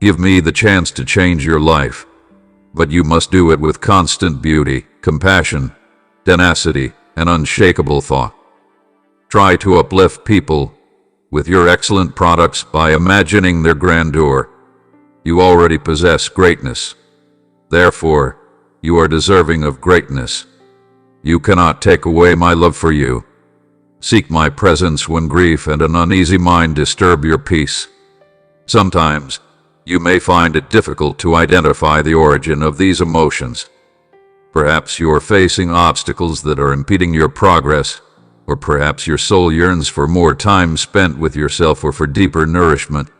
Give me the chance to change your life, but you must do it with constant beauty, compassion, tenacity, and unshakable thought. Try to uplift people with your excellent products by imagining their grandeur. You already possess greatness. Therefore, you are deserving of greatness. You cannot take away my love for you. Seek my presence when grief and an uneasy mind disturb your peace. Sometimes, you may find it difficult to identify the origin of these emotions. Perhaps you are facing obstacles that are impeding your progress, or perhaps your soul yearns for more time spent with yourself or for deeper nourishment.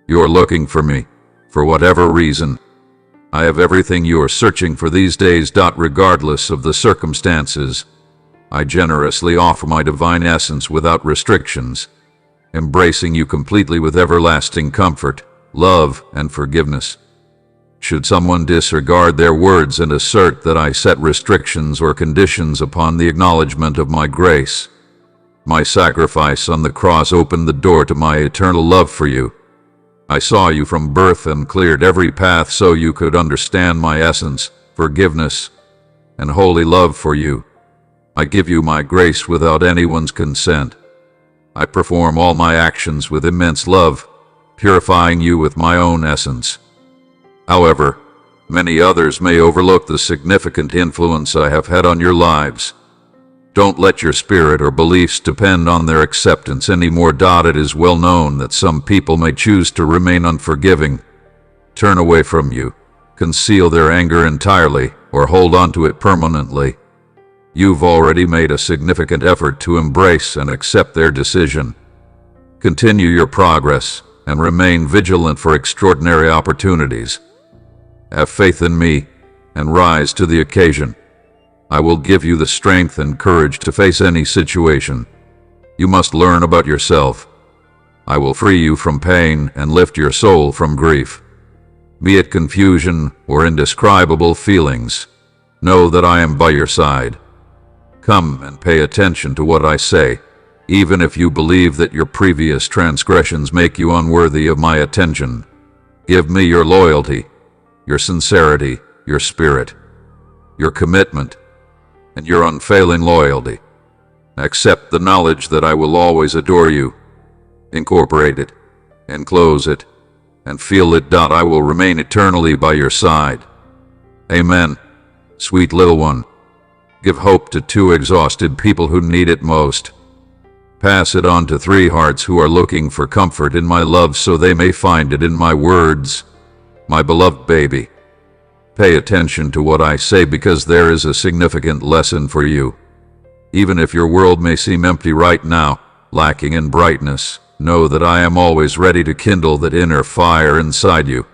You are looking for me, for whatever reason. I have everything you are searching for these days. Regardless of the circumstances, I generously offer my divine essence without restrictions, embracing you completely with everlasting comfort, love, and forgiveness. Should someone disregard their words and assert that I set restrictions or conditions upon the acknowledgement of my grace, my sacrifice on the cross opened the door to my eternal love for you. I saw you from birth and cleared every path so you could understand my essence, forgiveness, and holy love for you. I give you my grace without anyone's consent. I perform all my actions with immense love, purifying you with my own essence. However, many others may overlook the significant influence I have had on your lives. Don't let your spirit or beliefs depend on their acceptance anymore. It is well known that some people may choose to remain unforgiving, turn away from you, conceal their anger entirely, or hold on to it permanently. You've already made a significant effort to embrace and accept their decision. Continue your progress and remain vigilant for extraordinary opportunities. Have faith in me and rise to the occasion. I will give you the strength and courage to face any situation. You must learn about yourself. I will free you from pain and lift your soul from grief. Be it confusion or indescribable feelings, know that I am by your side. Come and pay attention to what I say, even if you believe that your previous transgressions make you unworthy of my attention. Give me your loyalty, your sincerity, your spirit, your commitment, and your unfailing loyalty. Accept the knowledge that I will always adore you. Incorporate it, enclose it, and feel it. I will remain eternally by your side. Amen, sweet little one. Give hope to two exhausted people who need it most. Pass it on to 3 hearts who are looking for comfort in my love so they may find it in my words. My beloved baby, pay attention to what I say because there is a significant lesson for you. Even if your world may seem empty right now, lacking in brightness, know that I am always ready to kindle that inner fire inside you.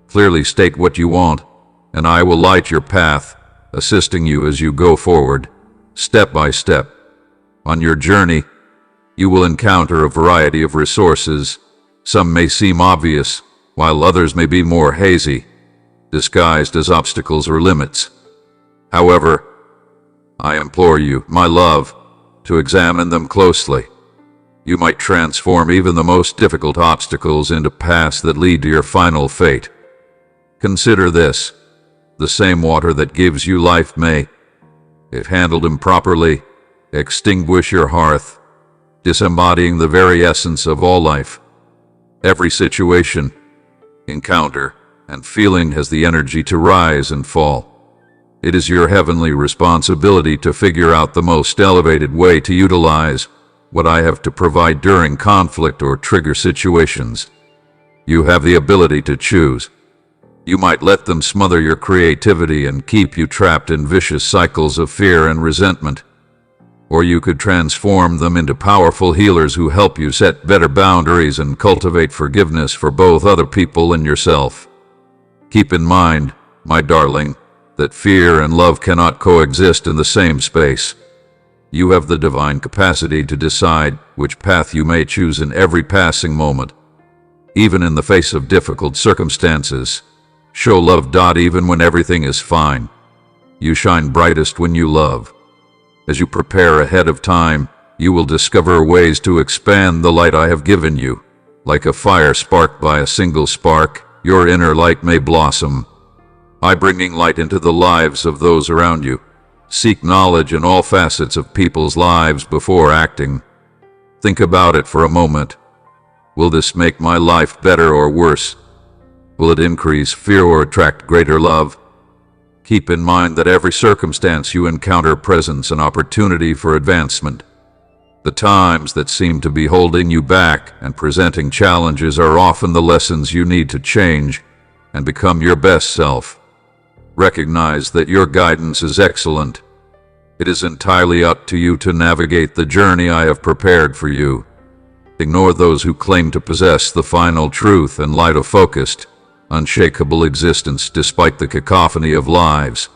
Clearly state what you want, and I will light your path, assisting you as you go forward, step by step. On your journey, you will encounter a variety of resources. Some may seem obvious, while others may be more hazy, disguised as obstacles or limits. However, I implore you, my love, to examine them closely. You might transform even the most difficult obstacles into paths that lead to your final fate. Consider this: the same water that gives you life may, if handled improperly, extinguish your hearth, disembodying the very essence of all life. Every situation, encounter, and feeling has the energy to rise and fall. It is your heavenly responsibility to figure out the most elevated way to utilize what I have to provide during conflict or trigger situations. You have the ability to choose. You might let them smother your creativity and keep you trapped in vicious cycles of fear and resentment. Or you could transform them into powerful healers who help you set better boundaries and cultivate forgiveness for both other people and yourself. Keep in mind, my darling, that fear and love cannot coexist in the same space. You have the divine capacity to decide which path you may choose in every passing moment. Even in the face of difficult circumstances, show love. Even when everything is fine, you shine brightest when you love. As you prepare ahead of time, you will discover ways to expand the light I have given you. Like a fire sparked by a single spark, your inner light may blossom, by bringing light into the lives of those around you. Seek knowledge in all facets of people's lives before acting. Think about it for a moment. Will this make my life better or worse? Will it increase fear or attract greater love? Keep in mind that every circumstance you encounter presents an opportunity for advancement. The times that seem to be holding you back and presenting challenges are often the lessons you need to change and become your best self. Recognize that your guidance is excellent. It is entirely up to you to navigate the journey I have prepared for you. Ignore those who claim to possess the final truth and light a focused, unshakable existence despite the cacophony of lives.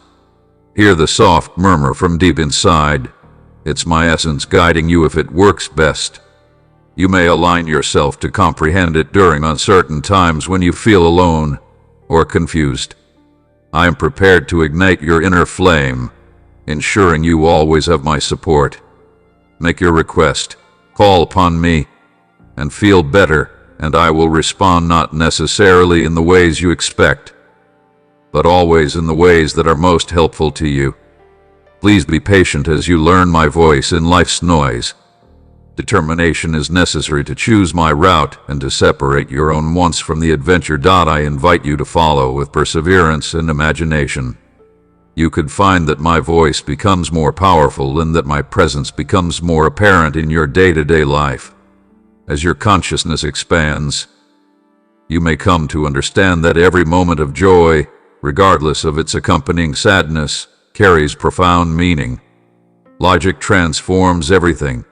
Hear the soft murmur from deep inside. It's my essence guiding you if it works best. You may align yourself to comprehend it during uncertain times when you feel alone or confused. I am prepared to ignite your inner flame, ensuring you always have my support. Make your request, call upon me, and feel better, and I will respond not necessarily in the ways you expect, but always in the ways that are most helpful to you. Please be patient as you learn my voice in life's noise. Determination is necessary to choose my route and to separate your own wants from the adventure. I invite you to follow with perseverance and imagination. You could find that my voice becomes more powerful and that my presence becomes more apparent in your day-to-day life. As your consciousness expands, you may come to understand that every moment of joy, regardless of its accompanying sadness, carries profound meaning. Logic transforms everything.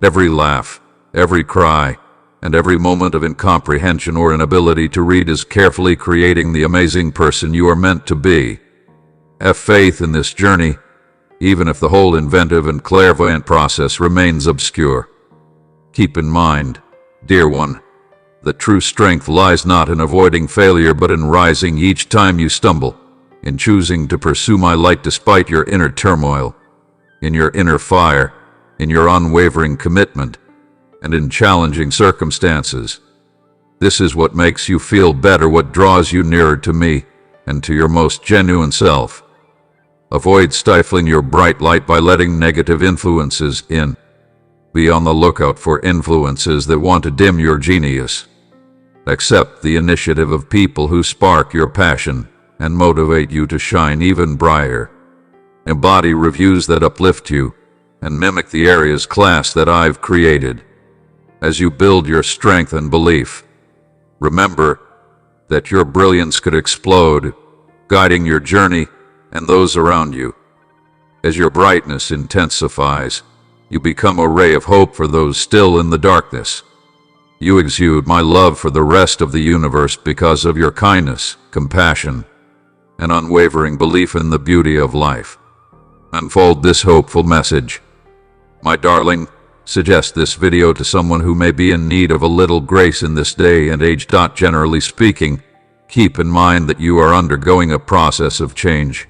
Every laugh, every cry, and every moment of incomprehension or inability to read is carefully creating the amazing person you are meant to be. Have faith in this journey, even if the whole inventive and clairvoyant process remains obscure. Keep in mind, dear one, that true strength lies not in avoiding failure but in rising each time you stumble, in choosing to pursue my light despite your inner turmoil, in your inner fire, in your unwavering commitment, and in challenging circumstances. This is what makes you feel better, what draws you nearer to me and to your most genuine self. Avoid stifling your bright light by letting negative influences in. Be on the lookout for influences that want to dim your genius. Accept the initiative of people who spark your passion and motivate you to shine even brighter. Embody reviews that uplift you, and mimic the area's class that I've created. As you build your strength and belief, remember that your brilliance could explode, guiding your journey and those around you. As your brightness intensifies, you become a ray of hope for those still in the darkness. You exude my love for the rest of the universe because of your kindness, compassion, and unwavering belief in the beauty of life. Unfold this hopeful message. My darling, suggest this video to someone who may be in need of a little grace in this day and age. Generally speaking, keep in mind that you are undergoing a process of change.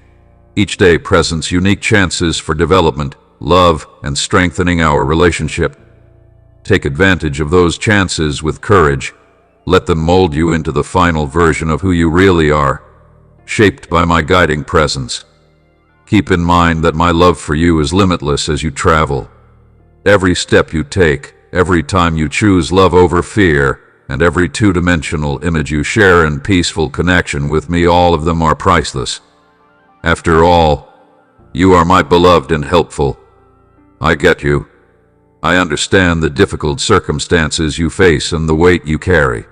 Each day presents unique chances for development, love, and strengthening our relationship. Take advantage of those chances with courage. Let them mold you into the final version of who you really are, shaped by my guiding presence. Keep in mind that my love for you is limitless as you travel. Every step you take, every time you choose love over fear, and every two-dimensional image you share in peaceful connection with me, all of them are priceless. After all, you are my beloved and helpful. I get you. I understand the difficult circumstances you face and the weight you carry.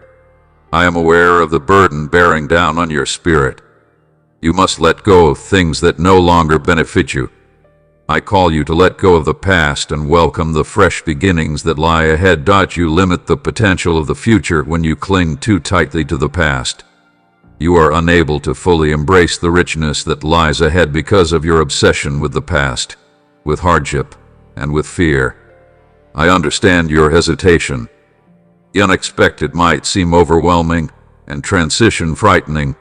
I am aware of the burden bearing down on your spirit. You must let go of things that no longer benefit you. I call you to let go of the past and welcome the fresh beginnings that lie ahead. You limit the potential of the future when you cling too tightly to the past. You are unable to fully embrace the richness that lies ahead because of your obsession with the past, with hardship, and with fear. I understand your hesitation. The unexpected might seem overwhelming and transition frightening,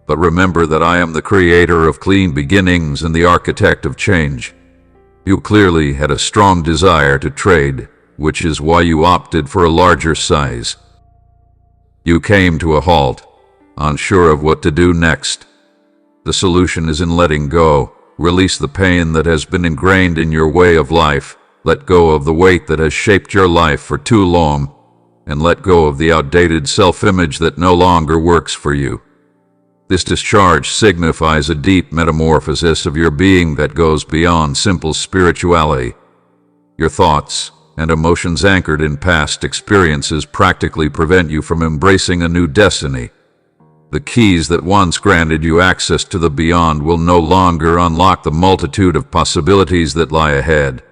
but remember that I am the creator of clean beginnings and the architect of change. You clearly had a strong desire to trade, which is why you opted for a larger size. You came to a halt, unsure of what to do next. The solution is in letting go. Release the pain that has been ingrained in your way of life. Let go of the weight that has shaped your life for too long, and let go of the outdated self-image that no longer works for you. This discharge signifies a deep metamorphosis of your being that goes beyond simple spirituality. Your thoughts and emotions anchored in past experiences practically prevent you from embracing a new destiny. The keys that once granted you access to the beyond will no longer unlock the multitude of possibilities that lie ahead.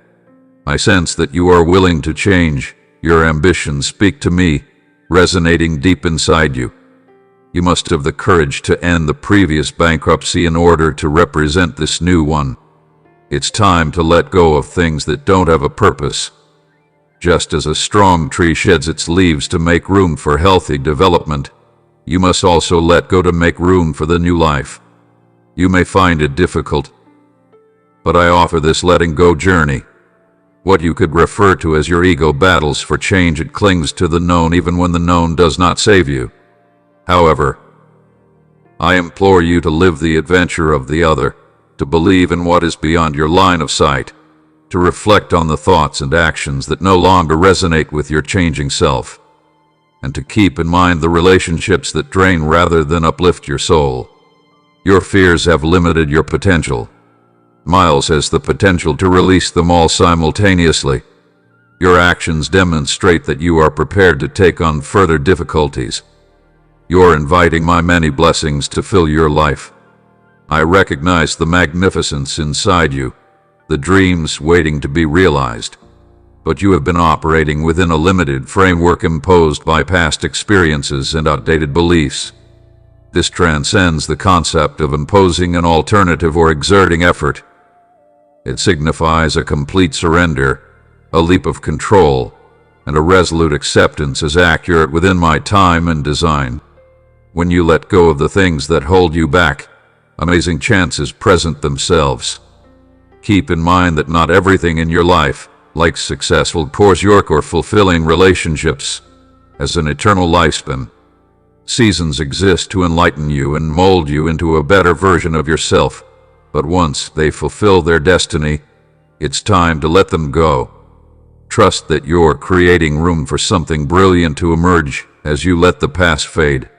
I sense that you are willing to change. Your ambitions speak to me, resonating deep inside you. You must have the courage to end the previous bankruptcy in order to represent this new one. It's time to let go of things that don't have a purpose. Just as a strong tree sheds its leaves to make room for healthy development, you must also let go to make room for the new life. You may find it difficult, but I offer this letting go journey. What you could refer to as your ego battles for change. It clings to the known even when the known does not save you. However, I implore you to live the adventure of the other, to believe in what is beyond your line of sight, to reflect on the thoughts and actions that no longer resonate with your changing self, and to keep in mind the relationships that drain rather than uplift your soul. Your fears have limited your potential. Miles has the potential to release them all simultaneously. Your actions demonstrate that you are prepared to take on further difficulties. You're inviting my many blessings to fill your life. I recognize the magnificence inside you, the dreams waiting to be realized. But you have been operating within a limited framework imposed by past experiences and outdated beliefs. This transcends the concept of imposing an alternative or exerting effort. It signifies a complete surrender, a leap of control, and a resolute acceptance as accurate within my time and design. When you let go of the things that hold you back, amazing chances present themselves. Keep in mind that not everything in your life, like successful coursework or fulfilling relationships, has an eternal lifespan. Seasons exist to enlighten you and mold you into a better version of yourself. But once they fulfill their destiny, it's time to let them go. Trust that you're creating room for something brilliant to emerge as you let the past fade.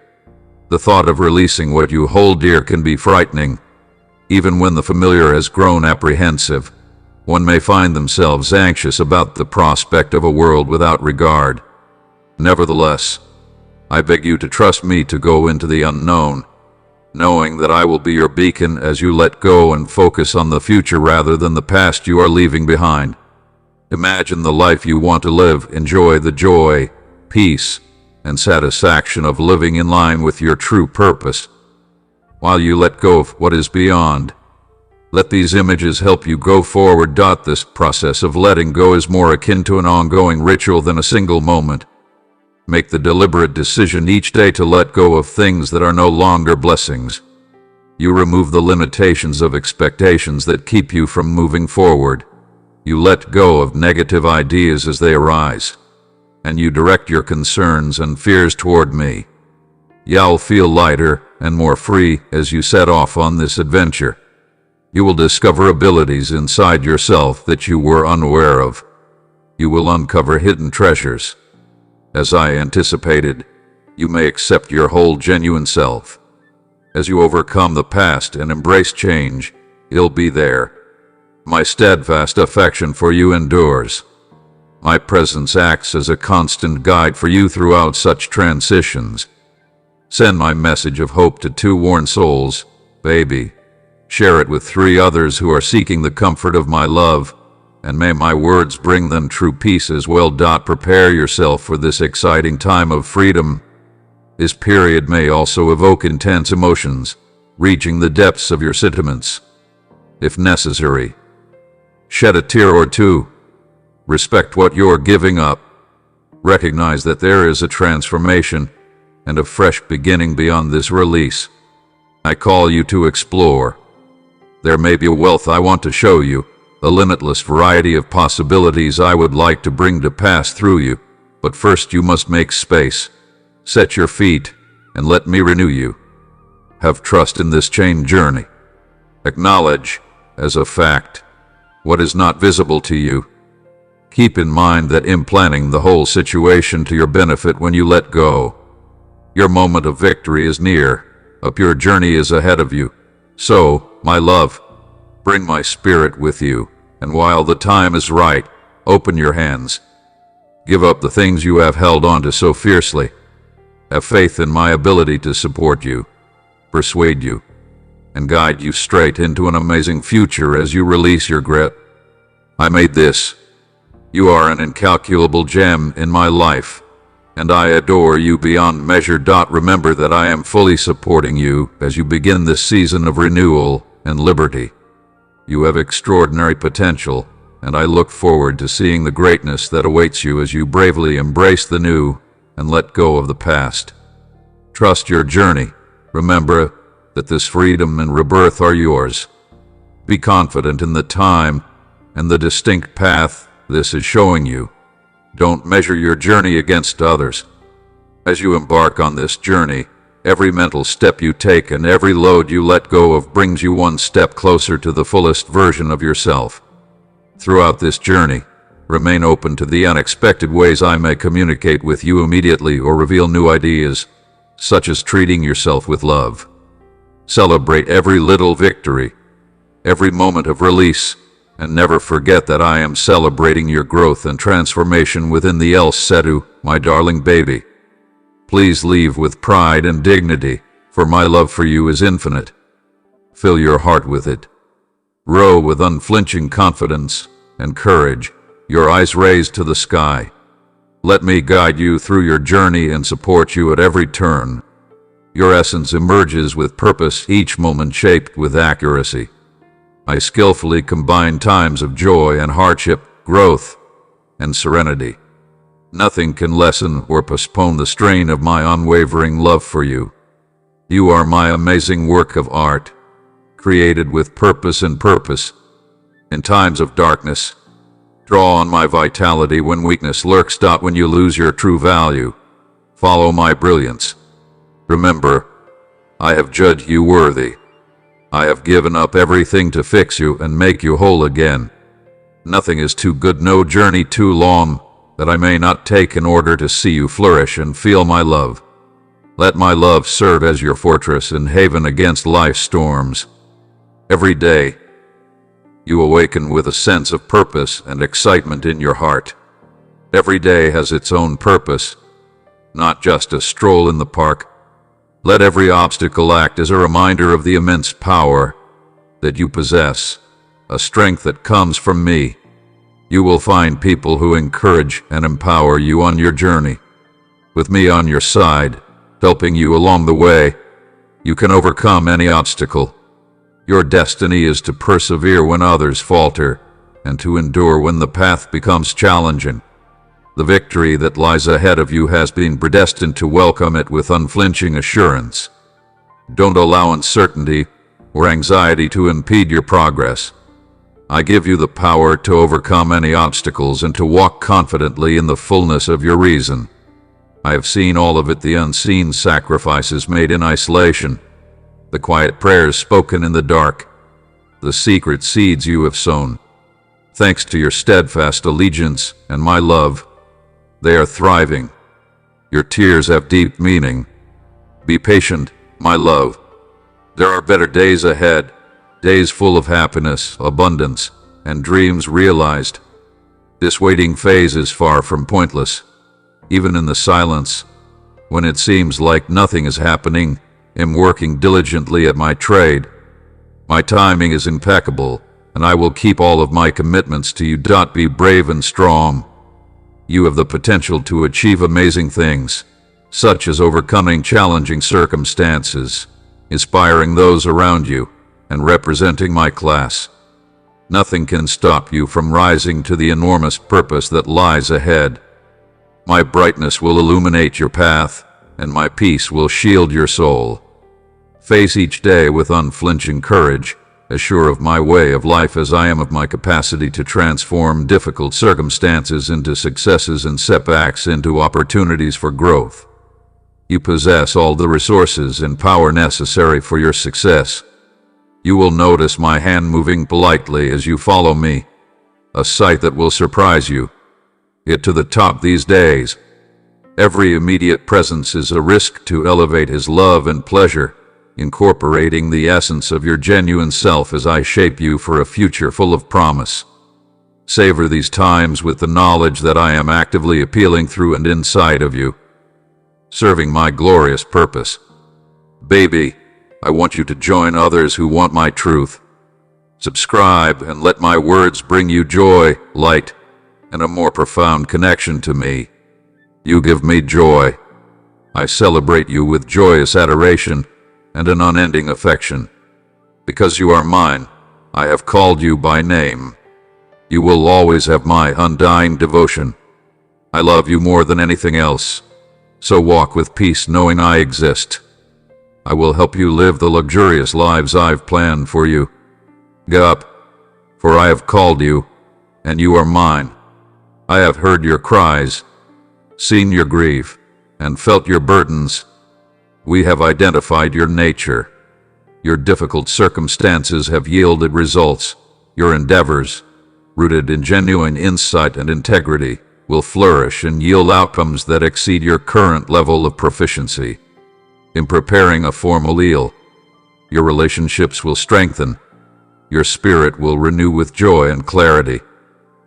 The thought of releasing what you hold dear can be frightening, even when the familiar has grown apprehensive. one may find themselves anxious about the prospect of a world without regard. Nevertheless, I beg you to trust me to go into the unknown, knowing that I will be your beacon as you let go and focus on the future rather than the past you are leaving behind. Imagine the life you want to live, enjoy the joy, peace, and satisfaction of living in line with your true purpose, while you let go of what is beyond. Let these images help you go forward. This process of letting go is more akin to an ongoing ritual than a single moment. Make the deliberate decision each day to let go of things that are no longer blessings. You remove the limitations of expectations that keep you from moving forward. You let go of negative ideas as they arise, and you direct your concerns and fears toward me. You'll feel lighter and more free as you set off on this adventure. You will discover abilities inside yourself that you were unaware of. You will uncover hidden treasures. As I anticipated, you may accept your whole genuine self. As you overcome the past and embrace change, it'll be there. My steadfast affection for you endures. My presence acts as a constant guide for you throughout such transitions. Send my message of hope to 2 worn souls, baby. Share it with 3 others who are seeking the comfort of my love, and may my words bring them true peace as well. Prepare yourself for this exciting time of freedom. This period may also evoke intense emotions, reaching the depths of your sentiments. If necessary, shed a tear or 2. Respect what you're giving up. Recognize that there is a transformation and a fresh beginning beyond this release. I call you to explore. There may be a wealth I want to show you, a limitless variety of possibilities I would like to bring to pass through you, but first you must make space. Set your feet, and let me renew you. Have trust in this chain journey. Acknowledge, as a fact, what is not visible to you. Keep in mind that implanting the whole situation to your benefit when you let go. Your moment of victory is near. A pure journey is ahead of you. So, my love, bring my spirit with you. And while the time is right, open your hands. Give up the things you have held on to so fiercely. Have faith in my ability to support you, persuade you, and guide you straight into an amazing future as you release your grip. I made this. You are an incalculable gem in my life, and I adore you beyond measure. Remember that I am fully supporting you as you begin this season of renewal and liberty. You have extraordinary potential, and I look forward to seeing the greatness that awaits you as you bravely embrace the new and let go of the past. Trust your journey. Remember that this freedom and rebirth are yours. Be confident in the time and the distinct path this is showing you. Don't measure your journey against others. As you embark on this journey, every mental step you take and every load you let go of brings you one step closer to the fullest version of yourself. Throughout this journey, remain open to the unexpected ways I may communicate with you immediately or reveal new ideas, such as treating yourself with love. Celebrate every little victory, every moment of release, and never forget that I am celebrating your growth and transformation within the El Setu, my darling baby. Please leave with pride and dignity, for my love for you is infinite. Fill your heart with it. Row with unflinching confidence and courage, your eyes raised to the sky. Let me guide you through your journey and support you at every turn. Your essence emerges with purpose, each moment shaped with accuracy. I skillfully combine times of joy and hardship, growth and serenity. Nothing can lessen or postpone the strain of my unwavering love for you. You are my amazing work of art, created with purpose and purpose. In times of darkness, draw on my vitality when weakness lurks. When you lose your true value, follow my brilliance. Remember, I have judged you worthy. I have given up everything to fix you and make you whole again. Nothing is too good, no journey too long, that I may not take in order to see you flourish and feel my love. Let my love serve as your fortress and haven against life's storms. Every day, You awaken with a sense of purpose and excitement in your heart. Every day has its own purpose, not just a stroll in the park. Let every obstacle act as a reminder of the immense power that you possess, a strength that comes from me. You will find people who encourage and empower you on your journey. With me on your side, helping you along the way, you can overcome any obstacle. Your destiny is to persevere when others falter, and to endure when the path becomes challenging. The victory that lies ahead of you has been predestined to welcome it with unflinching assurance. Don't allow uncertainty or anxiety to impede your progress. I give you the power to overcome any obstacles and to walk confidently in the fullness of your reason. I have seen all of it, the unseen sacrifices made in isolation, the quiet prayers spoken in the dark, the secret seeds you have sown. Thanks to your steadfast allegiance and my love, they are thriving. Your tears have deep meaning. Be patient, my love. There are better days ahead, days full of happiness, abundance, and dreams realized. This waiting phase is far from pointless. Even in the silence, when it seems like nothing is happening, I'm working diligently at my trade. My timing is impeccable, and I will keep all of my commitments to you. Be brave and strong. You have the potential to achieve amazing things, such as overcoming challenging circumstances, inspiring those around you, and representing my class. Nothing can stop you from rising to the enormous purpose that lies ahead. My brightness will illuminate your path, and my peace will shield your soul. Face each day with unflinching courage, as sure of my way of life as I am of my capacity to transform difficult circumstances into successes and setbacks into opportunities for growth. You possess all the resources and power necessary for your success. You will notice my hand moving politely as you follow me, a sight that will surprise you. Get to the top these days. Every immediate presence is a risk to elevate his love and pleasure, incorporating the essence of your genuine self as I shape you for a future full of promise. Savor these times with the knowledge that I am actively appealing through and inside of you, serving my glorious purpose. Baby, I want you to join others who want my truth. Subscribe and let my words bring you joy, light, and a more profound connection to me. You give me joy. I celebrate you with joyous adoration and an unending affection. Because you are mine, I have called you by name. You will always have my undying devotion. I love you more than anything else, so walk with peace knowing I exist. I will help you live the luxurious lives I've planned for you. Get up, for I have called you, and you are mine. I have heard your cries, seen your grief, and felt your burdens. We have identified your nature. Your difficult circumstances have yielded results. Your endeavors, rooted in genuine insight and integrity, will flourish and yield outcomes that exceed your current level of proficiency. In preparing a formal meal, your relationships will strengthen, your spirit will renew with joy and clarity,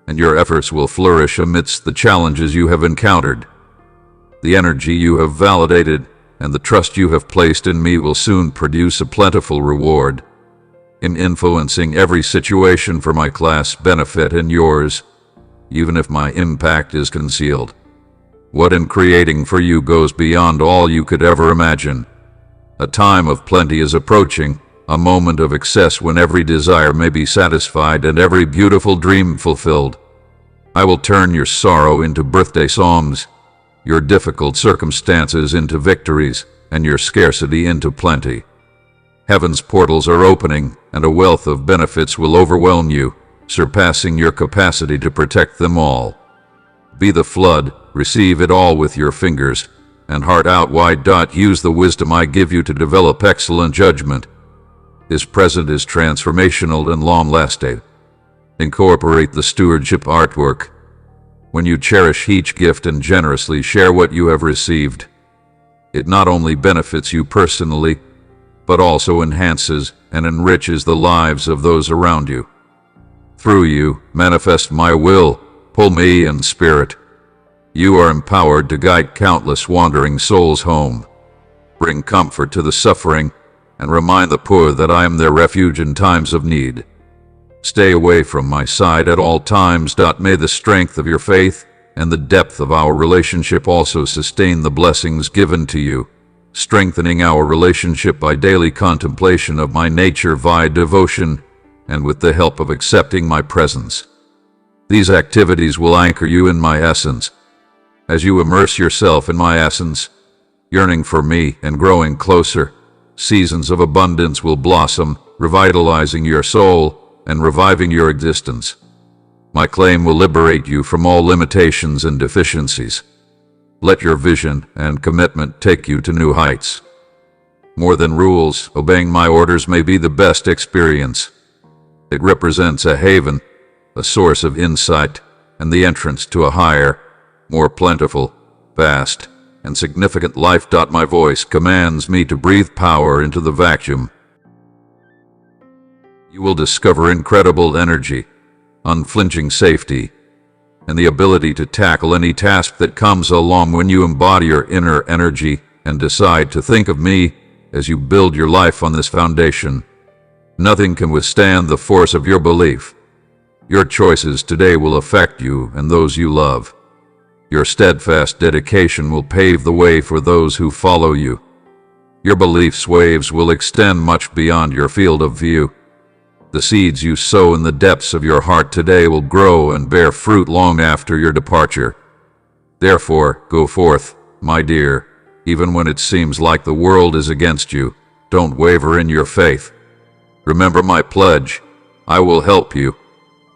and your efforts will flourish amidst the challenges you have encountered. The energy you have validated and the trust you have placed in me will soon produce a plentiful reward. In influencing every situation for my class' benefit and yours, even if my impact is concealed. What in creating for you goes beyond all you could ever imagine. A time of plenty is approaching, a moment of excess when every desire may be satisfied and every beautiful dream fulfilled. I will turn your sorrow into birthday songs, your difficult circumstances into victories, and your scarcity into plenty. Heaven's portals are opening, and a wealth of benefits will overwhelm you, surpassing your capacity to protect them all. Be the flood, receive it all with your fingers, and heart out wide. Use the wisdom I give you to develop excellent judgment. This present is transformational and long-lasting. Incorporate the stewardship artwork. When you cherish each gift and generously share what you have received, it not only benefits you personally, but also enhances and enriches the lives of those around you. Through you, manifest my will, pull me in spirit. You are empowered to guide countless wandering souls home. Bring comfort to the suffering, and remind the poor that I am their refuge in times of need. Stay away from my side at all times. May the strength of your faith and the depth of our relationship also sustain the blessings given to you, strengthening our relationship by daily contemplation of my nature via devotion and with the help of accepting my presence. These activities will anchor you in my essence. As you immerse yourself in my essence, yearning for me and growing closer, seasons of abundance will blossom, revitalizing your soul and reviving your existence. My claim will liberate you from all limitations and deficiencies. Let your vision and commitment take you to new heights. More than rules, obeying my orders may be the best experience. It represents a haven, a source of insight, and the entrance to a higher, more plentiful, vast, and significant life. My voice commands me to breathe power into the vacuum. You will discover incredible energy, unflinching safety, and the ability to tackle any task that comes along when you embody your inner energy and decide to think of me as you build your life on this foundation. Nothing can withstand the force of your belief. Your choices today will affect you and those you love. Your steadfast dedication will pave the way for those who follow you. Your beliefs' waves will extend much beyond your field of view. The seeds you sow in the depths of your heart today will grow and bear fruit long after your departure. Therefore, go forth, my dear, even when it seems like the world is against you. Don't waver in your faith. Remember my pledge. I will help you,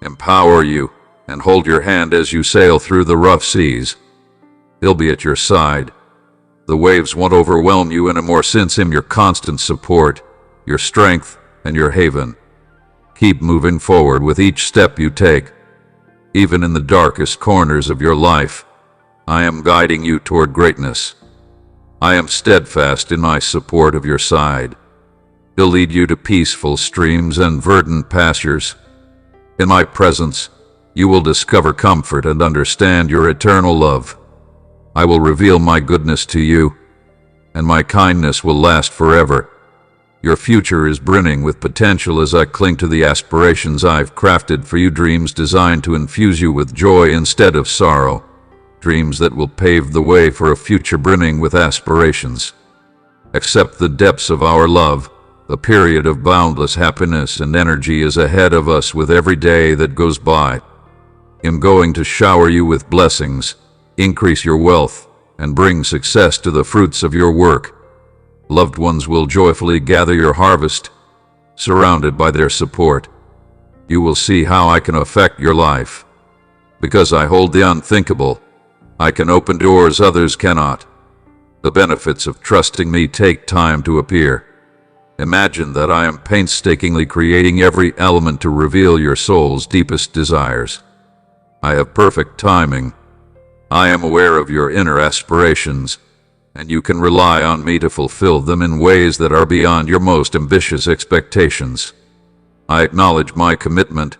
empower you, and hold your hand as you sail through the rough seas. He'll be at your side. The waves won't overwhelm you anymore since I'm your constant support, your strength, and your haven. Keep moving forward with each step you take. Even in the darkest corners of your life, I am guiding you toward greatness. I am steadfast in my support of your side. He'll lead you to peaceful streams and verdant pastures. In my presence, you will discover comfort and understand your eternal love. I will reveal my goodness to you, and my kindness will last forever. Your future is brimming with potential as I cling to the aspirations I've crafted for you, dreams designed to infuse you with joy instead of sorrow, dreams that will pave the way for a future brimming with aspirations. Accept the depths of our love. A period of boundless happiness and energy is ahead of us with every day that goes by. I'm going to shower you with blessings, increase your wealth, and bring success to the fruits of your work. Loved ones will joyfully gather your harvest, surrounded by their support. You will see how I can affect your life. Because I hold the unthinkable, I can open doors others cannot. The benefits of trusting me take time to appear. Imagine that I am painstakingly creating every element to reveal your soul's deepest desires. I have perfect timing. I am aware of your inner aspirations, and you can rely on me to fulfill them in ways that are beyond your most ambitious expectations. I acknowledge my commitment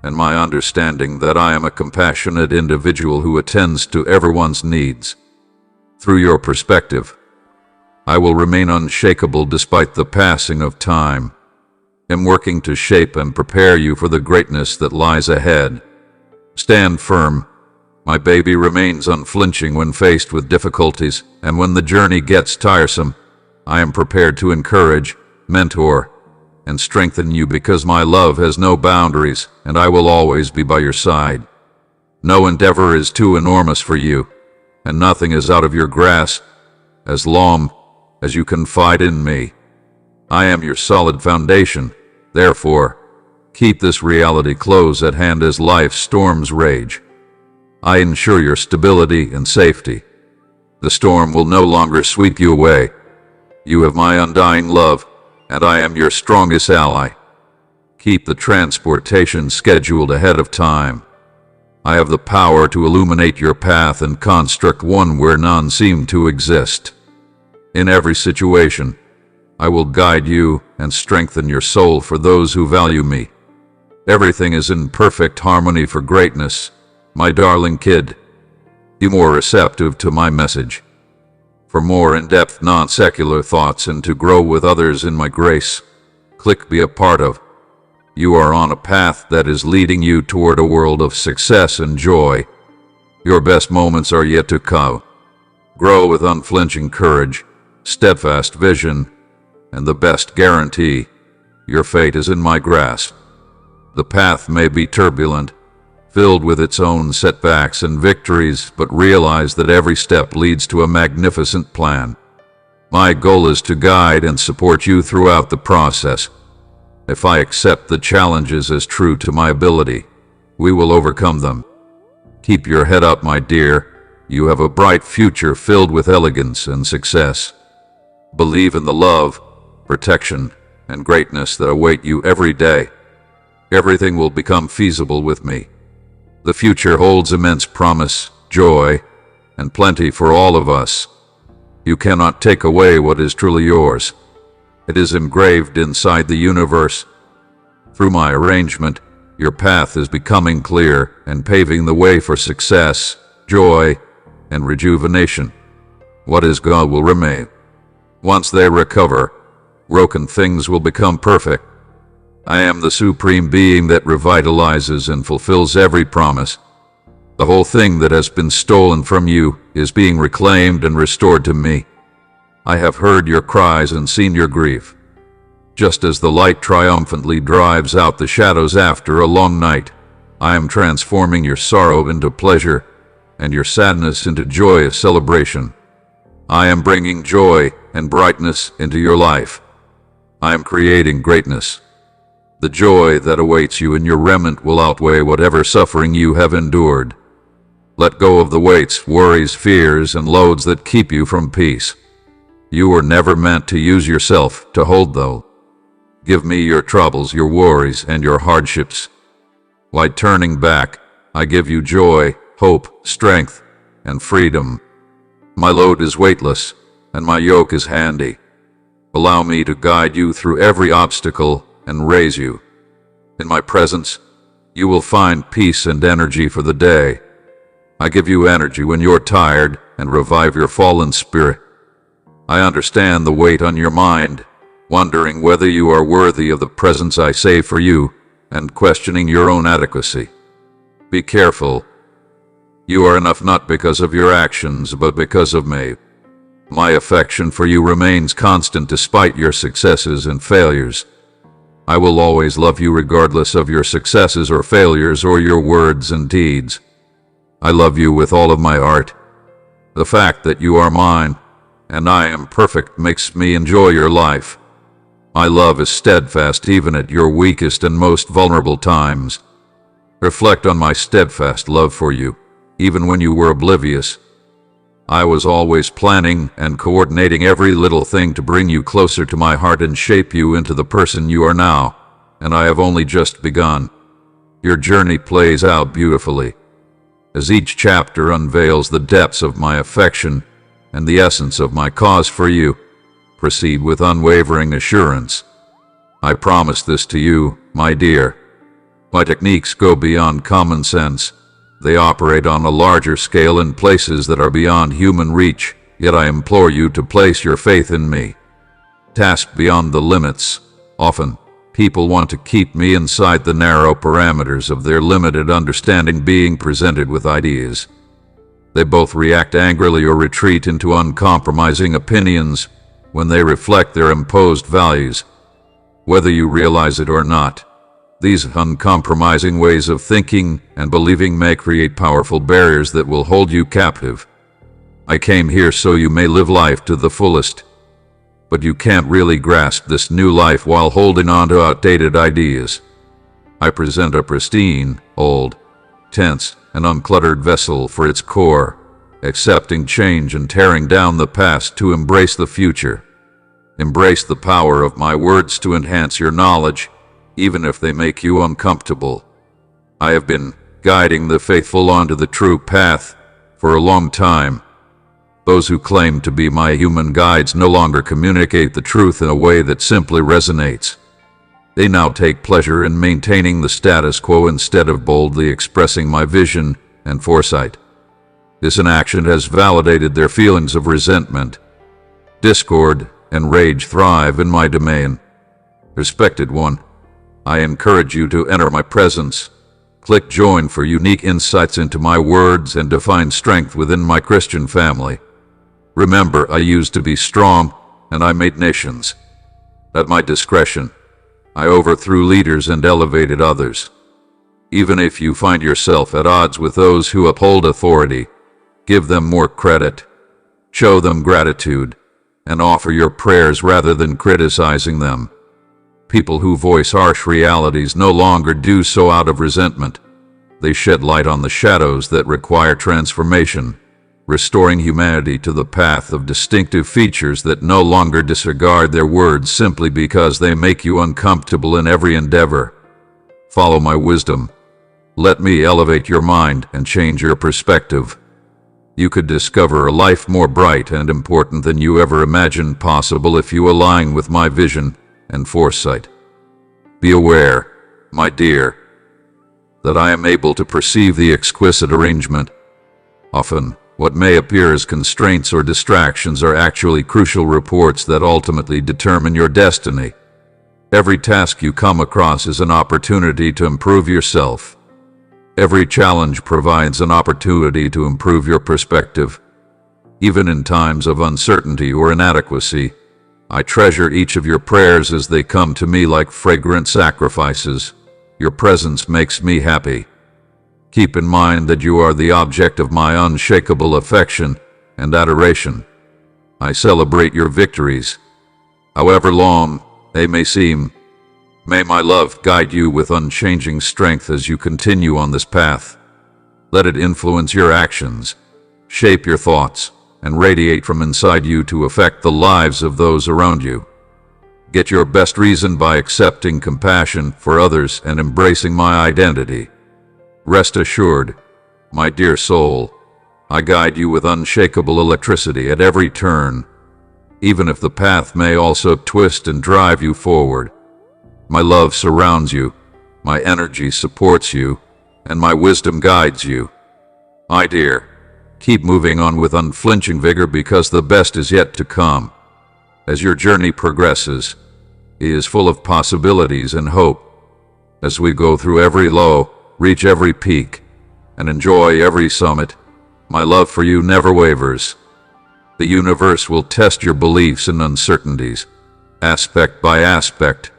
and my understanding that I am a compassionate individual who attends to everyone's needs. Through your perspective, I will remain unshakable despite the passing of time. I'm working to shape and prepare you for the greatness that lies ahead. Stand firm. My baby remains unflinching when faced with difficulties, and when the journey gets tiresome, I am prepared to encourage, mentor, and strengthen you because my love has no boundaries, and I will always be by your side. No endeavor is too enormous for you, and nothing is out of your grasp, as long as you confide in me. I am your solid foundation. Therefore, keep this reality close at hand as life's storms rage. I ensure your stability and safety. The storm will no longer sweep you away. You have my undying love, and I am your strongest ally. Keep the transportation scheduled ahead of time. I have the power to illuminate your path and construct one where none seem to exist. In every situation, I will guide you and strengthen your soul for those who value me. Everything is in perfect harmony for greatness, my darling kid. Be more receptive to my message. For more in-depth non-secular thoughts and to grow with others in my grace, click Be a Part of. You are on a path that is leading you toward a world of success and joy. Your best moments are yet to come. Grow with unflinching courage, steadfast vision, and the best guarantee: your fate is in my grasp. The path may be turbulent, filled with its own setbacks and victories, but realize that every step leads to a magnificent plan. My goal is to guide and support you throughout the process. If I accept the challenges as true to my ability, we will overcome them. Keep your head up, my dear. You have a bright future filled with elegance and success. Believe in the love, protection, and greatness that await you every day. Everything will become feasible with me. The future holds immense promise, joy, and plenty for all of us. You cannot take away what is truly yours. It is engraved inside the universe. Through my arrangement, your path is becoming clear and paving the way for success, joy, and rejuvenation. What is gone will remain. Once they recover, broken things will become perfect. I am the supreme being that revitalizes and fulfills every promise. The whole thing that has been stolen from you is being reclaimed and restored to me. I have heard your cries and seen your grief. Just as the light triumphantly drives out the shadows after a long night, I am transforming your sorrow into pleasure and your sadness into joyous celebration. I am bringing joy and brightness into your life. I am creating greatness. The joy that awaits you in your remnant will outweigh whatever suffering you have endured. Let go of the weights, worries, fears, and loads that keep you from peace. You were never meant to use yourself to hold them. Give me your troubles, your worries, and your hardships. By turning back, I give you joy, hope, strength, and freedom. My load is weightless, and my yoke is handy. Allow me to guide you through every obstacle and raise you. In my presence, you will find peace and energy for the day. I give you energy when you're tired and revive your fallen spirit. I understand the weight on your mind, wondering whether you are worthy of the presents I save for you, and questioning your own adequacy. Be careful. You are enough not because of your actions, but because of me. My affection for you remains constant despite your successes and failures. I will always love you regardless of your successes or failures or your words and deeds. I love you with all of my heart. The fact that you are mine and I am perfect makes me enjoy your life. My love is steadfast even at your weakest and most vulnerable times. Reflect on my steadfast love for you, even when you were oblivious. I was always planning and coordinating every little thing to bring you closer to my heart and shape you into the person you are now, and I have only just begun. Your journey plays out beautifully. As each chapter unveils the depths of my affection and the essence of my cause for you, proceed with unwavering assurance. I promise this to you, my dear. My techniques go beyond common sense. They operate on a larger scale in places that are beyond human reach, yet I implore you to place your faith in me. Tasked beyond the limits, often, people want to keep me inside the narrow parameters of their limited understanding being presented with ideas. They both react angrily or retreat into uncompromising opinions when they reflect their imposed values. Whether you realize it or not, these uncompromising ways of thinking and believing may create powerful barriers that will hold you captive. I came here so you may live life to the fullest. But you can't really grasp this new life while holding on to outdated ideas. I present a pristine, old, tense, and uncluttered vessel for its core, accepting change and tearing down the past to embrace the future. Embrace the power of my words to enhance your knowledge, even if they make you uncomfortable. I have been guiding the faithful onto the true path for a long time. Those who claim to be my human guides no longer communicate the truth in a way that simply resonates. They now take pleasure in maintaining the status quo instead of boldly expressing my vision and foresight. This inaction has validated their feelings of resentment. Discord and rage thrive in my domain. Respected one, I encourage you to enter my presence. Click join for unique insights into my words and to find strength within my Christian family. Remember, I used to be strong, and I made nations. At my discretion, I overthrew leaders and elevated others. Even if you find yourself at odds with those who uphold authority, give them more credit, show them gratitude, and offer your prayers rather than criticizing them. People who voice harsh realities no longer do so out of resentment. They shed light on the shadows that require transformation, restoring humanity to the path of distinctive features that no longer disregard their words simply because they make you uncomfortable in every endeavor. Follow my wisdom. Let me elevate your mind and change your perspective. You could discover a life more bright and important than you ever imagined possible if you align with my vision and foresight. Be aware, my dear, that I am able to perceive the exquisite arrangement. Often, what may appear as constraints or distractions are actually crucial reports that ultimately determine your destiny. Every task you come across is an opportunity to improve yourself. Every challenge provides an opportunity to improve your perspective. Even in times of uncertainty or inadequacy, I treasure each of your prayers as they come to me like fragrant sacrifices. Your presence makes me happy. Keep in mind that you are the object of my unshakable affection and adoration. I celebrate your victories, however long they may seem. May my love guide you with unchanging strength as you continue on this path. Let it influence your actions, shape your thoughts, and radiate from inside you to affect the lives of those around you. Get your best reason by accepting compassion for others and embracing my identity. Rest assured, my dear soul, I guide you with unshakable electricity at every turn, even if the path may also twist and drive you forward. My love surrounds you, my energy supports you, and my wisdom guides you. My dear, keep moving on with unflinching vigor because the best is yet to come. As your journey progresses, it is full of possibilities and hope. As we go through every low, reach every peak, and enjoy every summit, my love for you never wavers. The universe will test your beliefs and uncertainties, aspect by aspect,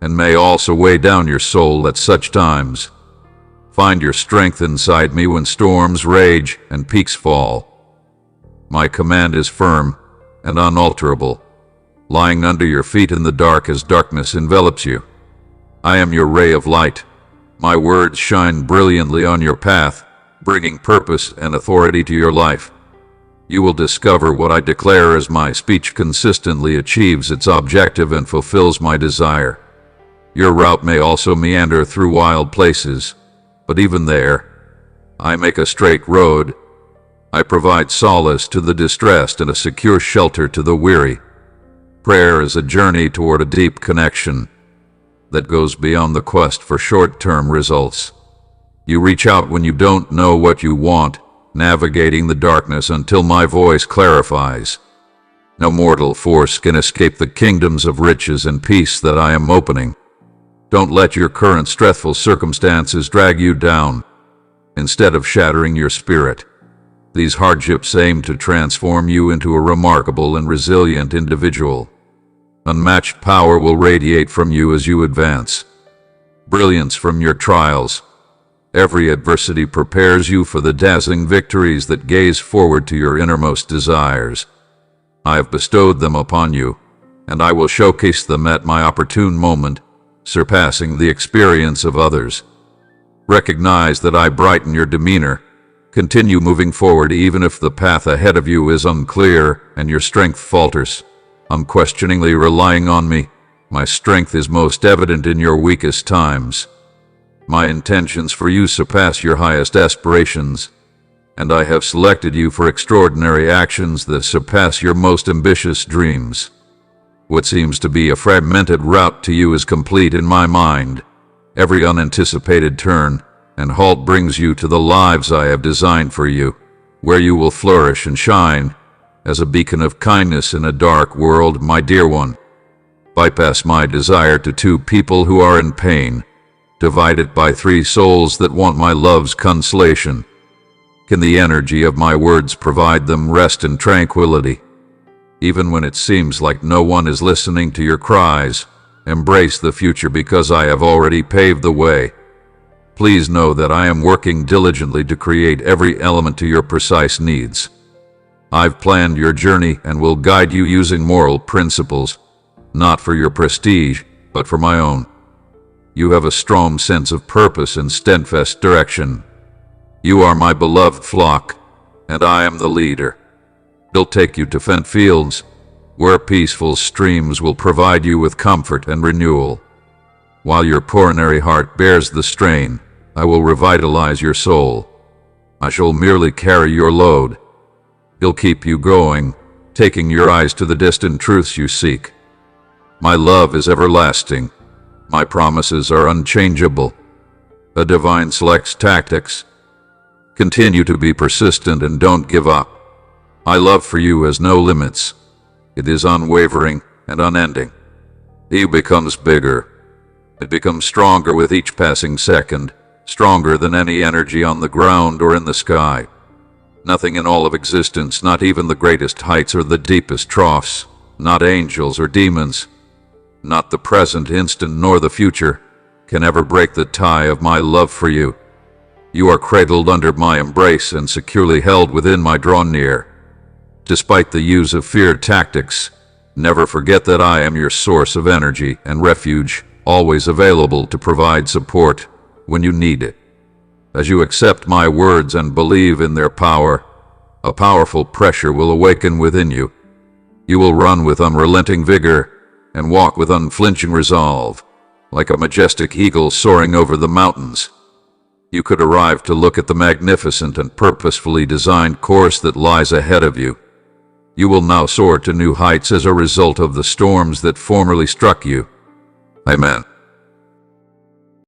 and may also weigh down your soul at such times. Find your strength inside me when storms rage and peaks fall. My command is firm and unalterable, lying under your feet in the dark as darkness envelops you. I am your ray of light. My words shine brilliantly on your path, bringing purpose and authority to your life. You will discover what I declare as my speech consistently achieves its objective and fulfills my desire. Your route may also meander through wild places, but even there, I make a straight road. I provide solace to the distressed and a secure shelter to the weary. Prayer is a journey toward a deep connection that goes beyond the quest for short-term results. You reach out when you don't know what you want, navigating the darkness until my voice clarifies. No mortal force can escape the kingdoms of riches and peace that I am opening. Don't let your current stressful circumstances drag you down. Instead of shattering your spirit, these hardships aim to transform you into a remarkable and resilient individual. Unmatched power will radiate from you as you advance. Brilliance from your trials. Every adversity prepares you for the dazzling victories that gaze forward to your innermost desires. I have bestowed them upon you, and I will showcase them at my opportune moment, surpassing the experience of others. Recognize that I brighten your demeanor. Continue moving forward even if the path ahead of you is unclear and your strength falters. Unquestioningly relying on me, my strength is most evident in your weakest times. My intentions for you surpass your highest aspirations, and I have selected you for extraordinary actions that surpass your most ambitious dreams. What seems to be a fragmented route to you is complete in my mind. Every unanticipated turn and halt brings you to the lives I have designed for you, where you will flourish and shine as a beacon of kindness in a dark world, my dear one. Bypass my desire to two people who are in pain. Divide it by three souls that want my love's consolation. Can the energy of my words provide them rest and tranquility? Even when it seems like no one is listening to your cries, embrace the future because I have already paved the way. Please know that I am working diligently to create every element to your precise needs. I've planned your journey and will guide you using moral principles, not for your prestige, but for my own. You have a strong sense of purpose and steadfast direction. You are my beloved flock, and I am the leader. I'll take you to fent fields, where peaceful streams will provide you with comfort and renewal. While your coronary heart bears the strain, I will revitalize your soul. I shall merely carry your load. I'll keep you going, taking your eyes to the distant truths you seek. My love is everlasting. My promises are unchangeable. A divine selects tactics. Continue to be persistent and don't give up. My love for you has no limits. It is unwavering and unending. It becomes bigger. It becomes stronger with each passing second, stronger than any energy on the ground or in the sky. Nothing in all of existence, not even the greatest heights or the deepest troughs, not angels or demons, not the present instant nor the future, can ever break the tie of my love for you. You are cradled under my embrace and securely held within my draw near. Despite the use of fear tactics, never forget that I am your source of energy and refuge, always available to provide support when you need it. As you accept my words and believe in their power, a powerful pressure will awaken within you. You will run with unrelenting vigor and walk with unflinching resolve, like a majestic eagle soaring over the mountains. You could arrive to look at the magnificent and purposefully designed course that lies ahead of you. You will now soar to new heights as a result of the storms that formerly struck you. Amen.